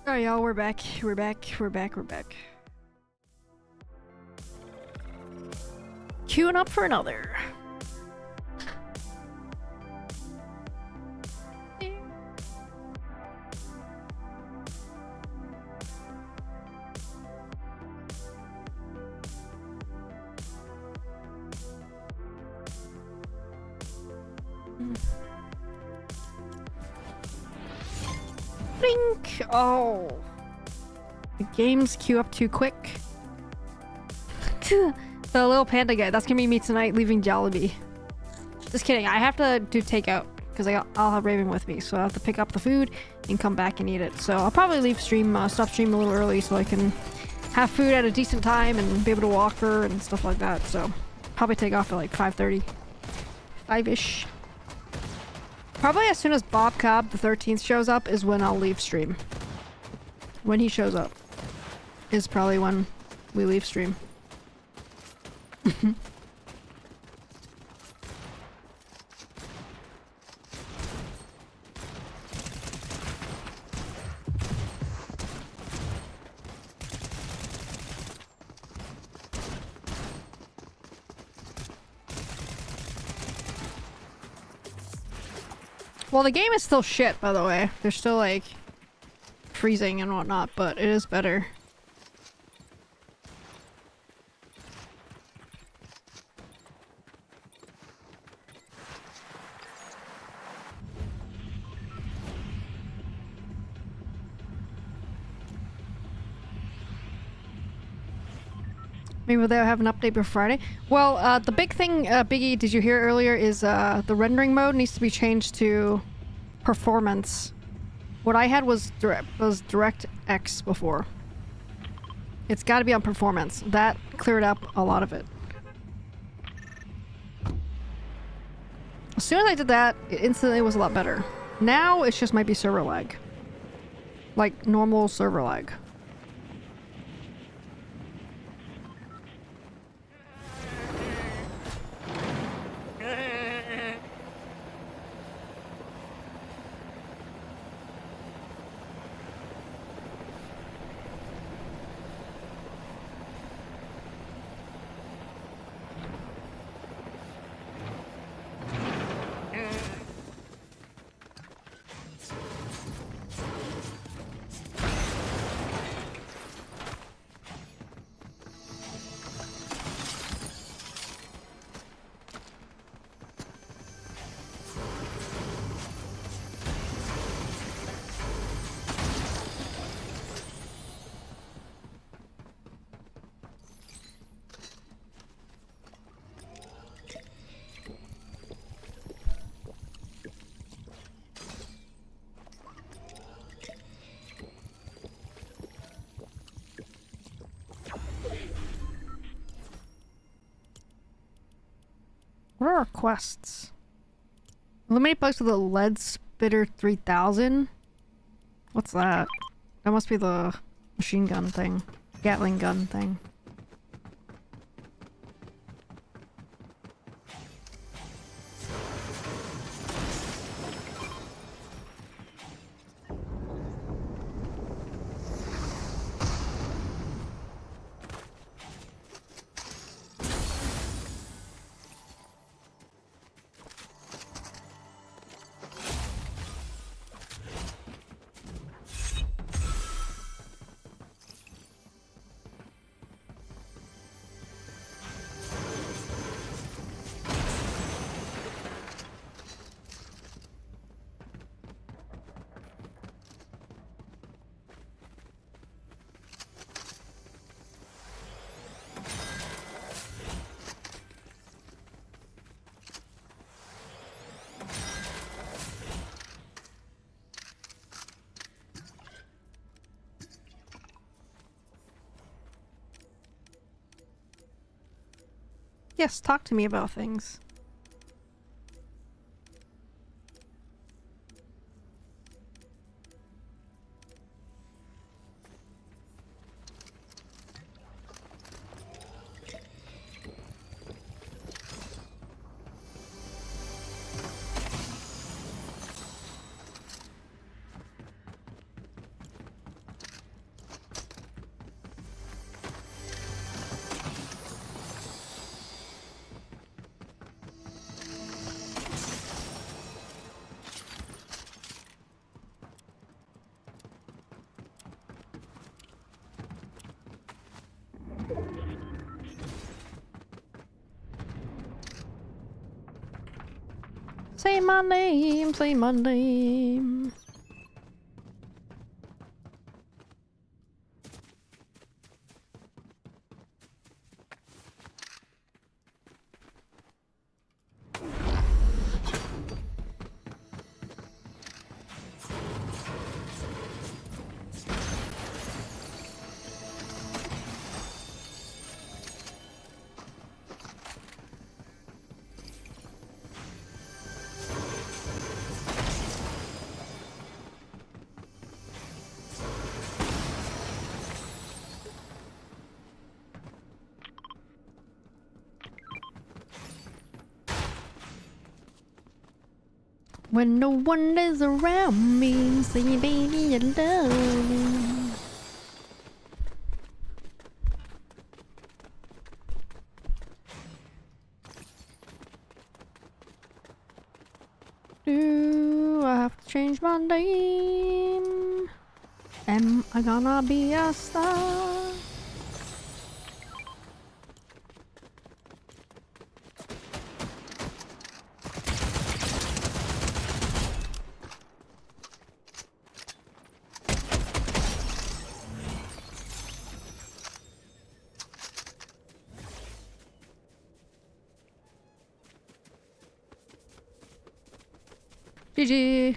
[SPEAKER 1] Alright, y'all, we're back. We're back. Queuing up for another. Blink! Oh. The games queue up too quick. The little panda guy. That's gonna be me tonight leaving Jollibee. Just kidding. I have to do takeout because I'll have Raven with me. So I have to pick up the food and come back and eat it. So I'll probably leave stream, stop stream a little early so I can have food at a decent time and be able to walk her and stuff like that. So probably take off at like 5:30. 5-ish. Probably as soon as Bob Cobb the 13th shows up is when I'll leave stream. When he shows up is probably when we leave stream. Well, the game is still shit, by the way. They're still, like, freezing and whatnot, but it is better. Maybe they'll have an update before Friday. Well, the big thing, Biggie, did you hear earlier, is the rendering mode needs to be changed to performance. What I had was DirectX before. It's got to be on performance. That cleared up a lot of it. As soon as I did that, it instantly was a lot better. Now, it just might be server lag. Like, normal server lag. What are our quests? Eliminate bugs with a lead spitter 3000? What's that? That must be the machine gun thing. Gatling gun thing. Yes, talk to me about things. Say my name, say my name. When no one is around me, saying baby you love me. Do I have to change my name? Am I gonna be a star? GG.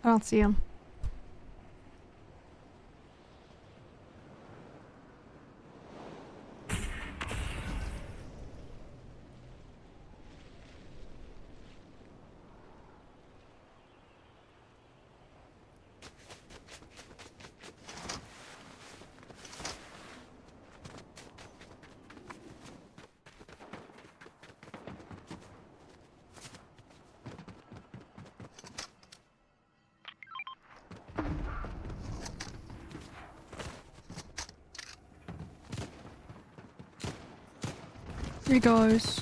[SPEAKER 1] I don't see him. Hey guys.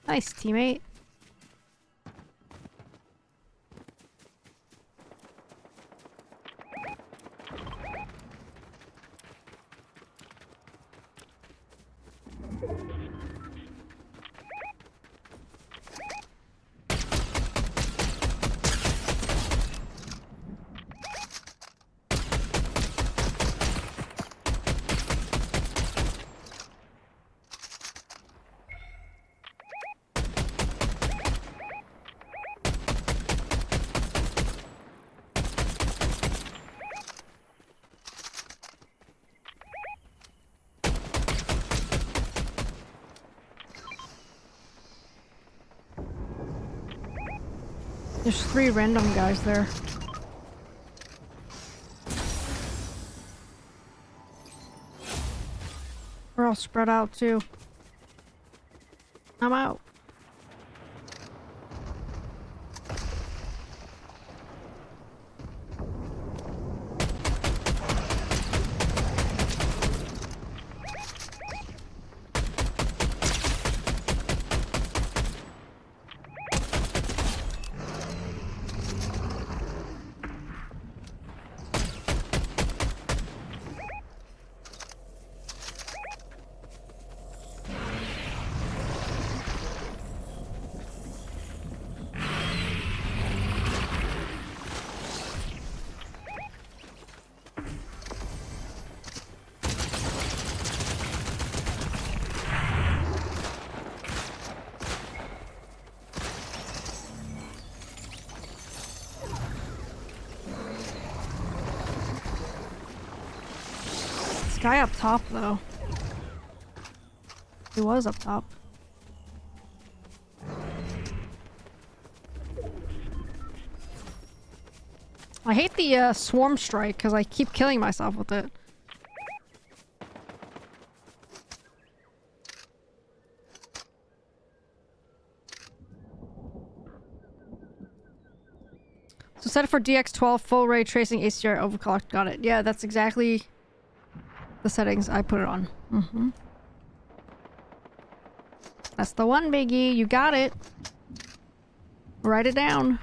[SPEAKER 1] Nice, teammate. There's 3 random guys there. We're all spread out too. I'm out. Guy up top though. He was up top. I hate the swarm strike because I keep killing myself with it. So set it for DX12 full ray tracing ACR overclock. Got it. Yeah, that's exactly the settings I put it on. That's the one, Biggie. You got it. Write it down.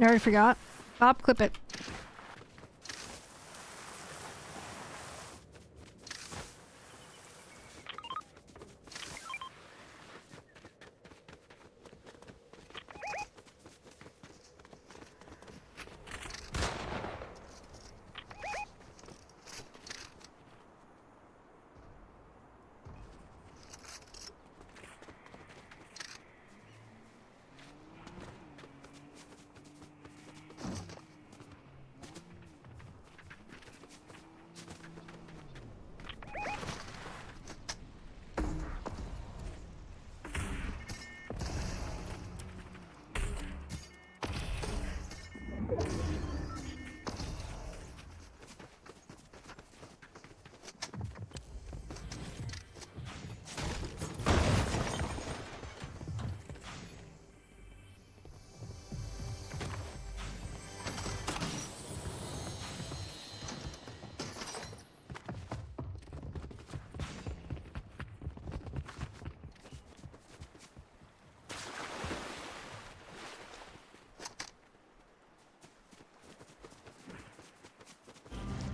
[SPEAKER 1] I already forgot. Bob, clip it.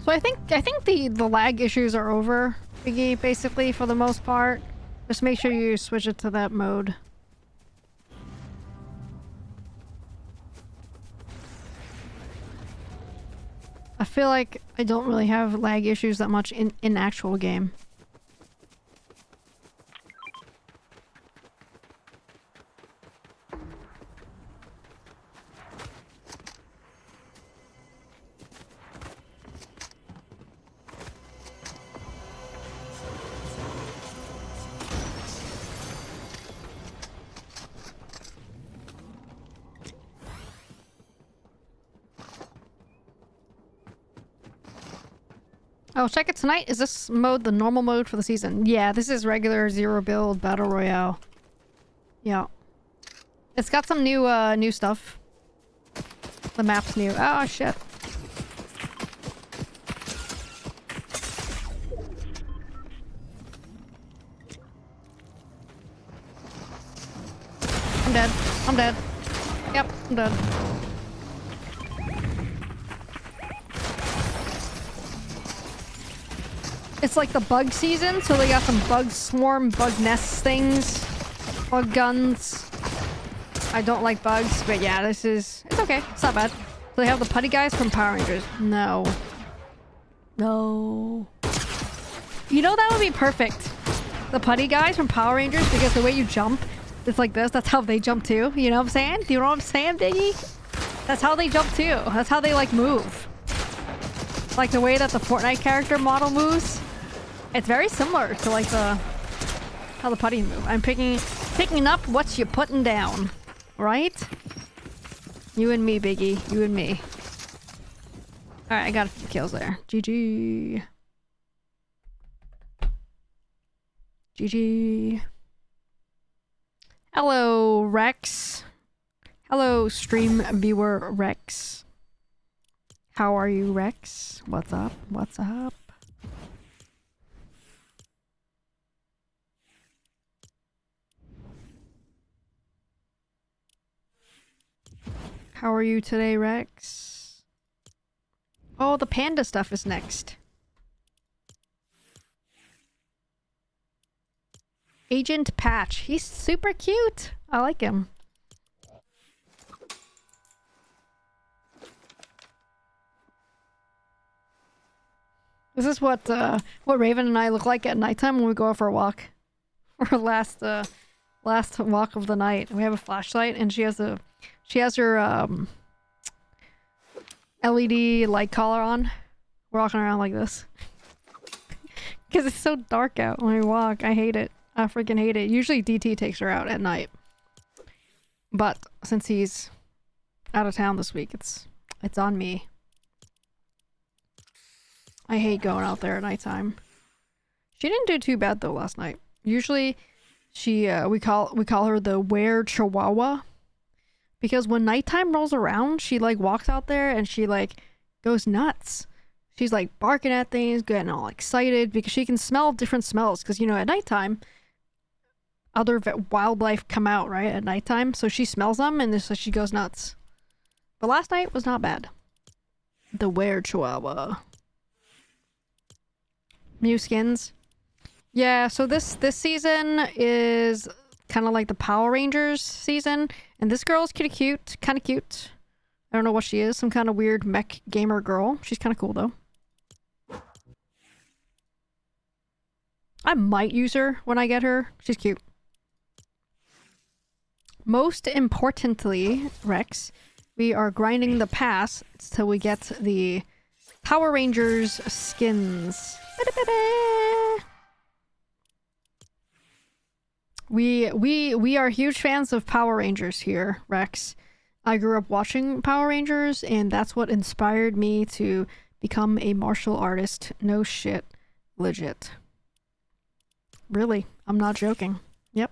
[SPEAKER 1] So I think the lag issues are over, Biggie, basically, for the most part. Just make sure you switch it to that mode. I feel like I don't really have lag issues that much in actual game. Oh, check it tonight. Is this mode the normal mode for the season? Yeah, this is regular zero build battle royale. Yeah. It's got some new stuff. The map's new. Oh shit. I'm dead. I'm dead. Yep, I'm dead. It's like the bug season, so they got some bug swarm, bug nest things, bug guns. I don't like bugs, but yeah, it's okay. It's not bad. So they have the putty guys from Power Rangers. No. No. You know, that would be perfect. The putty guys from Power Rangers, because the way you jump, it's like this. That's how they jump too. You know what I'm saying? Do you know what I'm saying, Biggie? That's how they jump too. That's how they like move. Like the way that the Fortnite character model moves. It's very similar to like how the putty move. I'm picking up what you're putting down, right? You and me, Biggie. You and me. All right, I got a few kills there. GG. GG. Hello, Rex. Hello, stream viewer Rex. How are you, Rex? What's up? What's up? How are you today, Rex? Oh, the panda stuff is next. Agent Patch. He's super cute. I like him. This is what Raven and I look like at nighttime when we go out for a walk. Our last walk of the night. We have a flashlight, and she has her LED light collar on. We're walking around like this. Because it's so dark out when we walk. I hate it. I freaking hate it. Usually DT takes her out at night. But since he's out of town this week, it's on me. I hate going out there at nighttime. She didn't do too bad though last night. Usually she we call her the were chihuahua. Because when nighttime rolls around, she like walks out there and she like goes nuts. She's like barking at things, getting all excited because she can smell different smells. Because, you know, at nighttime, other wildlife come out, right? At nighttime. So she smells them and so she goes nuts. But last night was not bad. The Were Chihuahua. New skins. Yeah, so this season is kind of like the Power Rangers season. And this girl's kind of cute. I don't know what she is. Some kind of weird mech gamer girl. She's kind of cool, though. I might use her when I get her. She's cute. Most importantly, Rex, we are grinding the pass till we get the Power Rangers skins. We are huge fans of Power Rangers here, Rex. I grew up watching Power Rangers, and that's what inspired me to become a martial artist. No shit. Legit. Really. I'm not joking. Yep.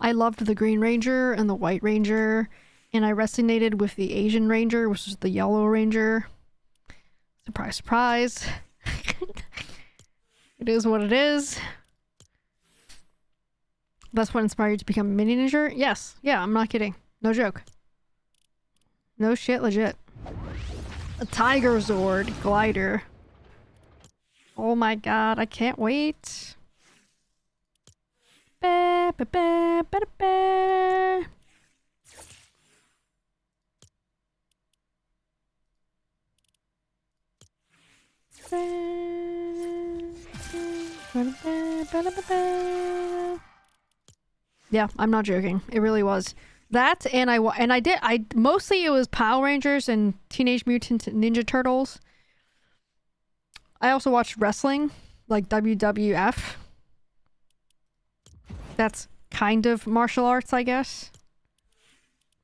[SPEAKER 1] I loved the Green Ranger and the White Ranger, and I resonated with the Asian Ranger, which is the Yellow Ranger. Surprise, surprise. It is what it is. That's what inspired you to become a minininjer? Yes. Yeah, I'm not kidding. No joke. No shit, legit. A Tiger Zord glider. Oh my god, I can't wait. Ba, ba, ba, ba, ba. Yeah, I'm not joking. It really was. That and I mostly it was Power Rangers and Teenage Mutant Ninja Turtles. I also watched wrestling, like WWF. That's kind of martial arts, I guess.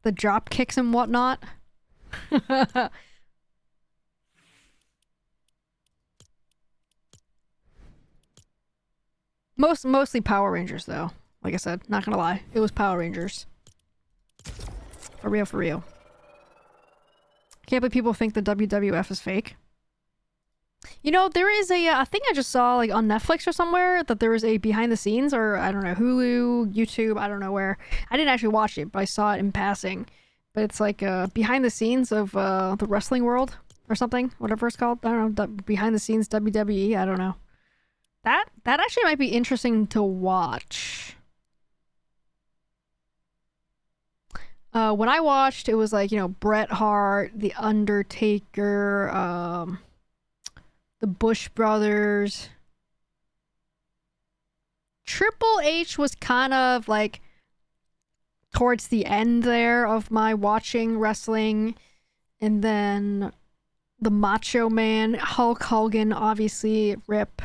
[SPEAKER 1] The drop kicks and whatnot. Mostly Power Rangers, though. Like I said, not gonna lie. It was Power Rangers. For real, for real. Can't believe people think the WWF is fake. You know, there is a, I think I just saw, like, on Netflix or somewhere, that there was a behind the scenes, or, I don't know, Hulu, YouTube, I don't know where. I didn't actually watch it, but I saw it in passing. But it's like, behind the scenes of, the wrestling world, or something, whatever it's called. I don't know, behind the scenes WWE, I don't know. That actually might be interesting to watch. When I watched, it was like, you know, Bret Hart, The Undertaker, the Bush Brothers. Triple H was kind of like towards the end there of my watching wrestling. And then the Macho Man, Hulk Hogan, obviously, Rip.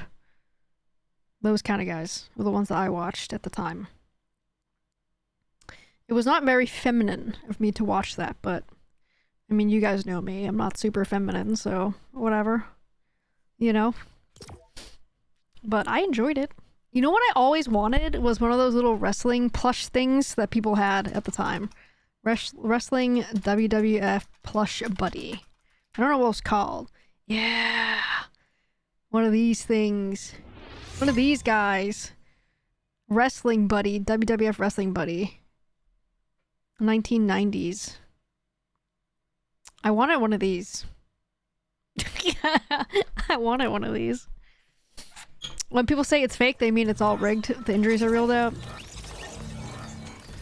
[SPEAKER 1] Those kind of guys were the ones that I watched at the time. It was not very feminine of me to watch that, but I mean, you guys know me. I'm not super feminine, so whatever. You know? But I enjoyed it. You know what I always wanted was one of those little wrestling plush things that people had at the time. Wrestling WWF plush buddy. I don't know what it was called. Yeah. One of these things. One of these guys. Wrestling buddy. WWF wrestling buddy. 1990s. I wanted one of these. I wanted one of these. When people say it's fake, they mean it's all rigged. The injuries are real though.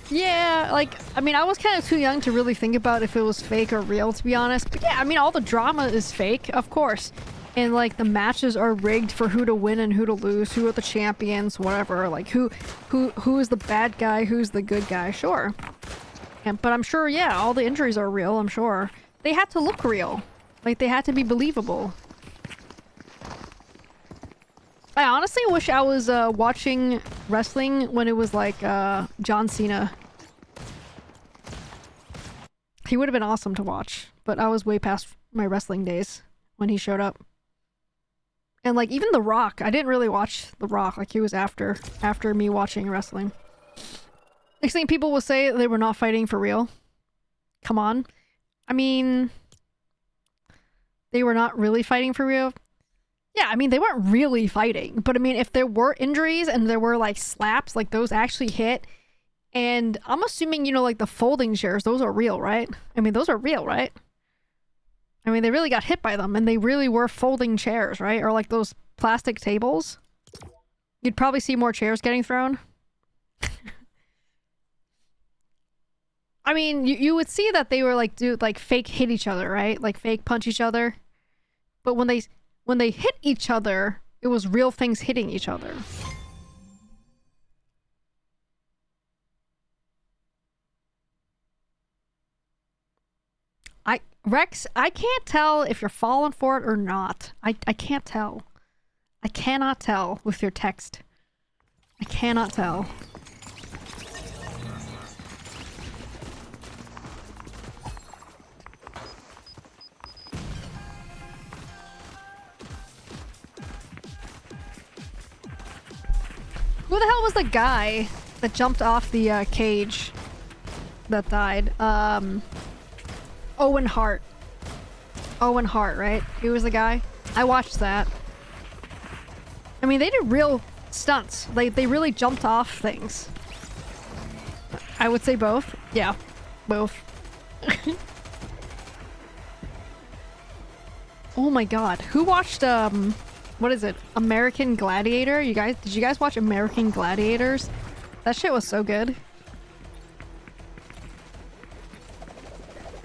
[SPEAKER 1] Yeah, like, I mean, I was kind of too young to really think about if it was fake or real, to be honest. But yeah, I mean, all the drama is fake, of course. And like, the matches are rigged for who to win and who to lose, who are the champions, whatever. Like, who is the bad guy, who's the good guy, sure. But I'm sure, yeah, all the injuries are real, I'm sure. They had to look real. Like, they had to be believable. I honestly wish I was watching wrestling when it was like John Cena. He would have been awesome to watch, but I was way past my wrestling days when he showed up. And like, even The Rock, I didn't really watch The Rock. Like, he was after me watching wrestling. Next thing people will say they were not fighting for real. Come on. I mean, they were not really fighting for real. Yeah, I mean, they weren't really fighting. But I mean, if there were injuries and there were like slaps, like those actually hit, And I'm assuming, you know, like the folding chairs, those are real, right? I mean, those are real, right? I mean, they really got hit by them and they really were folding chairs, right? Or like those plastic tables. You'd probably see more chairs getting thrown. I mean, you would see that they were like fake hit each other, right? Like fake punch each other. But when they hit each other, it was real things hitting each other. Rex, I can't tell if you're falling for it or not. I can't tell. I cannot tell with your text. I cannot tell. Who the hell was the guy that jumped off the cage that died? Owen Hart. Owen Hart, right? He was the guy. I watched that. I mean, they did real stunts. They really jumped off things. I would say both. Yeah, both. Oh my god. Who watched, what is it? American Gladiator? Did you guys watch American Gladiators? That shit was so good.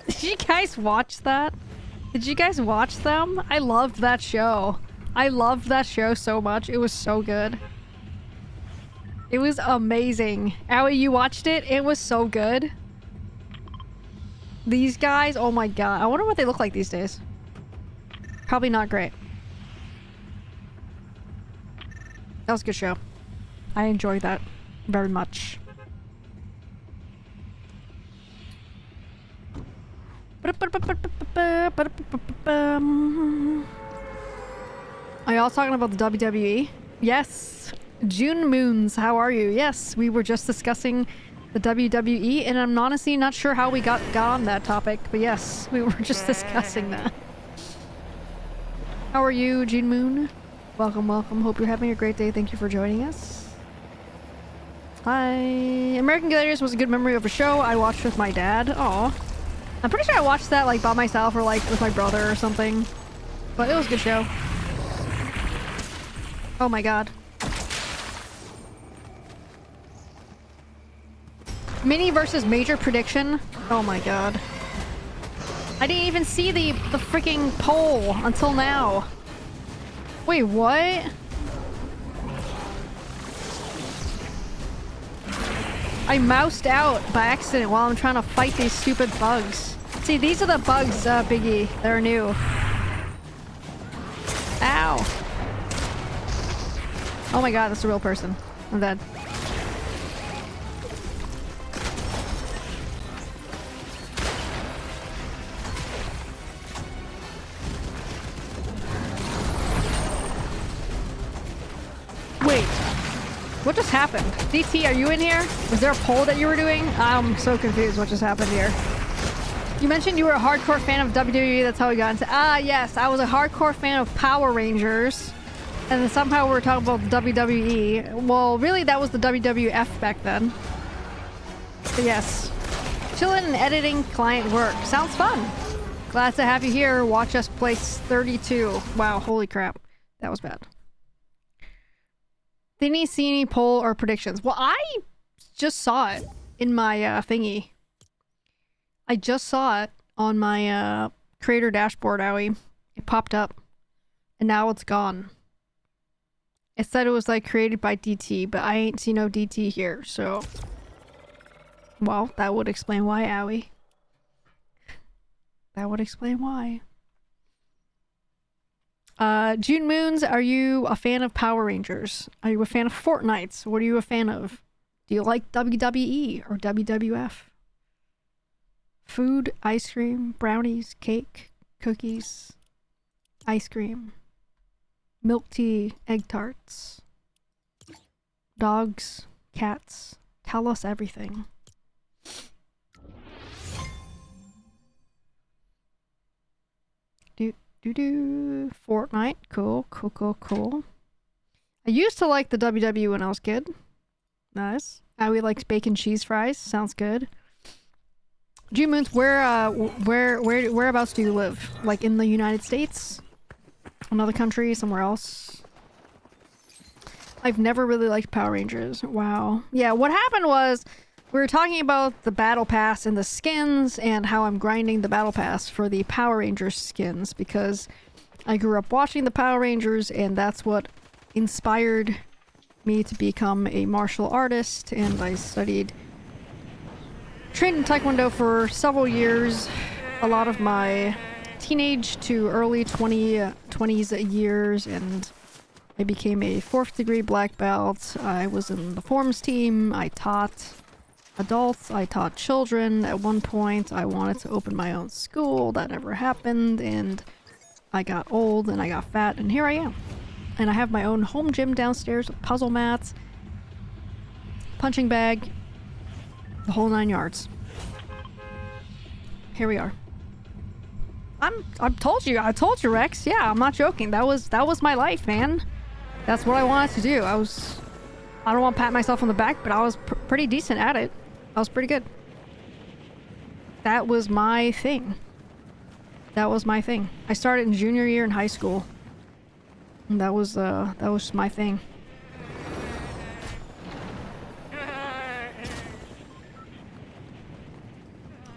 [SPEAKER 1] Did you guys watch that? Did you guys watch them? I loved that show. I loved that show so much. It was so good. It was amazing. Owie, you watched it? It was so good. These guys, oh my god. I wonder what they look like these days. Probably not great. That was a good show. I enjoyed that very much. Are y'all talking about the WWE? Yes. June Moons, how are you? Yes, we were just discussing the WWE, and I'm honestly not sure how we got on that topic, but yes, we were just discussing that. How are you, June Moon? Welcome, welcome. Hope you're having a great day. Thank you for joining us. Hi. American Gladiators was a good memory of a show I watched with my dad. Aw. I'm pretty sure I watched that like by myself or like with my brother or something. But it was a good show. Oh my god. Mini versus major prediction? Oh my god. I didn't even see the freaking poll until now. Wait, what? I moused out by accident while I'm trying to fight these stupid bugs. See, these are the bugs, Biggie. They're new. Ow. Oh my god, that's a real person. I'm dead. Wait. What just happened? DT, are you in here? Was there a poll that you were doing? I'm so confused what just happened here. You mentioned you were a hardcore fan of WWE, that's how we got into— yes, I was a hardcore fan of Power Rangers. And then somehow we were talking about WWE. Well, really that was the WWF back then. But yes. Chillin' and editing client work. Sounds fun. Glad to have you here. Watch us place 32. Wow, holy crap. That was bad. Didn't you see any poll or predictions? Well, I just saw it in my thingy. I just saw it on my creator dashboard, Owie. It popped up. And now it's gone. It said it was like created by DT, but I ain't seen no DT here, so... Well, that would explain why, Owie. That would explain why. June Moons, are you a fan of Power Rangers? Are you a fan of Fortnite? What are you a fan of? Do you like WWE or WWF? Food, ice cream, brownies, cake, cookies, ice cream, milk tea, egg tarts, dogs, cats. Tell us everything. Fortnite. Cool, cool, cool, cool. I used to like the WWE when I was a kid. Nice. We likes bacon cheese fries. Sounds good. G-Moons, whereabouts do you live? Like in the United States? Another country? Somewhere else? I've never really liked Power Rangers. Wow. Yeah, what happened was we were talking about the Battle Pass and the skins and how I'm grinding the Battle Pass for the Power Rangers skins because I grew up watching the Power Rangers and that's what inspired me to become a martial artist, and I trained in Taekwondo for several years. A lot of my teenage to early 20s years, and I became a 4th degree black belt. I was in the forms team. I taught adults. I taught children. At one point, I wanted to open my own school. That never happened, and I got old and I got fat, and here I am. And I have my own home gym downstairs with puzzle mats, punching bag, the whole 9 yards. Here we are. I told you, Rex. Yeah, I'm not joking. That was my life, man. That's what I wanted to do. I don't want to pat myself on the back, but I was pretty decent at it. I was pretty good. That was my thing. That was my thing. I started in junior year in high school. And that was just my thing.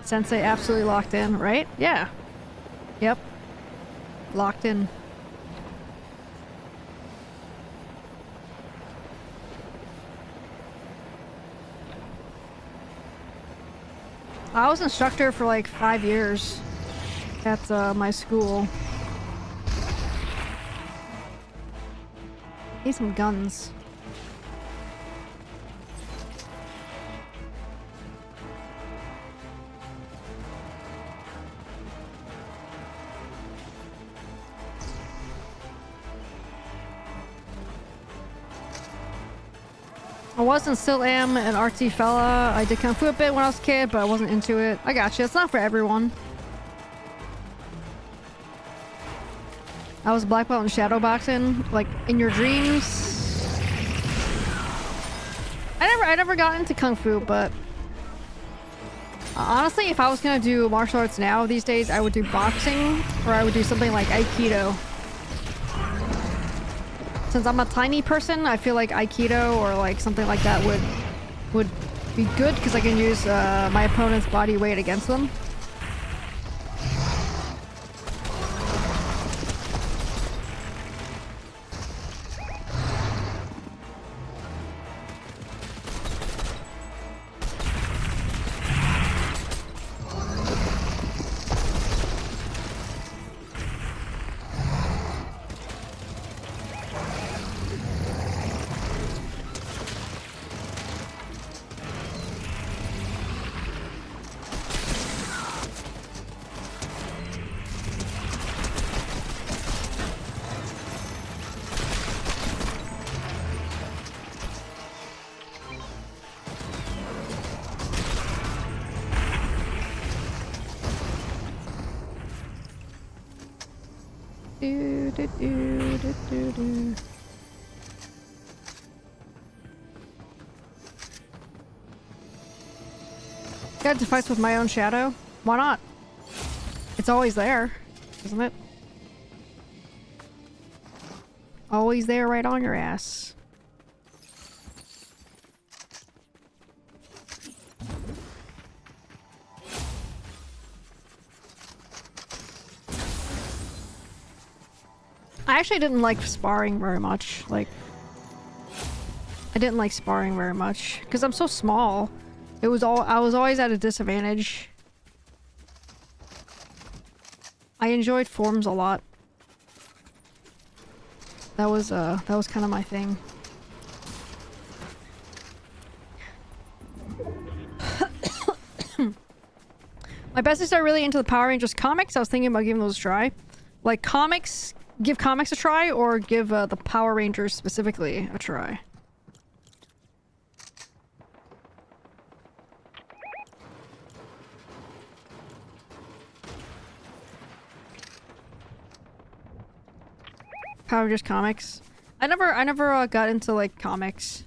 [SPEAKER 1] Sensei absolutely locked in, right? Yeah. Yep. Locked in. I was instructor for like 5 years at my school. Need some guns. I was and still am an artsy fella. I did Kung Fu a bit when I was a kid, but I wasn't into it. I got you. It's not for everyone. I was a black belt in shadow boxing, like in your dreams. I never got into Kung Fu, but honestly, if I was gonna do martial arts now these days, I would do boxing or I would do something like Aikido. Since I'm a tiny person, I feel like Aikido or like something like that would be good because I can use my opponent's body weight against them. Got to fight with my own shadow? Why not? It's always there, isn't it? Always there right on your ass. I actually didn't like sparring very much. Like, I didn't like sparring very much because I'm so small. I was always at a disadvantage. I enjoyed forms a lot. That was kind of my thing. My besties are really into the Power Rangers comics. I was thinking about giving those a try. Like comics, give comics a try, or give the Power Rangers specifically a try. Power Rangers comics. I never got into like comics.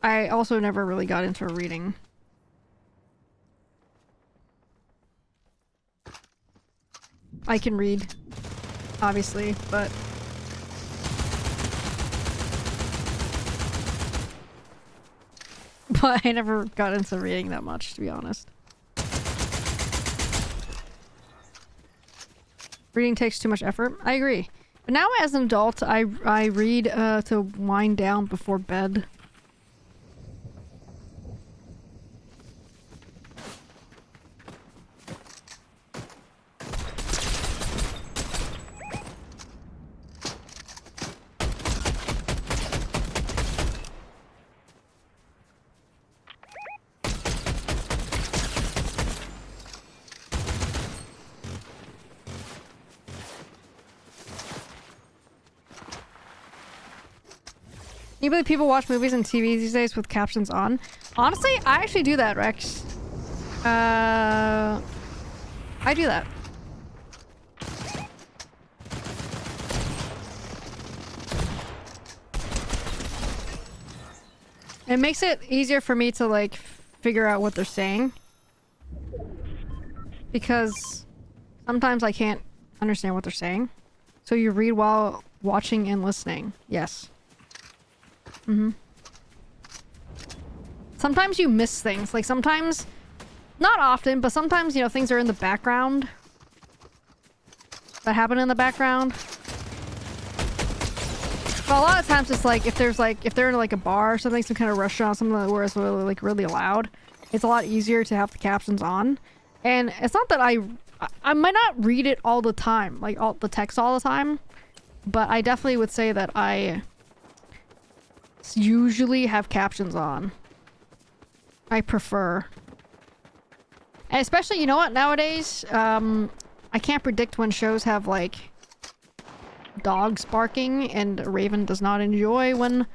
[SPEAKER 1] I also never really got into reading. I can read, obviously, but I never got into reading that much, to be honest. Reading takes too much effort. I agree. But now as an adult, I read to wind down before bed. You believe people watch movies and TV these days with captions on? Honestly, I actually do that, Rex. I do that. It makes it easier for me to, like, figure out what they're saying. Because sometimes I can't understand what they're saying. So you read while watching and listening. Yes. Mm-hmm. Sometimes you miss things. Like sometimes, not often, but sometimes, you know, things are in the background. That happen in the background. But a lot of times it's like, if they're in like a bar or something, some kind of restaurant, something where it's really, like really loud, it's a lot easier to have the captions on. And it's not that I might not read it all the time, like all the text all the time, but I definitely would say that I usually have captions on. I prefer. And especially, you know what, nowadays, I can't predict when shows have, like, dogs barking, and Raven does not enjoy when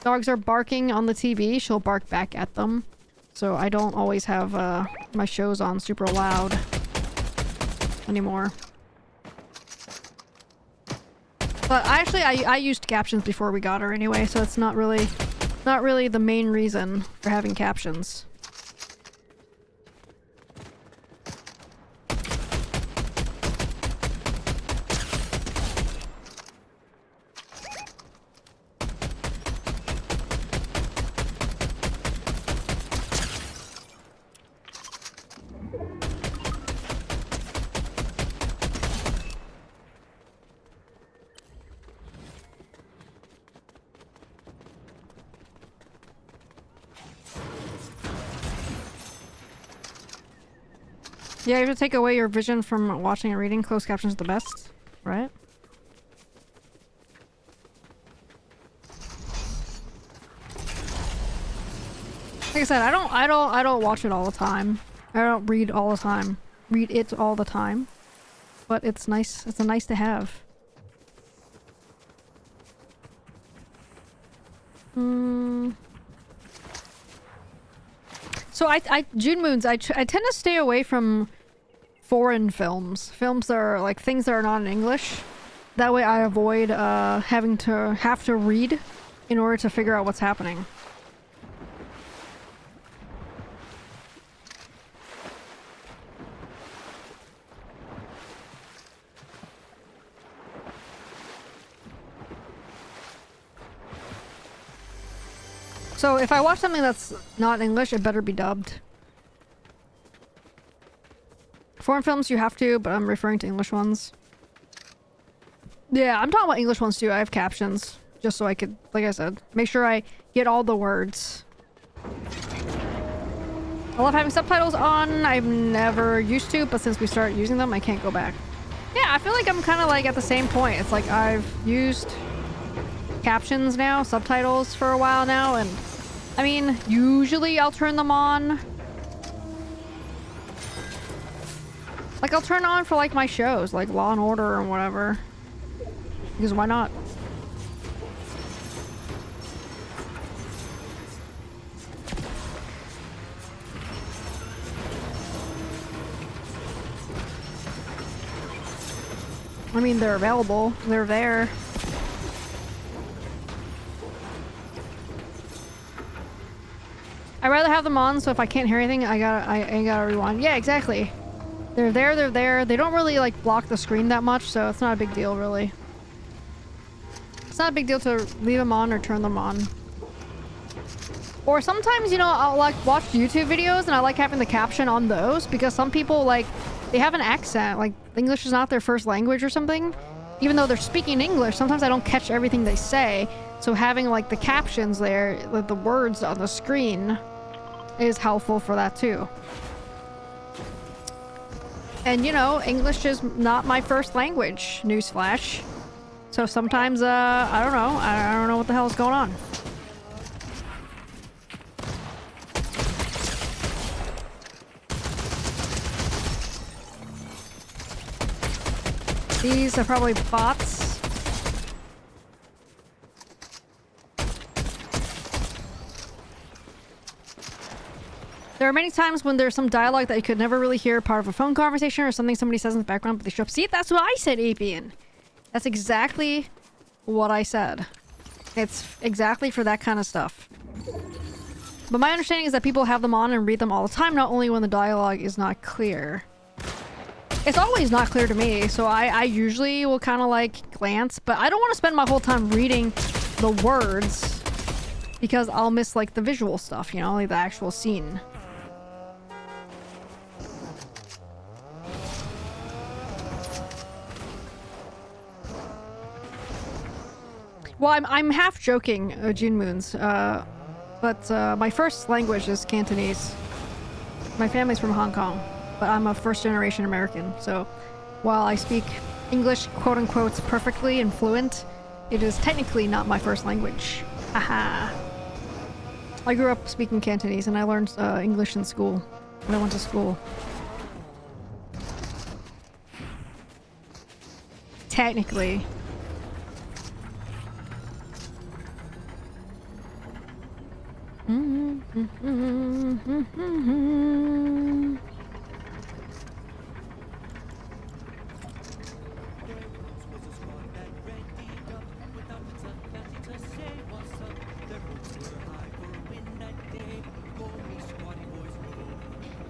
[SPEAKER 1] dogs are barking on the TV. She'll bark back at them. So I don't always have, my shows on super loud anymore. But actually, I used captions before we got her anyway, so it's not really the main reason for having captions. Yeah, you have to take away your vision from watching and reading. Closed captions are the best, right? Like I said, I don't watch it all the time. I don't read all the time. Read it all the time. But it's nice. It's a nice to have. So June Moons, I tend to stay away from foreign films. Films that are like things that are not in English. That way I avoid having to read in order to figure out what's happening. So if I watch something that's not English, it better be dubbed. Foreign films you have to, but I'm referring to English ones. Yeah, I'm talking about English ones too. I have captions, just so I could, like I said, make sure I get all the words. I love having subtitles on. I've never used to, but since we started using them, I can't go back. Yeah, I feel like I'm kind of like at the same point. It's like I've used captions now, subtitles for a while now, and I mean, usually I'll turn them on. Like, I'll turn on for like my shows, like Law and Order or whatever. Because why not? I mean, they're available. They're there. I'd rather have them on, so if I can't hear anything, I gotta rewind. Yeah, exactly. They're there. They don't really, like, block the screen that much, so it's not a big deal, really. It's not a big deal to leave them on or turn them on. Or sometimes, you know, I'll, like, watch YouTube videos, and I like having the caption on those, because some people, like, they have an accent. Like, English is not their first language or something. Even though they're speaking English, sometimes I don't catch everything they say. So having, like, the captions there, like, the words on the screen is helpful for that, too. And, you know, English is not my first language, newsflash. So sometimes, I don't know. I don't know what the hell is going on. These are probably bots. There are many times when there's some dialogue that you could never really hear part of a phone conversation or something somebody says in the background, but they show up. See, that's what I said, Apian. That's exactly what I said. It's exactly for that kind of stuff. But my understanding is that people have them on and read them all the time, not only when the dialogue is not clear. It's always not clear to me, so I usually will kind of like glance, but I don't want to spend my whole time reading the words because I'll miss like the visual stuff, you know, like the actual scene. Well, I'm half joking, June Moons, but my first language is Cantonese. My family's from Hong Kong, but I'm a first-generation American, so while I speak English, quote-unquote, perfectly and fluent, it is technically not my first language. Haha. I grew up speaking Cantonese, and I learned English in school when I went to school. Technically.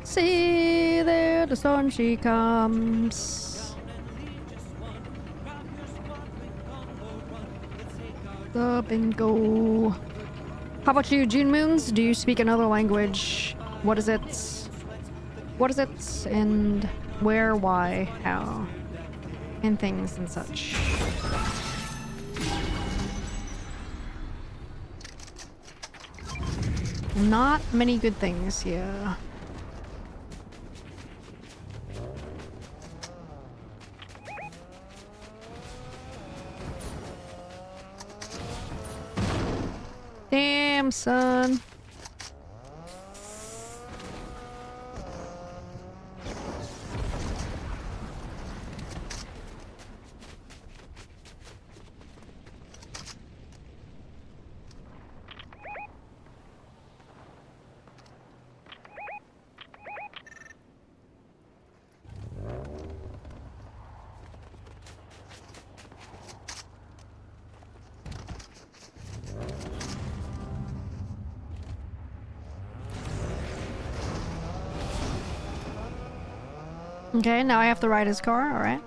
[SPEAKER 1] See there, the sun she comes. Up and go. How about you, June Moons? Do you speak another language? What is it? What is it? And where, why, how? And things and such. Not many good things, yeah. Damn, son. Okay, now I have to ride his car, alright.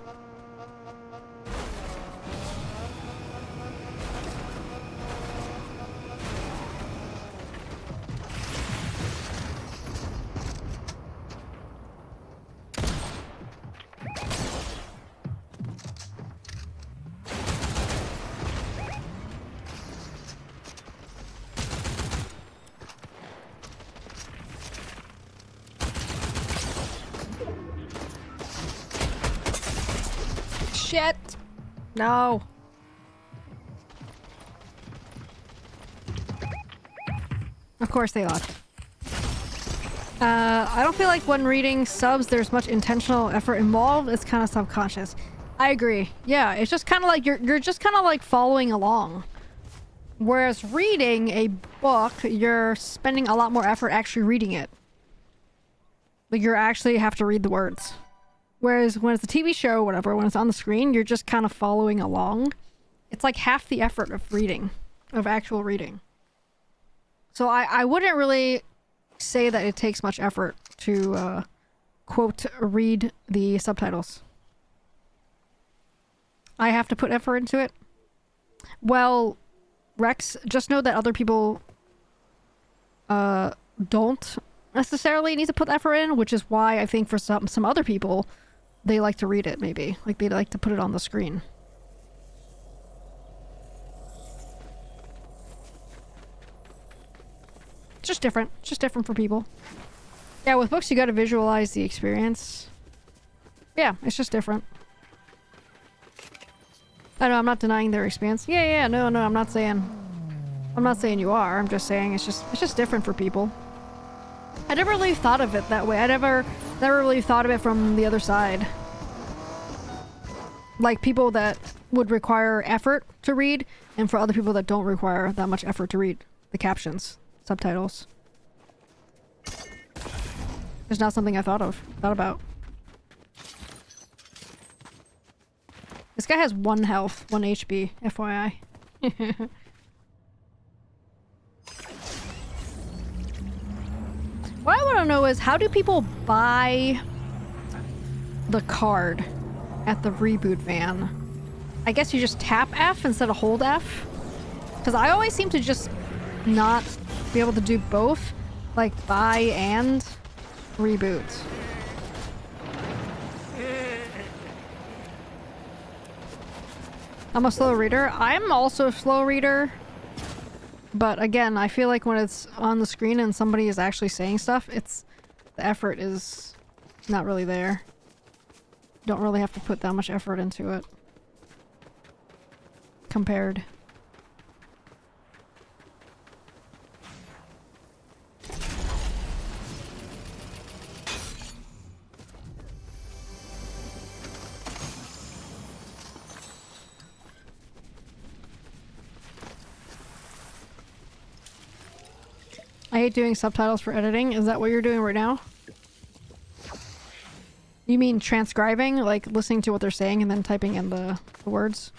[SPEAKER 1] Shit! No. Of course they left. I don't feel like when reading subs there's much intentional effort involved. It's kind of subconscious. I agree. Yeah, it's just kind of like you're just kind of like following along. Whereas reading a book, you're spending a lot more effort actually reading it. Like you actually have to read the words. Whereas when it's a TV show or whatever, when it's on the screen, you're just kind of following along. It's like half the effort of reading, of actual reading. So I wouldn't really say that it takes much effort to, quote, read the subtitles. I have to put effort into it. Well, Rex, just know that other people don't necessarily need to put effort in, which is why I think for some other people, they like to read it, maybe. Like, they like to put it on the screen. It's just different. It's just different for people. Yeah, with books, you gotta visualize the experience. Yeah, it's just different. I know, I'm not denying their experience. Yeah, no, I'm not saying you are. I'm just saying it's just different for people. I never really thought of it that way. I never really thought of it from the other side. Like people that would require effort to read, and for other people that don't require that much effort to read the captions, subtitles. It's not something I thought about. This guy has 1 health, 1 HP, FYI. What I want to know is, how do people buy the card at the reboot van? I guess you just tap F instead of hold F? Because I always seem to just not be able to do both. Like, buy and reboot. I'm a slow reader. I'm also a slow reader. But again, I feel like when it's on the screen and somebody is actually saying stuff, the effort is not really there. You don't really have to put that much effort into it. Compared. I hate doing subtitles for editing. Is that what you're doing right now? You mean transcribing? Like listening to what they're saying and then typing in the words?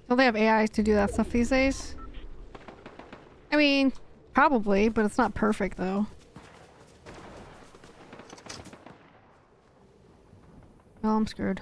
[SPEAKER 1] Don't they have AI to do that stuff these days? I mean, probably, but it's not perfect though. Well, I'm screwed.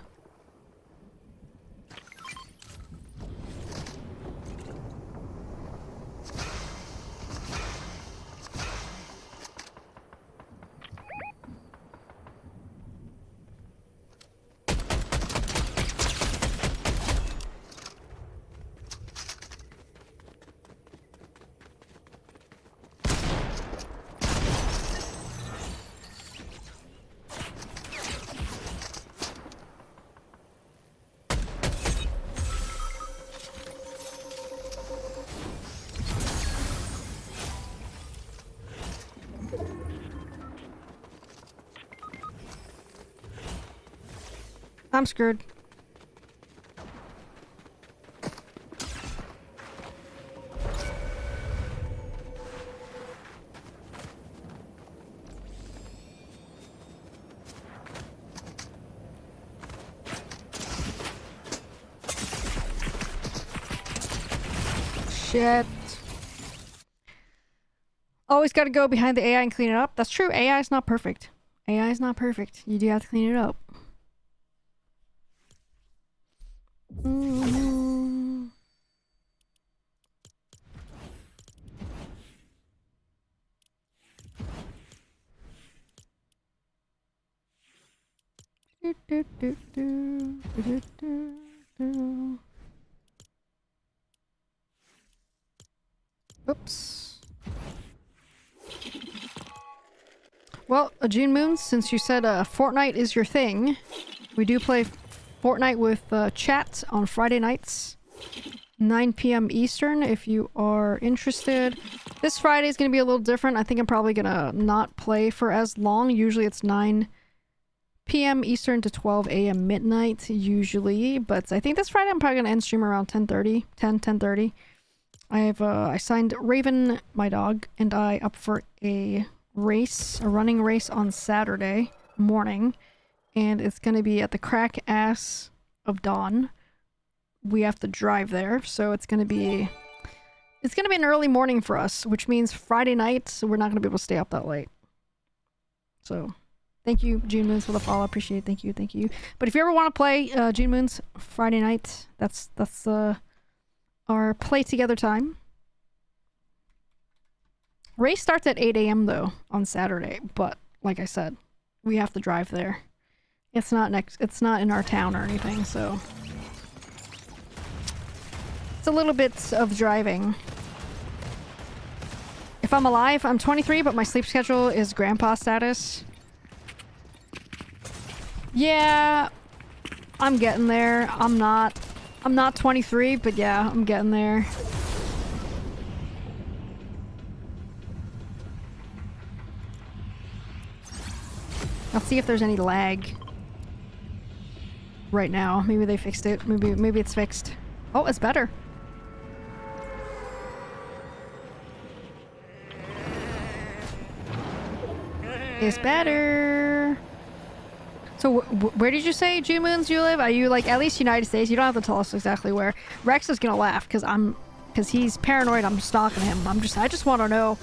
[SPEAKER 1] I'm screwed. Shit. Always gotta go behind the AI and clean it up. That's true. AI is not perfect. AI is not perfect. You do have to clean it up. Oops. Well, June Moon, since you said Fortnite is your thing, we do play Fortnite with chat on Friday nights, 9 p.m. Eastern, if you are interested. This Friday is going to be a little different. I think I'm probably going to not play for as long. Usually it's 9 p.m. Eastern to 12 a.m. midnight usually, but I think this Friday I'm probably gonna end stream around 10:30. I signed Raven, my dog, and I up for a running race on Saturday morning, and it's gonna be at the crack ass of dawn. We have to drive there, so it's gonna be an early morning for us, which means Friday night, so we're not gonna be able to stay up that late. So, thank you, June Moons, for the follow. Appreciate it. Thank you. But if you ever want to play June Moons Friday night, that's our play together time. Race starts at 8 a.m. though on Saturday, but like I said, we have to drive there. It's not in our town or anything, so it's a little bit of driving. If I'm alive, I'm 23, but my sleep schedule is grandpa status. Yeah, I'm getting there. I'm not 23, but yeah, I'm getting there. Let's see if there's any lag right now. Maybe they fixed it. Maybe it's fixed. Oh, it's better. It's better. So where did you say, June Moons, you live? Are you like at least United States? You don't have to tell us exactly where. Rex is gonna laugh because he's paranoid. I'm stalking him. I just want to know.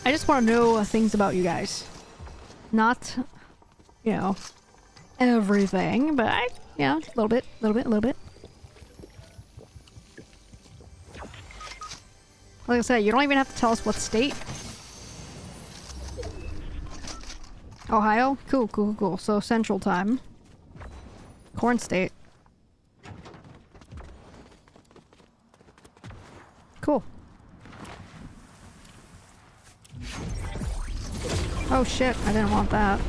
[SPEAKER 1] I just want to know things about you guys. Not, you know, everything, but a little bit. Like I said, you don't even have to tell us what state. Ohio? Cool. So Central Time. Corn State. Cool. Oh shit, I didn't want that.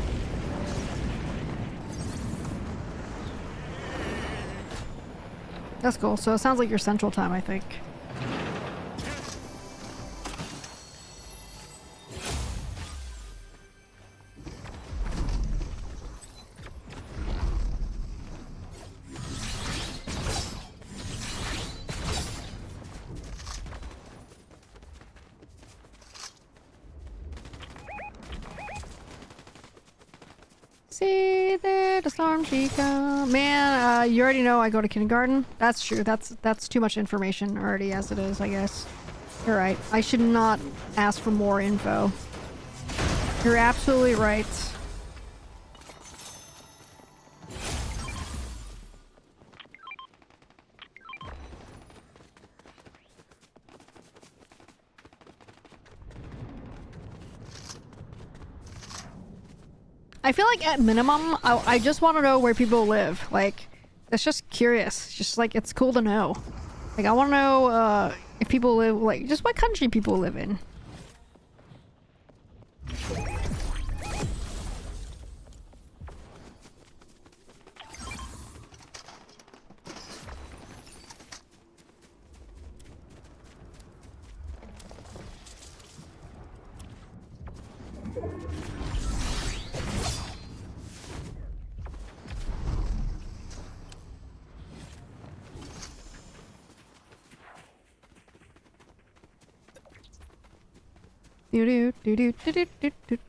[SPEAKER 1] That's cool. So it sounds like you're Central Time, I think. See there, the storm she come. Man, you already know I go to kindergarten. That's true. That's too much information already as it is, I guess. You're right. I should not ask for more info. You're absolutely right. I feel like at minimum, I just want to know where people live. Like, it's just curious. It's just like, it's cool to know. Like, I want to know if people live, like, just what country people live in.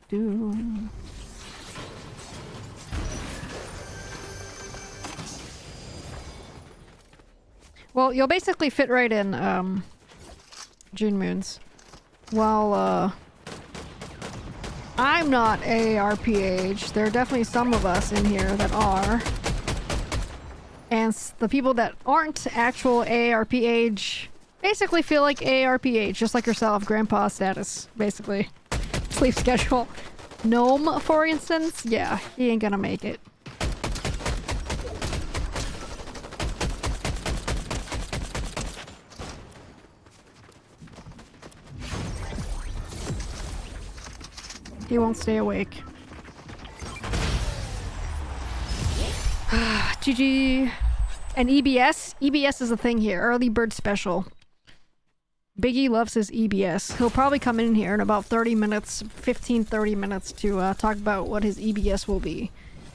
[SPEAKER 1] Do. Well, you'll basically fit right in, June Moons. Well, I'm not AARPH. There are definitely some of us in here that are. And the people that aren't actual AARPH basically feel like AARPH, just like yourself, grandpa status, basically. Sleep schedule. Gnome, for instance, yeah, he ain't gonna make it. He won't stay awake. GG. And EBS? EBS is a thing here. Early bird special. Biggie loves his EBS. He'll probably come in here in about 30 minutes, 15-30 minutes to talk about what his EBS will be.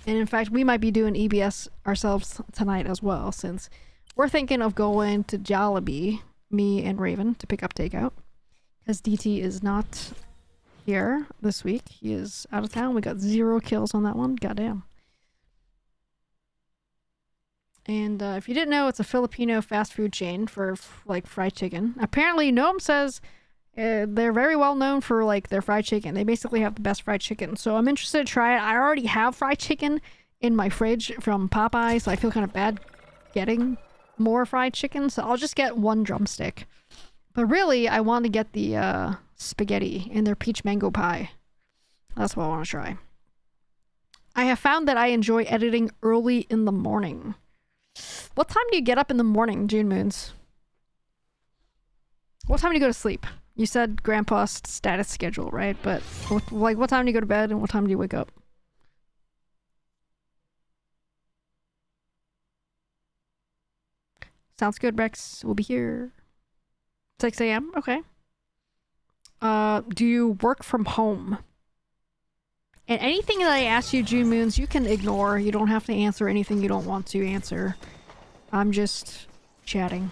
[SPEAKER 1] And in fact, we might be doing EBS ourselves tonight as well, since we're thinking of going to Jollibee, me and Raven, to pick up takeout. Because DT is not here this week. He is out of town. We got 0 kills on that one. Goddamn. And if you didn't know, it's a Filipino fast food chain for like fried chicken. Apparently, Noam says they're very well known for like their fried chicken. They basically have the best fried chicken. So I'm interested to try it. I already have fried chicken in my fridge from Popeye, so I feel kind of bad getting more fried chicken. So I'll just get 1 drumstick. But really, I want to get the spaghetti and their peach mango pie. That's what I want to try. I have found that I enjoy editing early in the morning. What time do you get up in the morning, June Moons? What time do you go to sleep? You said grandpa's status schedule, right? But what time do you go to bed and what time do you wake up? Sounds good, Rex. We'll be here. 6 a.m. Okay. Do you work from home? And anything that I ask you, June Moons, you can ignore. You don't have to answer anything you don't want to answer. I'm just chatting.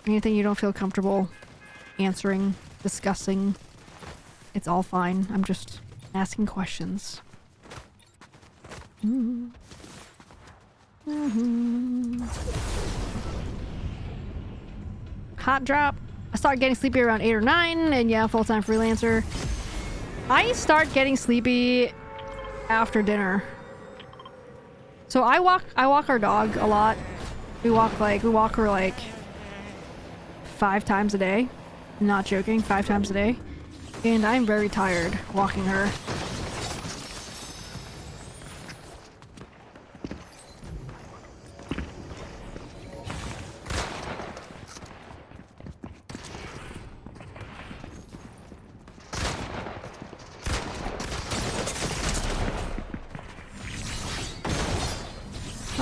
[SPEAKER 1] Anything you don't feel comfortable answering, discussing, it's all fine. I'm just asking questions. Hot drop. I start getting sleepy around 8 or 9, and yeah, full-time freelancer. I start getting sleepy after dinner. So I walk our dog a lot. We walk her like 5 times a day. Not joking, 5 times a day. And I'm very tired walking her.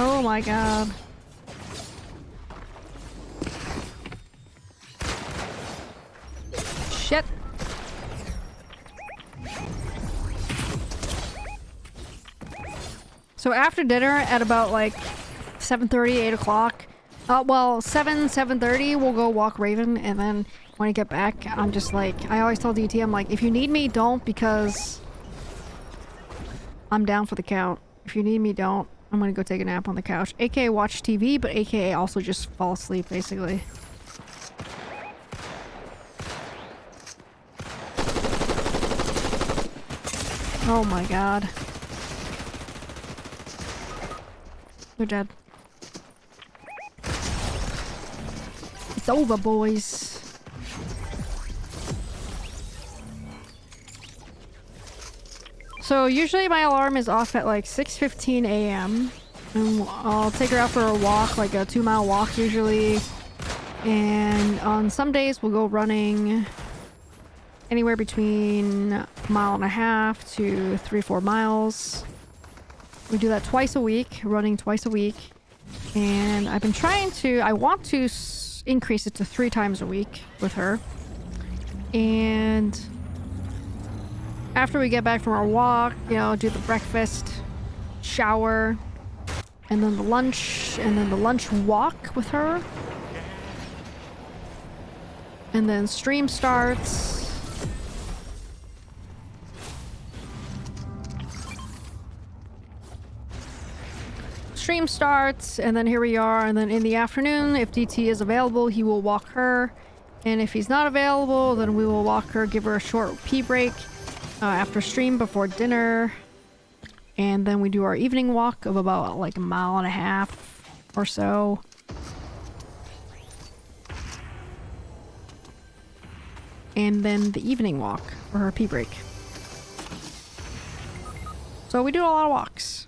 [SPEAKER 1] Oh my god. Shit. So after dinner at about like 7:30, 8 o'clock, well, 7:30 we'll go walk Raven, and then when I get back, I'm just like, I always tell DT, I'm like, if you need me, don't, because I'm down for the count. If you need me, don't. I'm gonna go take a nap on the couch. AKA watch TV, but AKA also just fall asleep, basically. Oh my god. They're dead. It's over, boys. So usually my alarm is off at like 6:15 a.m. and I'll take her out for a walk, like a 2-mile walk usually. And on some days we'll go running anywhere between 1.5 miles to 3-4 miles. We do that twice a week, running twice a week. And I've been trying to, I want to increase it to 3 times a week with her. And after we get back from our walk, you know, do the breakfast, shower, and then the lunch walk with her. And then stream starts. Stream starts, and then here we are, and then in the afternoon, if DT is available, he will walk her. And if he's not available, then we will walk her, give her a short pee break. After stream before dinner, and then we do our evening walk of about like 1.5 miles or so. And then the evening walk for her pee break. So we do a lot of walks.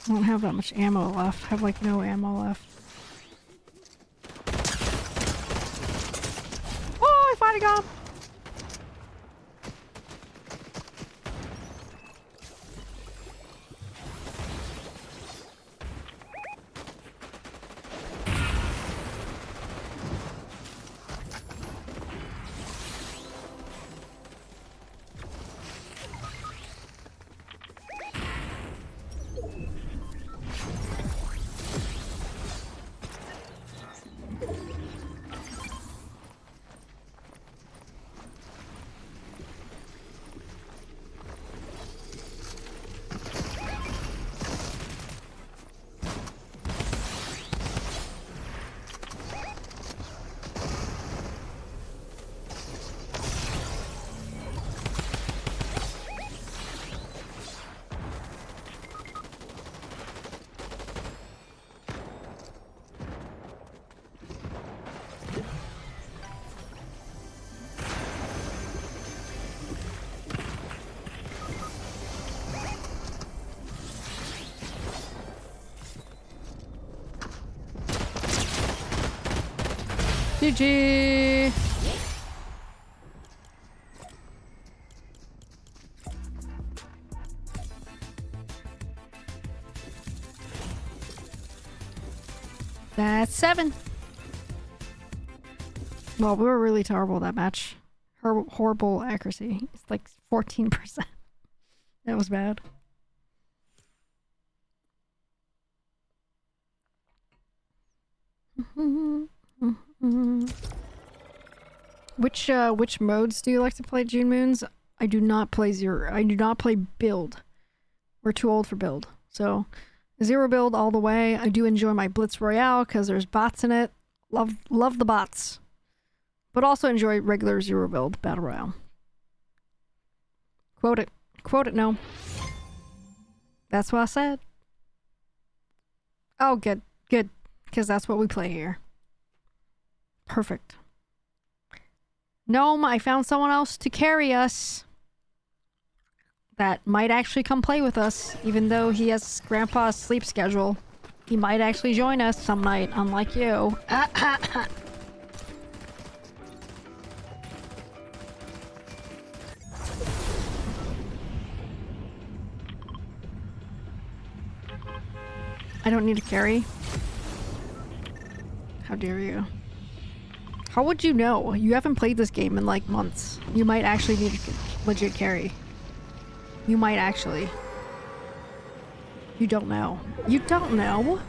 [SPEAKER 1] I don't have that much ammo left. I have like no ammo left. Oh, I finally got him! GG! That's 7. Well, we were really terrible that match. Horrible accuracy. It's like 14%. That was bad. Which modes do you like to play, June Moons? I do not play Zero. I do not play Build. We're too old for Build. So, Zero Build all the way. I do enjoy my Blitz Royale because there's bots in it. Love the bots. But also enjoy regular Zero Build Battle Royale. Quote it. Quote it, no. That's what I said. Oh, good. Good. Because that's what we play here. Perfect. Gnome, I found someone else to carry us. That might actually come play with us, even though he has Grandpa's sleep schedule. He might actually join us some night, unlike you. I don't need to carry. How dare you? How would you know? You haven't played this game in like months. You might actually need to legit carry. You might actually. You don't know. You don't know?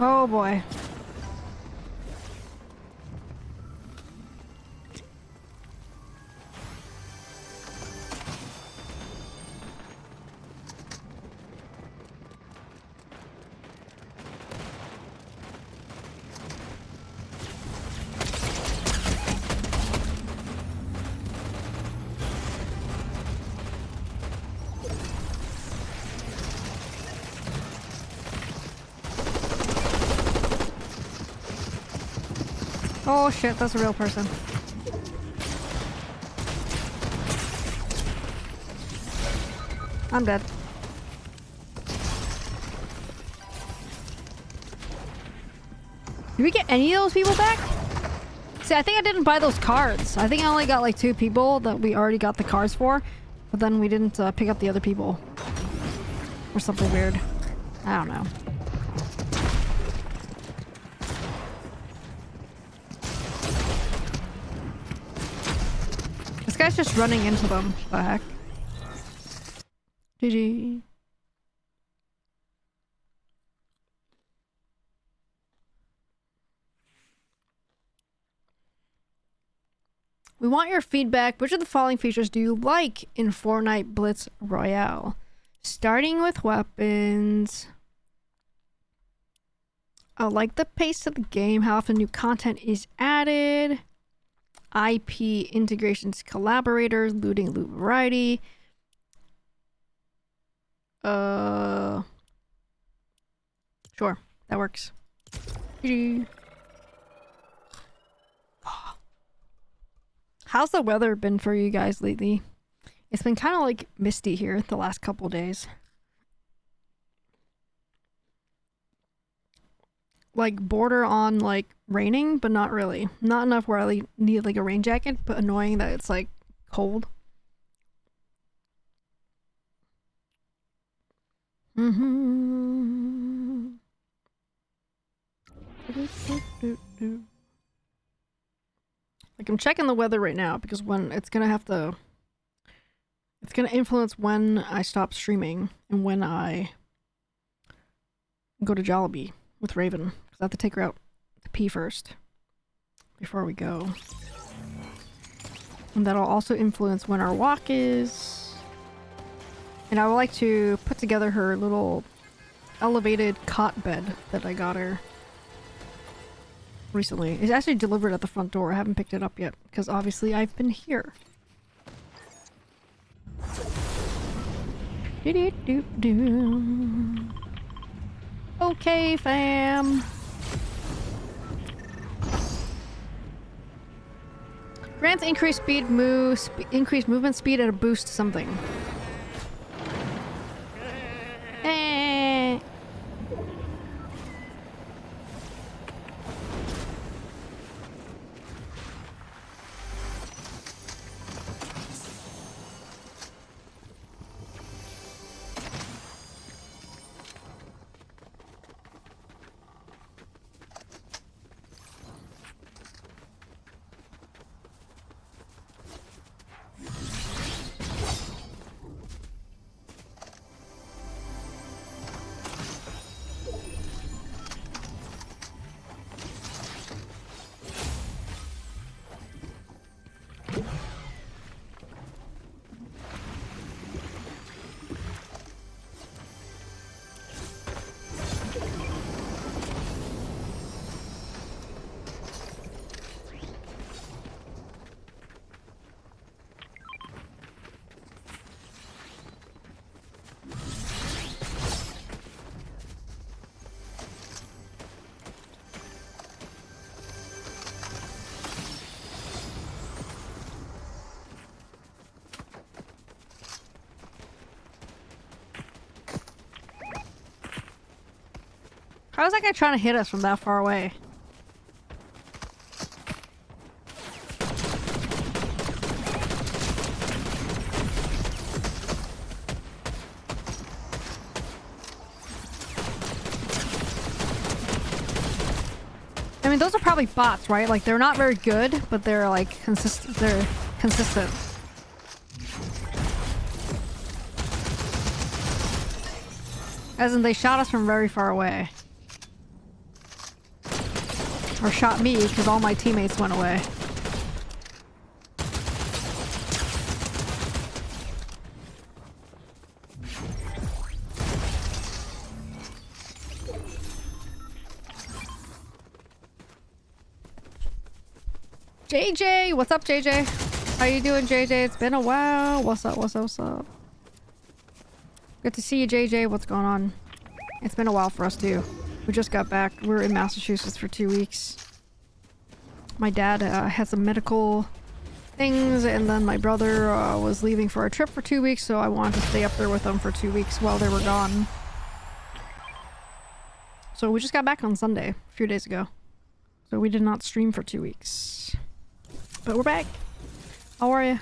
[SPEAKER 1] Oh boy. Oh shit, that's a real person. I'm dead. Did we get any of those people back? See, I think I didn't buy those cards. I think I only got like 2 people that we already got the cards for, but then we didn't pick up the other people. Or something weird. I don't know. This guy's just running into them. What the heck? GG. We want your feedback. Which of the following features do you like in Fortnite Blitz Royale? Starting with weapons. I like the pace of the game, how often new content is added. IP integrations, collaborators, looting, loot variety. Sure, that works. How's the weather been for you guys lately? It's been kind of like misty here the last couple days. Like border on like raining, but not really. Not enough where I need like a rain jacket, but annoying that it's like cold. Like I'm checking the weather right now because when it's gonna influence when I stop streaming and when I go to Jollibee with Raven. Because I have to take her out to pee first before we go. And that'll also influence when our walk is. And I would like to put together her little elevated cot bed that I got her recently. It's actually delivered at the front door. I haven't picked it up yet because obviously I've been here. Okay, fam. Grants increased speed, increased movement speed and a boost something. Eh. How is that guy trying to hit us from that far away? I mean, those are probably bots, right? Like, they're not very good, but they're like consistent. They're consistent. As in, they shot us from very far away. Or shot me because all my teammates went away. JJ! What's up, JJ? How you doing, JJ? It's been a while. What's up, what's up, what's up? Good to see you, JJ. What's going on? It's been a while for us, too. We just got back. We were in Massachusetts for 2 weeks. My dad had some medical things, and then my brother was leaving for a trip for 2 weeks, so I wanted to stay up there with them for 2 weeks while they were gone. So we just got back on Sunday, a few days ago. So we did not stream for 2 weeks. But we're back. How are you?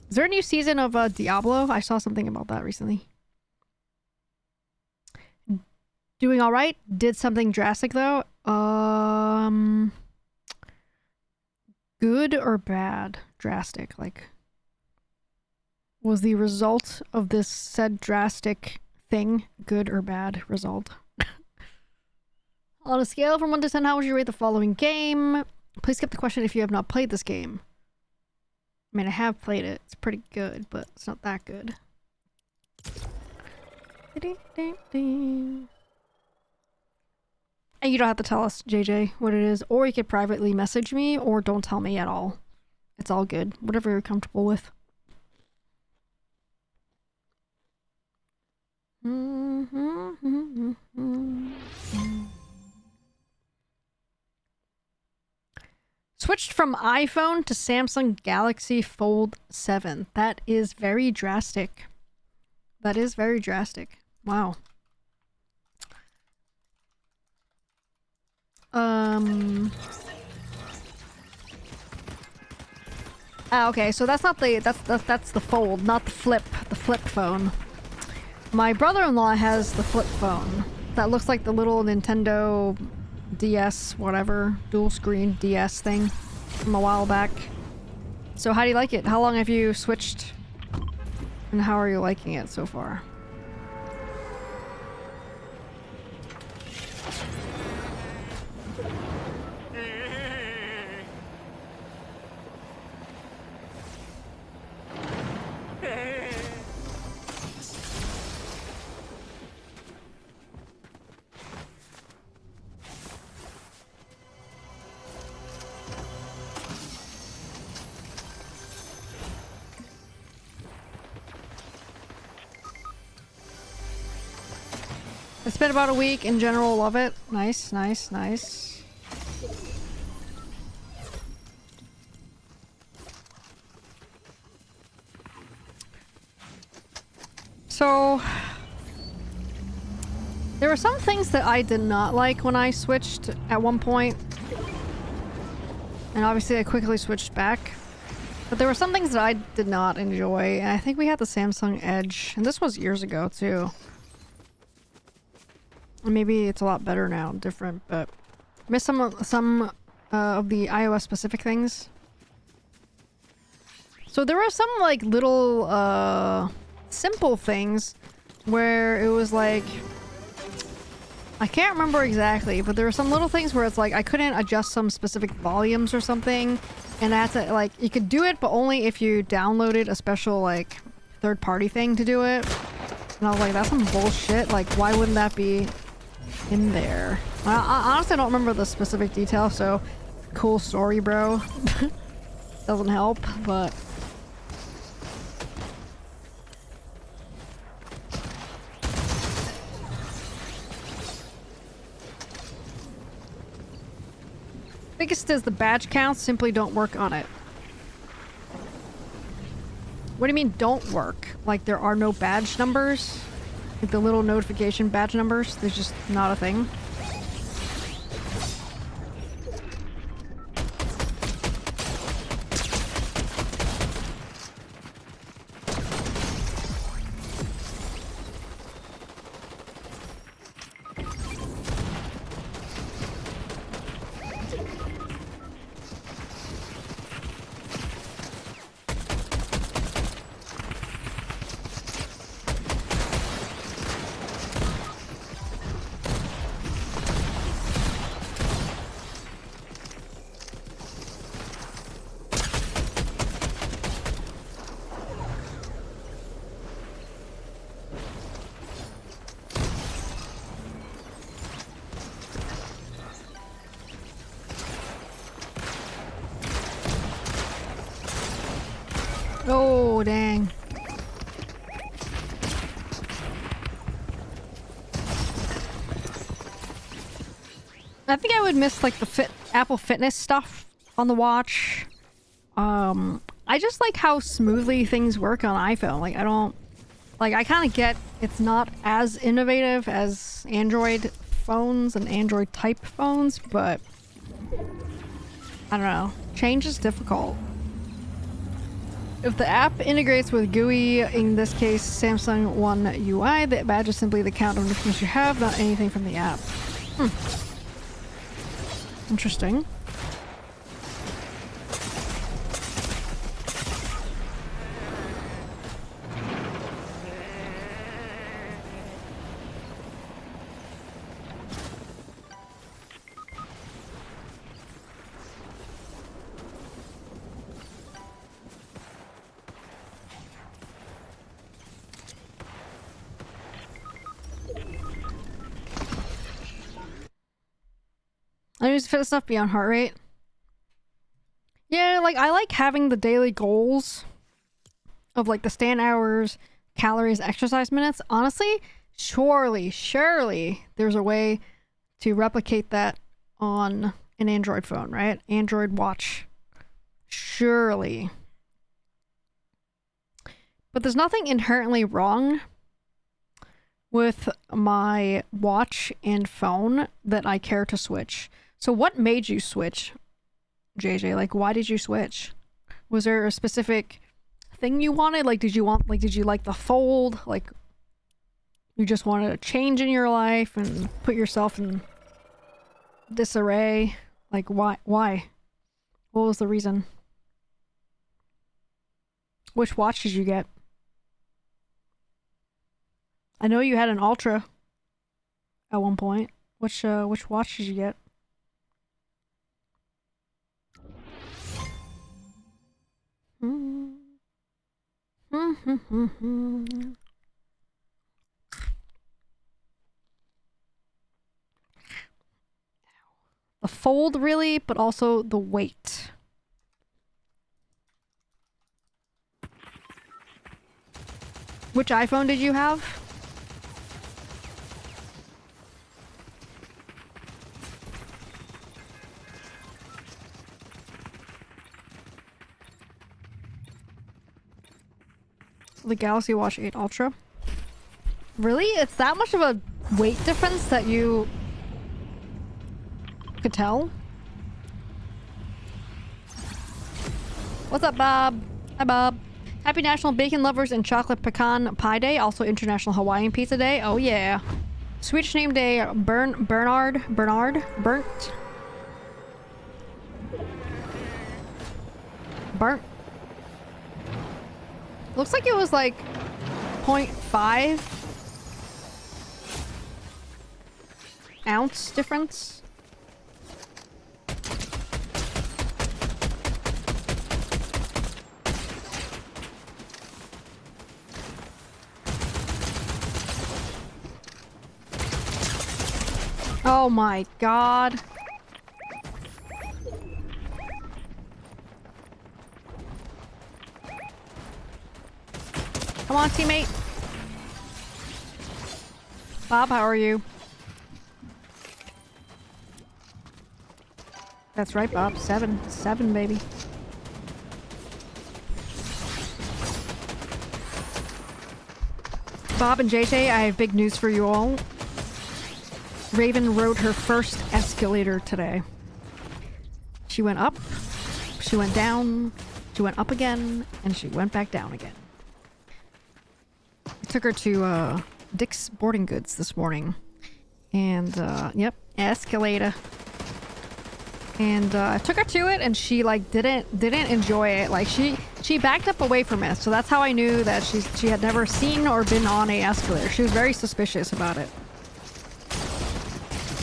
[SPEAKER 1] Is there a new season of Diablo? I saw something about that recently. Doing all right. Did something drastic though. Good or bad? Drastic. Like, was the result of this said drastic thing good or bad result? On a scale from 1 to 10, how would you rate the following game? Please skip the question if you have not played this game. I mean, I have played it. It's pretty good, but it's not that good. And you don't have to tell us, JJ, what it is. Or you could privately message me, or don't tell me at all. It's all good. Whatever you're comfortable with. Switched from iPhone to Samsung Galaxy Fold 7. That is very drastic. That is very drastic. Wow. Okay, so that's not the that's the Fold, not the flip phone. My brother-in-law has the flip phone. That looks like the little Nintendo DS, whatever, dual screen DS thing from a while back. So how do you like it? How long have you switched? And how are you liking it so far? It's been about a week. In general, love it. Nice, nice, nice. So, there were some things that I did not like when I switched at one point. And obviously I quickly switched back. But there were some things that I did not enjoy. And I think we had the Samsung Edge. And this was years ago, too. Maybe it's a lot better now, different, but I miss some of the iOS specific things. So there were some like little simple things where it was like, I can't remember exactly, but there were some little things where it's like I couldn't adjust some specific volumes or something, and I had to like, you could do it but only if you downloaded a special like third-party thing to do it. And I was like, that's some bullshit. Like, why wouldn't that be in there? I honestly don't remember the specific detail, so cool story, bro. Doesn't help, but biggest is the badge counts simply don't work on it. What do you mean don't work? Like there are no badge numbers? Like the little notification badge numbers? There's just not a thing? I think I would miss like the Apple Fitness stuff on the watch. I just like how smoothly things work on iPhone. Like I don't like I kind of get it's not as innovative as Android phones and Android type phones, but I don't know. Change is difficult. If the app integrates with GUI, in this case Samsung One UI, the badge is simply the count of notifications you have, not anything from the app. Interesting. I use fit stuff beyond heart rate. Yeah, like I like having the daily goals of like the stand hours, calories, exercise minutes. Honestly, surely there's a way to replicate that on an Android phone, right? Android watch. Surely. But there's nothing inherently wrong with my watch and phone that I care to switch. So what made you switch, JJ? Like, why did you switch? Was there a specific thing you wanted? Like, did you like the fold? Like, you just wanted a change in your life and put yourself in disarray? Like, why? What was the reason? Which watch did you get? I know you had an Ultra at one point. Which watch did you get? The fold, really, but also the weight. Which iPhone did you have? The Galaxy Watch 8 Ultra. Really? It's that much of a weight difference that you could tell? What's up, Bob? Hi, Bob. Happy National Bacon Lovers and Chocolate Pecan Pie Day. Also International Hawaiian Pizza Day. Oh, yeah. Swedish name day. Bernard? Burnt? Looks like it was like 0.5 ounce difference. Oh my god. Come on, teammate. Bob, how are you? That's right, Bob. 7, baby. Bob and JJ, I have big news for you all. Raven rode her first escalator today. She went up, she went down, she went up again, and she went back down again. I took her to Dick's Sporting Goods this morning. And, yep, escalator. And I took her to it, and she like didn't enjoy it. Like she backed up away from it. So that's how I knew that she had never seen or been on a escalator. She was very suspicious about it.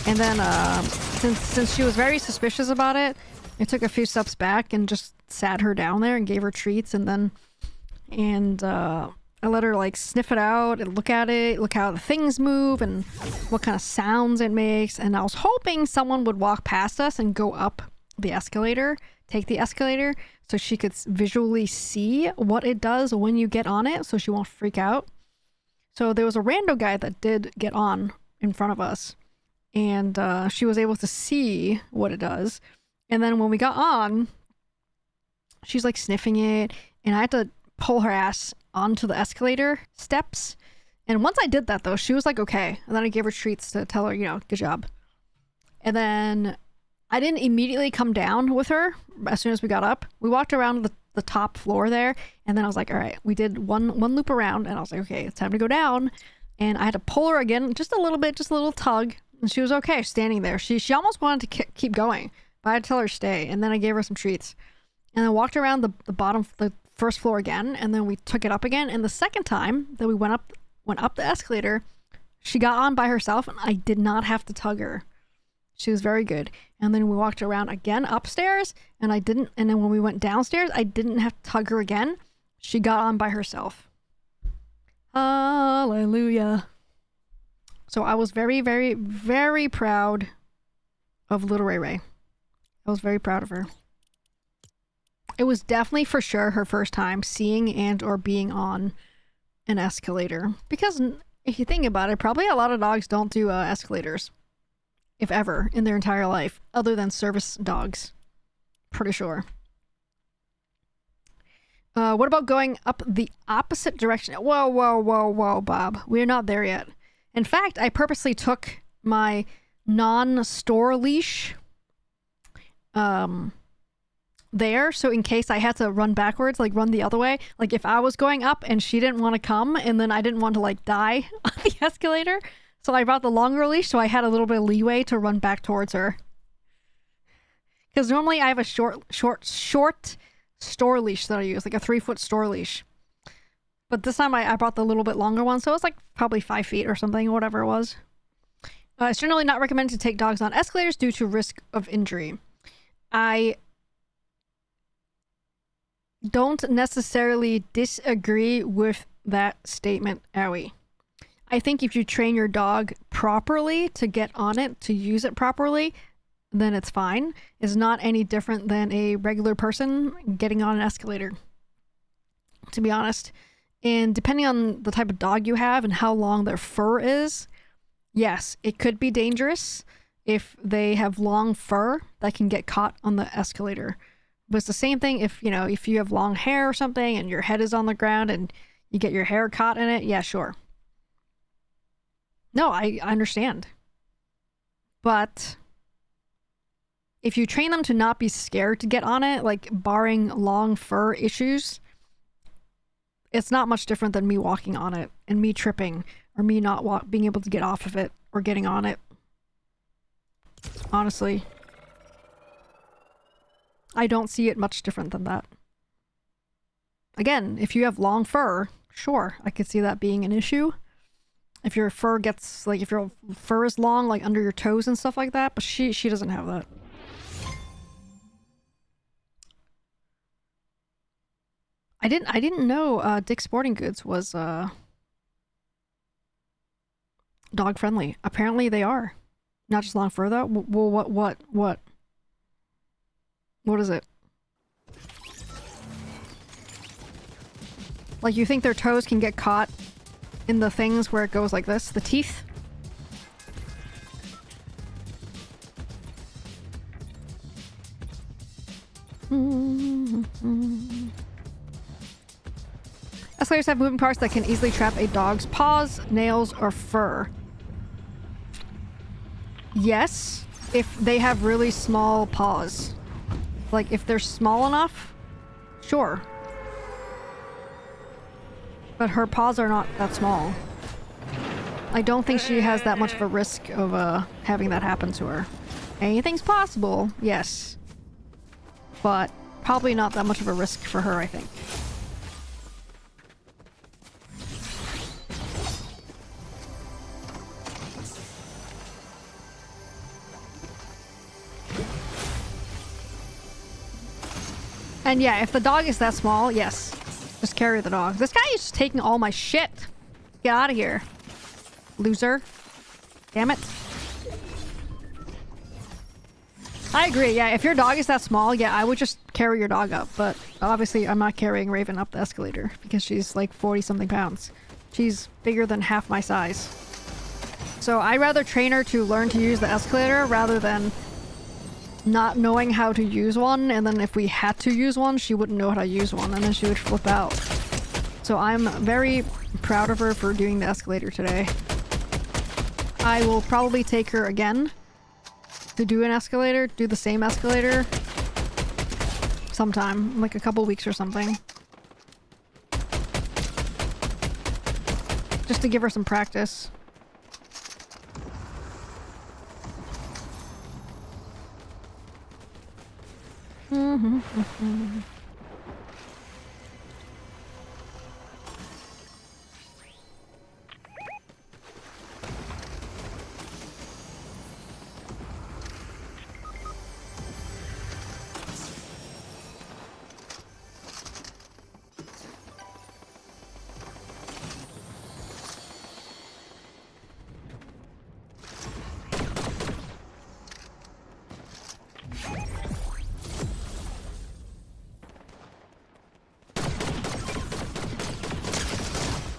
[SPEAKER 1] And then since she was very suspicious about it, I took a few steps back and just sat her down there and gave her treats, and then I let her like sniff it out and look at it, look how the things move and what kind of sounds it makes. And I was hoping someone would walk past us and go up the escalator, take the escalator, so she could visually see what it does when you get on it, so she won't freak out. So there was a rando guy that did get on in front of us, and she was able to see what it does. And then when we got on, she's like sniffing it, and I had to pull her ass onto the escalator steps. And once I did that, though, she was like, okay. And then I gave her treats to tell her, you know, good job. And then I didn't immediately come down with her as soon as we got up. We walked around the top floor there, and then I was like, all right, we did one loop around, and I was like, okay, it's time to go down. And I had to pull her again, just a little bit, just a little tug, and she was okay standing there. She almost wanted to keep going, but I had to tell her to stay, and then I gave her some treats. And I walked around the first floor again, and then we took it up again. And the second time that we went up the escalator, she got on by herself, and I did not have to tug her. She was very good. And then we walked around again upstairs, and and then when we went downstairs, I didn't have to tug her again. She got on by herself. Hallelujah. So I was very, very, very proud of little Ray Ray. I was very proud of her. It was definitely for sure her first time seeing and or being on an escalator. Because if you think about it, probably a lot of dogs don't do escalators. If ever, in their entire life. Other than service dogs. Pretty sure. What about going up the opposite direction? Whoa, whoa, whoa, whoa, Bob. We're not there yet. In fact, I purposely took my non-store leash there, so in case I had to run backwards, like run the other way, like if I was going up and she didn't want to come, and then I didn't want to like die on the escalator, so I brought the longer leash, so I had a little bit of leeway to run back towards her. Because normally I have a short store leash that I use, like a 3-foot store leash. But this time I brought the little bit longer one, so it was like probably 5 feet or something, whatever it was. It's generally not recommended to take dogs on escalators due to risk of injury. I don't necessarily disagree with that statement, Owie. I think if you train your dog properly to get on it, to use it properly, then it's fine. It's not any different than a regular person getting on an escalator, to be honest. And depending on the type of dog you have and how long their fur is, yes, it could be dangerous if they have long fur that can get caught on the escalator. But it's the same thing if you have long hair or something and your head is on the ground and you get your hair caught in it. Yeah, sure. No, I understand. But if you train them to not be scared to get on it, like barring long fur issues, it's not much different than me walking on it and me tripping or me not being able to get off of it or getting on it. Honestly. I don't see it much different than that. Again, if you have long fur, sure, I could see that being an issue. If your fur gets, like, if your fur is long, like, under your toes and stuff like that, but she doesn't have that. I didn't know Dick's Sporting Goods was dog friendly. Apparently they are. Not just long fur though. Well, what? What is it? Like, you think their toes can get caught in the things where it goes like this? The teeth? Escalators have moving parts that can easily trap a dog's paws, nails, or fur. Yes, if they have really small paws. Like, if they're small enough, sure. But her paws are not that small. I don't think she has that much of a risk of having that happen to her. Anything's possible, yes. But probably not that much of a risk for her, I think. And yeah, if the dog is that small, yes. Just carry the dog. This guy is just taking all my shit. Get out of here. Loser. Damn it. I agree, yeah. If your dog is that small, yeah, I would just carry your dog up. But obviously, I'm not carrying Raven up the escalator because she's like 40-something pounds. She's bigger than half my size. So I'd rather train her to learn to use the escalator rather than not knowing how to use one, and then if we had to use one, she wouldn't know how to use one, and then she would flip out. So I'm very proud of her for doing the escalator today. I will probably take her again to do an escalator, do the same escalator sometime, like a couple weeks or something. Just to give her some practice.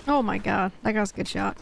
[SPEAKER 1] Oh my god, that guy's a good shot.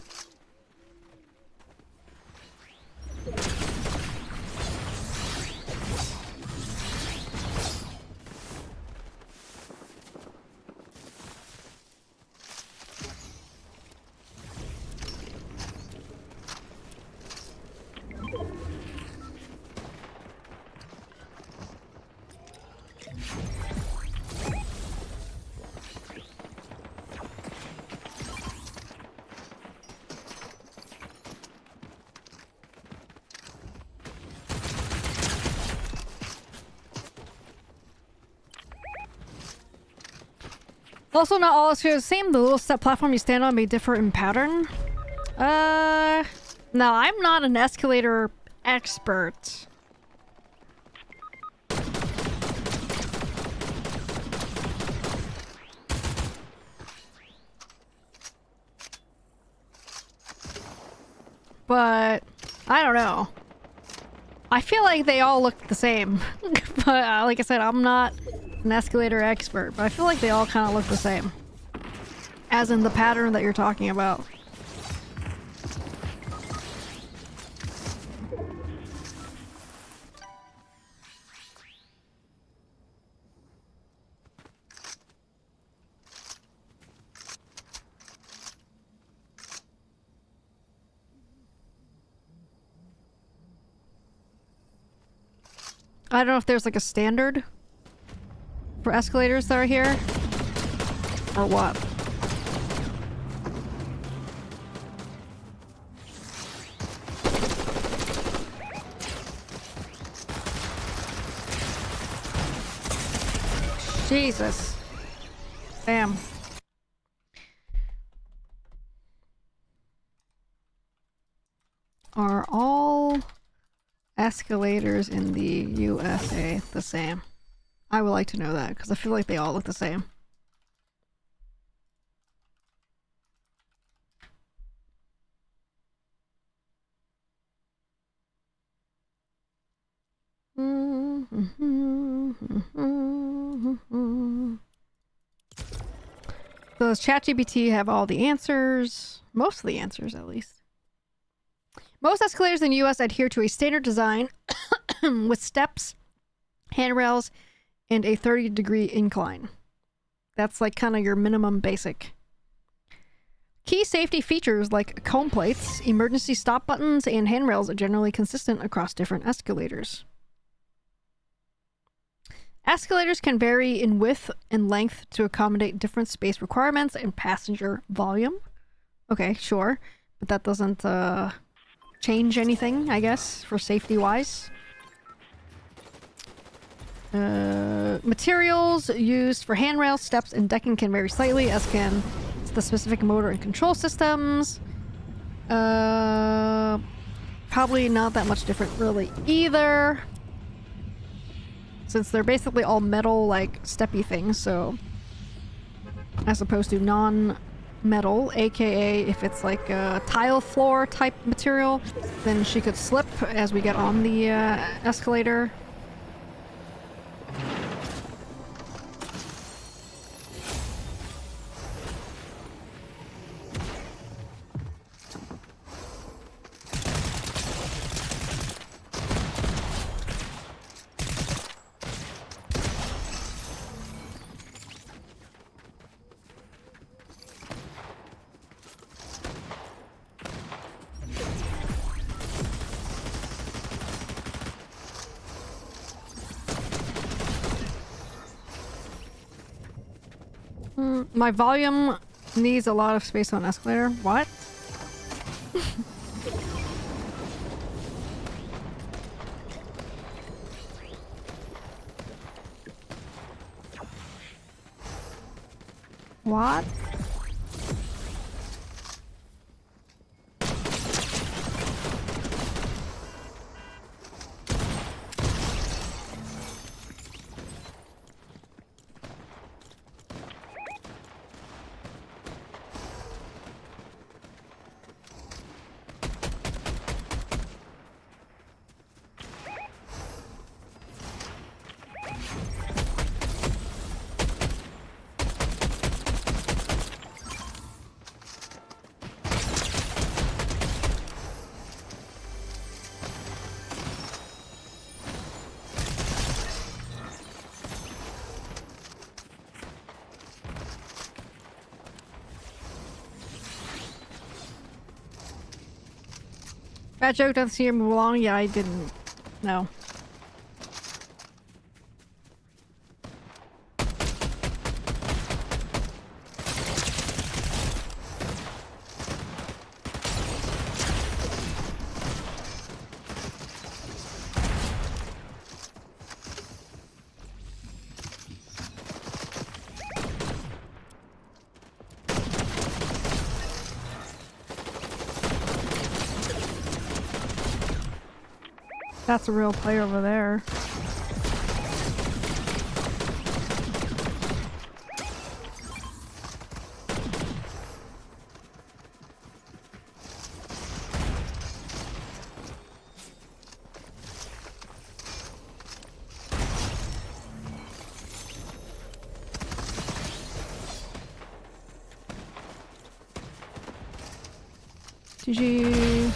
[SPEAKER 1] Also, not all escalators are the same. The little step platform you stand on may differ in pattern. No, I'm not an escalator expert. But, I don't know. I feel like they all look the same. But, like I said, I'm not an escalator expert, but I feel like they all kind of look the same. As in the pattern that you're talking about. I don't know if there's like a standard for escalators that are here, or what. Jesus. Damn. Are all escalators in the USA the same? I would like to know that, because I feel like they all look the same. So does ChatGPT have all the answers? Most of the answers, at least. Most escalators in the US adhere to a standard design with steps, handrails, and a 30-degree incline. That's like kind of your minimum basic. Key safety features like cone plates, emergency stop buttons, and handrails are generally consistent across different escalators. Escalators can vary in width and length to accommodate different space requirements and passenger volume. Okay, sure. But that doesn't change anything, I guess, for safety-wise. Materials used for handrails, steps, and decking can vary slightly, as can the specific motor and control systems. Probably not that much different, really, either. Since they're basically all metal, like, steppy things, so... As opposed to non-metal, aka if it's like a tile floor type material, then she could slip as we get on the escalator. My volume needs a lot of space on escalator. What? What? That joke doesn't see him move along. Yeah, I didn't. No. That's a real player over there. GG.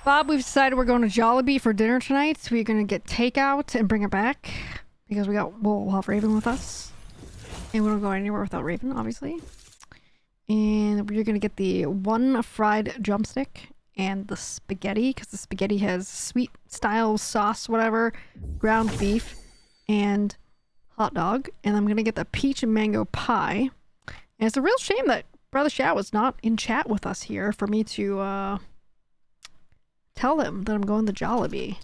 [SPEAKER 1] Bob, we've decided we're going to Jollibee for dinner tonight. So we're going to get takeout and bring it back. Because we'll have Raven with us. And we don't go anywhere without Raven, obviously. And we're going to get the one fried drumstick and the spaghetti. Because the spaghetti has sweet style sauce, whatever. Ground beef and hot dog. And I'm going to get the peach and mango pie. And it's a real shame that Brother Shao is not in chat with us here for me to tell him that I'm going to Jollibee.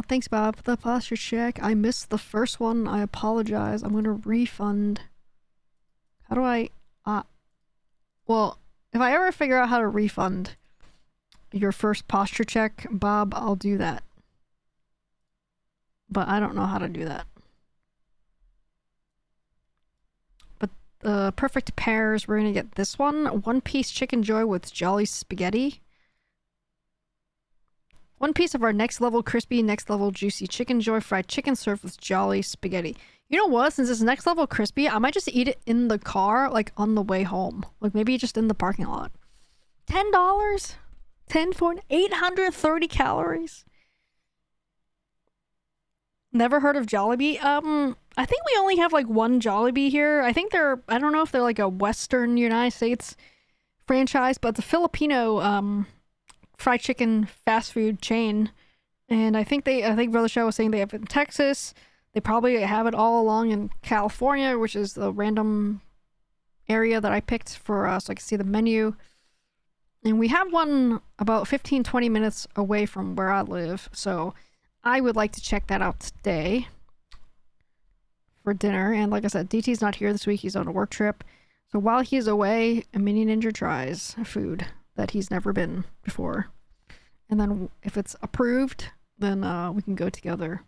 [SPEAKER 1] Thanks, Bob, for the posture check. I missed the first one. I apologize. I'm going to refund. How do I... well, if I ever figure out how to refund your first posture check, Bob, I'll do that. But I don't know how to do that. But perfect pairs, we're going to get this one. One piece Chicken Joy with Jolly Spaghetti. One piece of our next level crispy, next level juicy Chicken Joy fried chicken served with Jolly Spaghetti. You know what? Since it's next level crispy, I might just eat it in the car, like on the way home. Like maybe just in the parking lot. $10? 10 for 830 calories? Never heard of Jollibee? I think we only have like one Jollibee here. I think I don't know if they're like a Western United States franchise, but it's a Filipino fried chicken fast food chain. And I think Brother Show was saying they have it in Texas. They probably have it all along in California, which is the random area that I picked for so I can see the menu. And we have one about 15-20 minutes away from where I live, so I would like to check that out today for dinner. And like I said, DT's not here this week. He's on a work trip. So while he's away, a mini ninja tries food that he's never been before. And then if it's approved, then we can go together.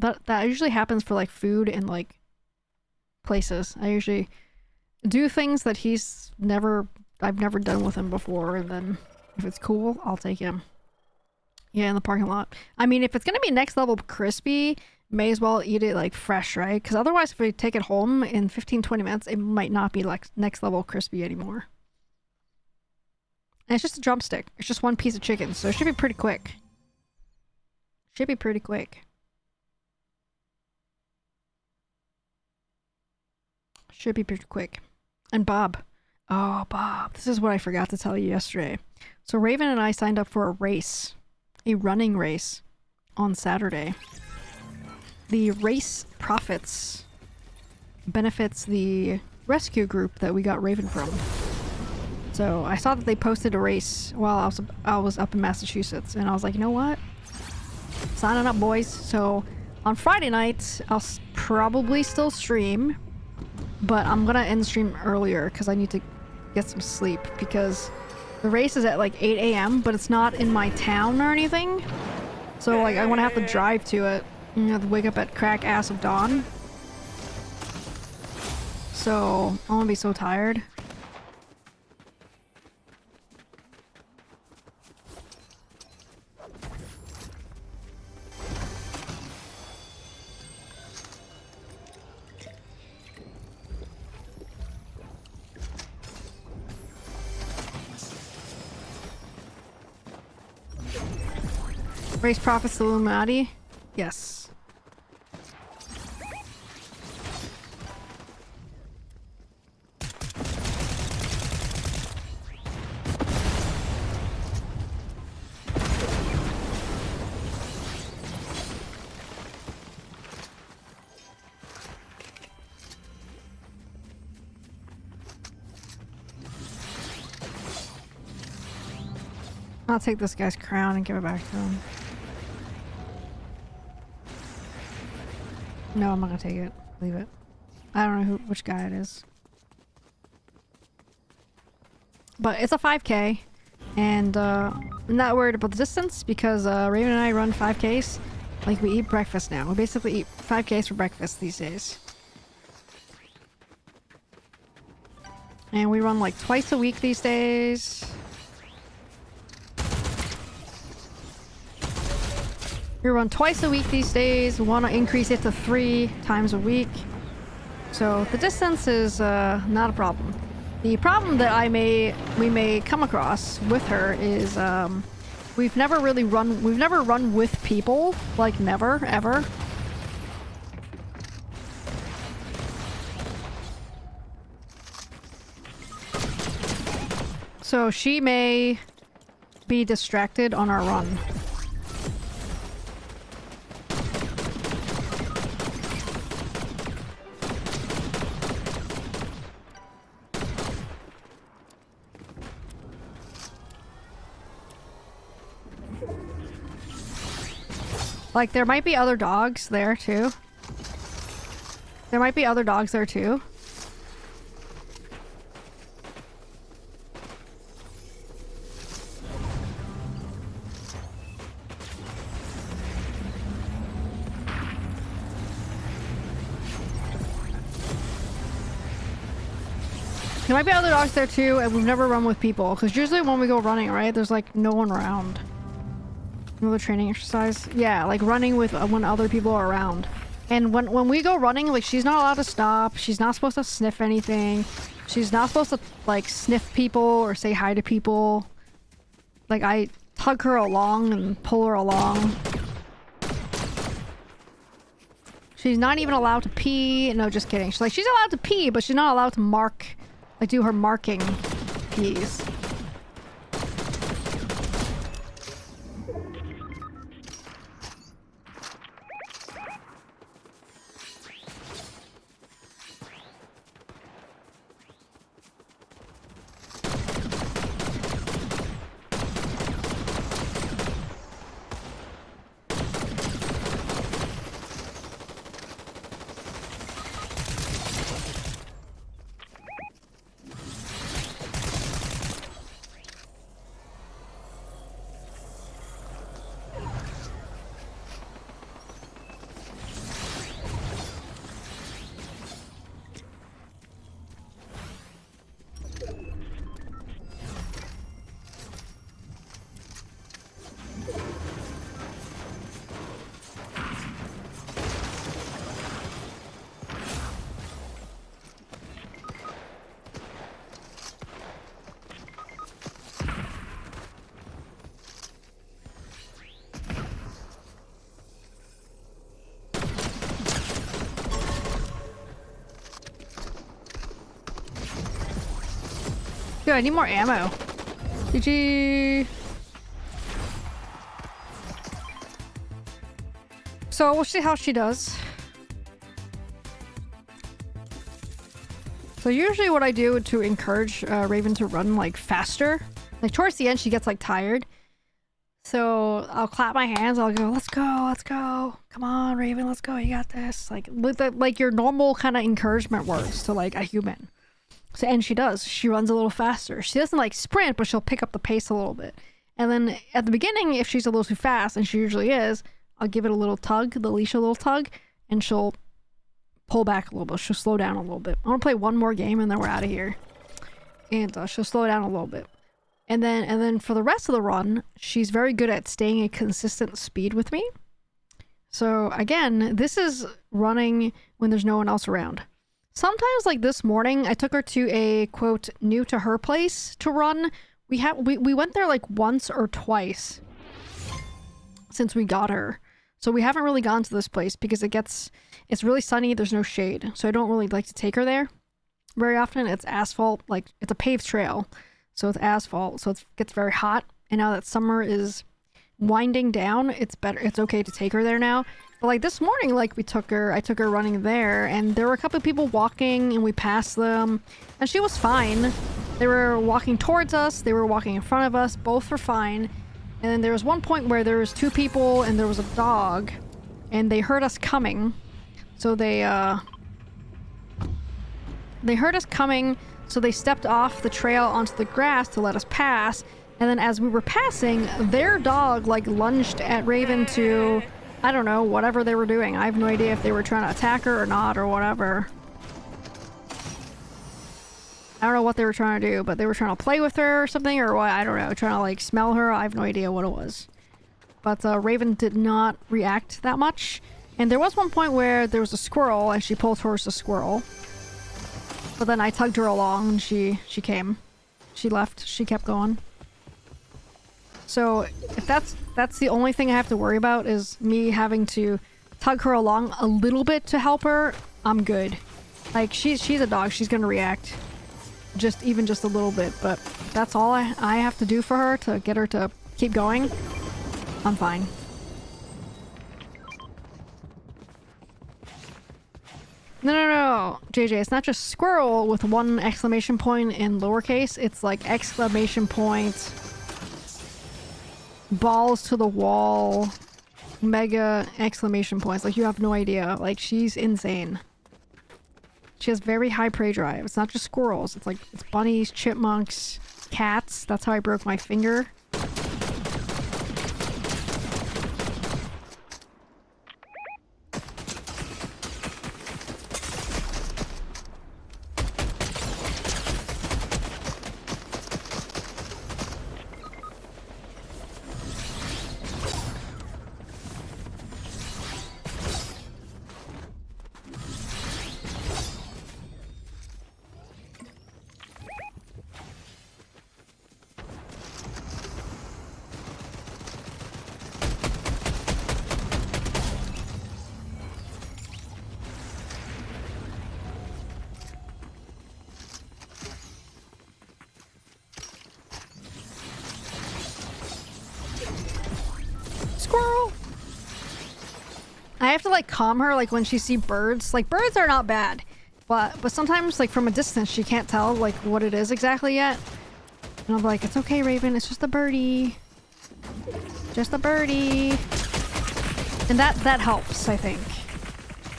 [SPEAKER 1] That usually happens for like food and like places. I usually do things that I've never done with him before, and then if it's cool, I'll take him. Yeah, in the parking lot. I mean, if it's gonna be next level crispy, may as well eat it like fresh, right? Because otherwise, if we take it home in 15-20 minutes, it might not be like next level crispy anymore. And it's just a drumstick. It's just one piece of chicken, so it should be pretty quick. Should be pretty quick. Should be pretty quick. And Bob. Oh, Bob. This is what I forgot to tell you yesterday. So Raven and I signed up for a race. A running race on Saturday. the race profits benefits the rescue group that we got Raven from. So I saw that they posted a race while I was up in Massachusetts, and I was like, you know what? Signing up, boys. So on Friday night, I'll probably still stream, but I'm gonna end the stream earlier because I need to get some sleep, because the race is at like 8 a.m., but it's not in my town or anything. So like I'm gonna have to drive to it. You know, to wake up at crack ass of dawn. So I'm gonna be so tired. Race profits the Illuminati? Yes. I'll take this guy's crown and give it back to him. No, I'm not gonna take it. Leave it. I don't know which guy it is. But it's a 5K, and I'm not worried about the distance because Raven and I run 5Ks. Like, we eat breakfast now. We basically eat 5Ks for breakfast these days. And we run like twice a week these days. We run twice a week these days. We want to increase it to 3 times a week. So the distance is not a problem. The problem that we may come across with her is we've never run with people, like never ever. So she may be distracted on our run. Like, there might be other dogs there, too. There might be other dogs there, too. There might be other dogs there, too, and we've never run with people. Because usually when we go running, right, there's, like, no one around. Another training exercise? Yeah, like running with when other people are around. And when we go running, like, she's not allowed to stop. She's not supposed to sniff anything. She's not supposed to, like, sniff people or say hi to people. Like, I tug her along and pull her along. She's not even allowed to pee. No, just kidding. She's allowed to pee, but she's not allowed to mark, like, do her marking pees. Dude, I need more ammo. GG. So we'll see how she does. So usually what I do to encourage Raven to run like faster, like towards the end she gets like tired. So I'll clap my hands, I'll go, let's go, let's go. Come on, Raven, let's go, you got this. Like with the, like your normal kind of encouragement words to like a human. So, and she does. She runs a little faster. She doesn't like sprint, but she'll pick up the pace a little bit. And then at the beginning, if she's a little too fast, and she usually is, I'll give it a little tug, the leash a little tug, and she'll pull back a little bit. She'll slow down a little bit. I want to play one more game and then we're out of here. And she'll slow down a little bit. And then for the rest of the run, she's very good at staying a consistent speed with me. So again, this is running when there's no one else around. Sometimes, like this morning, I took her to a, quote, new to her place to run. We went there like once or twice since we got her. So we haven't really gone to this place because it's really sunny, there's no shade. So I don't really like to take her there very often. It's asphalt, like it's a paved trail. So it's asphalt, so it gets very hot. And now that summer is winding down, it's okay to take her there now. But like this morning, like I took her running there, and there were a couple of people walking and we passed them and she was fine. They were walking towards us, they were walking in front of us, both were fine. And then there was one point where there was two people and there was a dog and they heard us coming. So they heard us coming, so they stepped off the trail onto the grass to let us pass. And then as we were passing, their dog like lunged at Raven to, I don't know, whatever they were doing. I have no idea if they were trying to attack her or not or whatever. I don't know what they were trying to do, but they were trying to play with her or something or what, I don't know, trying to like smell her. I have no idea what it was. But Raven did not react that much. And there was one point where there was a squirrel and she pulled towards the squirrel. But then I tugged her along and she came. She left. She kept going. So if that's the only thing I have to worry about is me having to tug her along a little bit to help her, I'm good. Like she's a dog. She's gonna react. Even just a little bit, but that's all I have to do for her to get her to keep going. I'm fine. No, JJ, it's not just squirrel with one exclamation point in lowercase, it's like exclamation point, balls to the wall, mega exclamation points. Like you have no idea. Like she's insane. She has very high prey drive. It's not just squirrels. It's like, it's bunnies, chipmunks, cats. That's how I broke my finger. Squirrel! I have to like calm her like when she sees birds. Like birds are not bad, but sometimes like from a distance she can't tell like what it is exactly yet. And I'm like, it's okay, Raven, it's just a birdie. Just a birdie. And that helps, I think.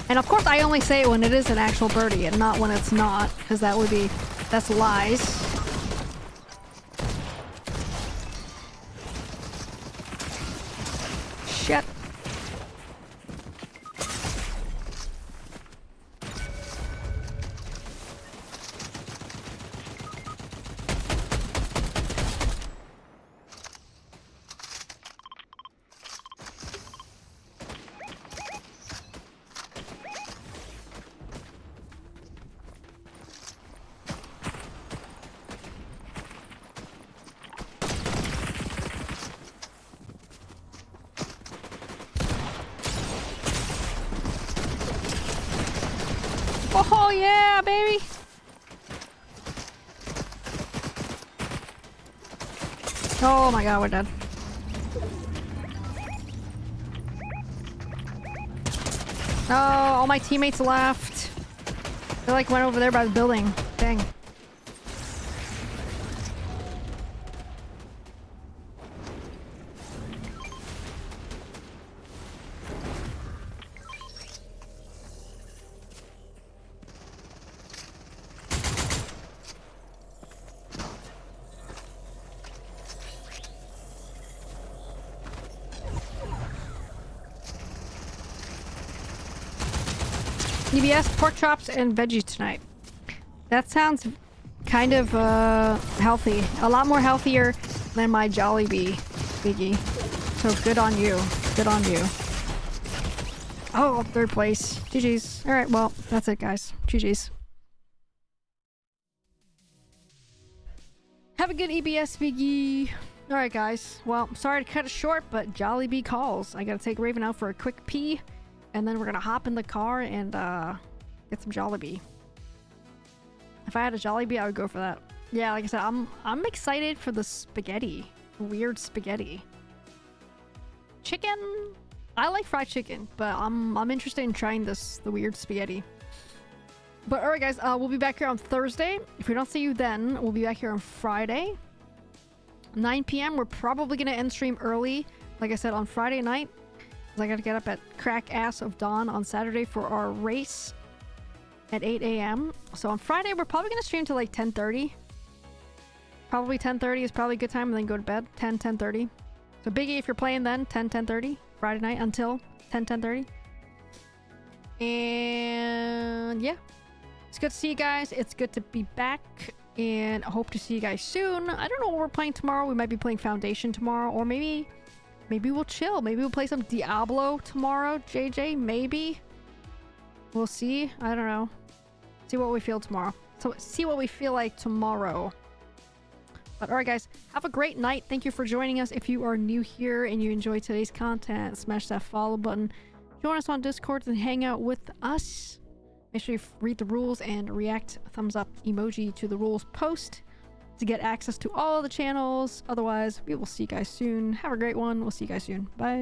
[SPEAKER 1] And of course I only say it when it is an actual birdie and not when it's not, because that's lies. Shit. Oh yeah, baby! Oh my god, we're dead. Oh, all my teammates left. They like went over there by the building. Dang. EBS, pork chops, and veggies tonight. That sounds kind of healthy. A lot more healthier than my Jollibee biggie. So good on you. Good on you. Oh, third place. GG's. Alright, well, that's it, guys. GG's. Have a good EBS biggie. Alright, guys. Well, sorry to cut it short, but Jollibee calls. I gotta take Raven out for a quick pee. And then we're gonna hop in the car and get some Jollibee. If I had a Jollibee, I would go for that. Yeah, like I said, I'm excited for the spaghetti. Weird spaghetti. Chicken? I like fried chicken, but I'm interested in trying the weird spaghetti. But alright guys, we'll be back here on Thursday. If we don't see you then, we'll be back here on Friday. 9 p.m. We're probably gonna end stream early, like I said, on Friday night. I gotta get up at crack ass of dawn on Saturday for our race at 8 a.m. So on Friday, we're probably gonna stream till like 10:30. Probably 10:30 is probably a good time, and then go to bed. 10:30. So Biggie, if you're playing then, 10:30 Friday night until 10:30. And yeah, it's good to see you guys. It's good to be back, and I hope to see you guys soon. I don't know what we're playing tomorrow. We might be playing Foundation tomorrow, or maybe we'll chill. Maybe we'll play some Diablo tomorrow, JJ. Maybe. We'll see. I don't know. See what we feel tomorrow. So see what we feel like tomorrow. But alright guys, have a great night. Thank you for joining us. If you are new here and you enjoyed today's content, smash that follow button. Join us on Discord and hang out with us. Make sure you read the rules and react thumbs up emoji to the rules post to get access to all of the channels. Otherwise, we will see you guys soon. Have a great one. We'll see you guys soon. Bye.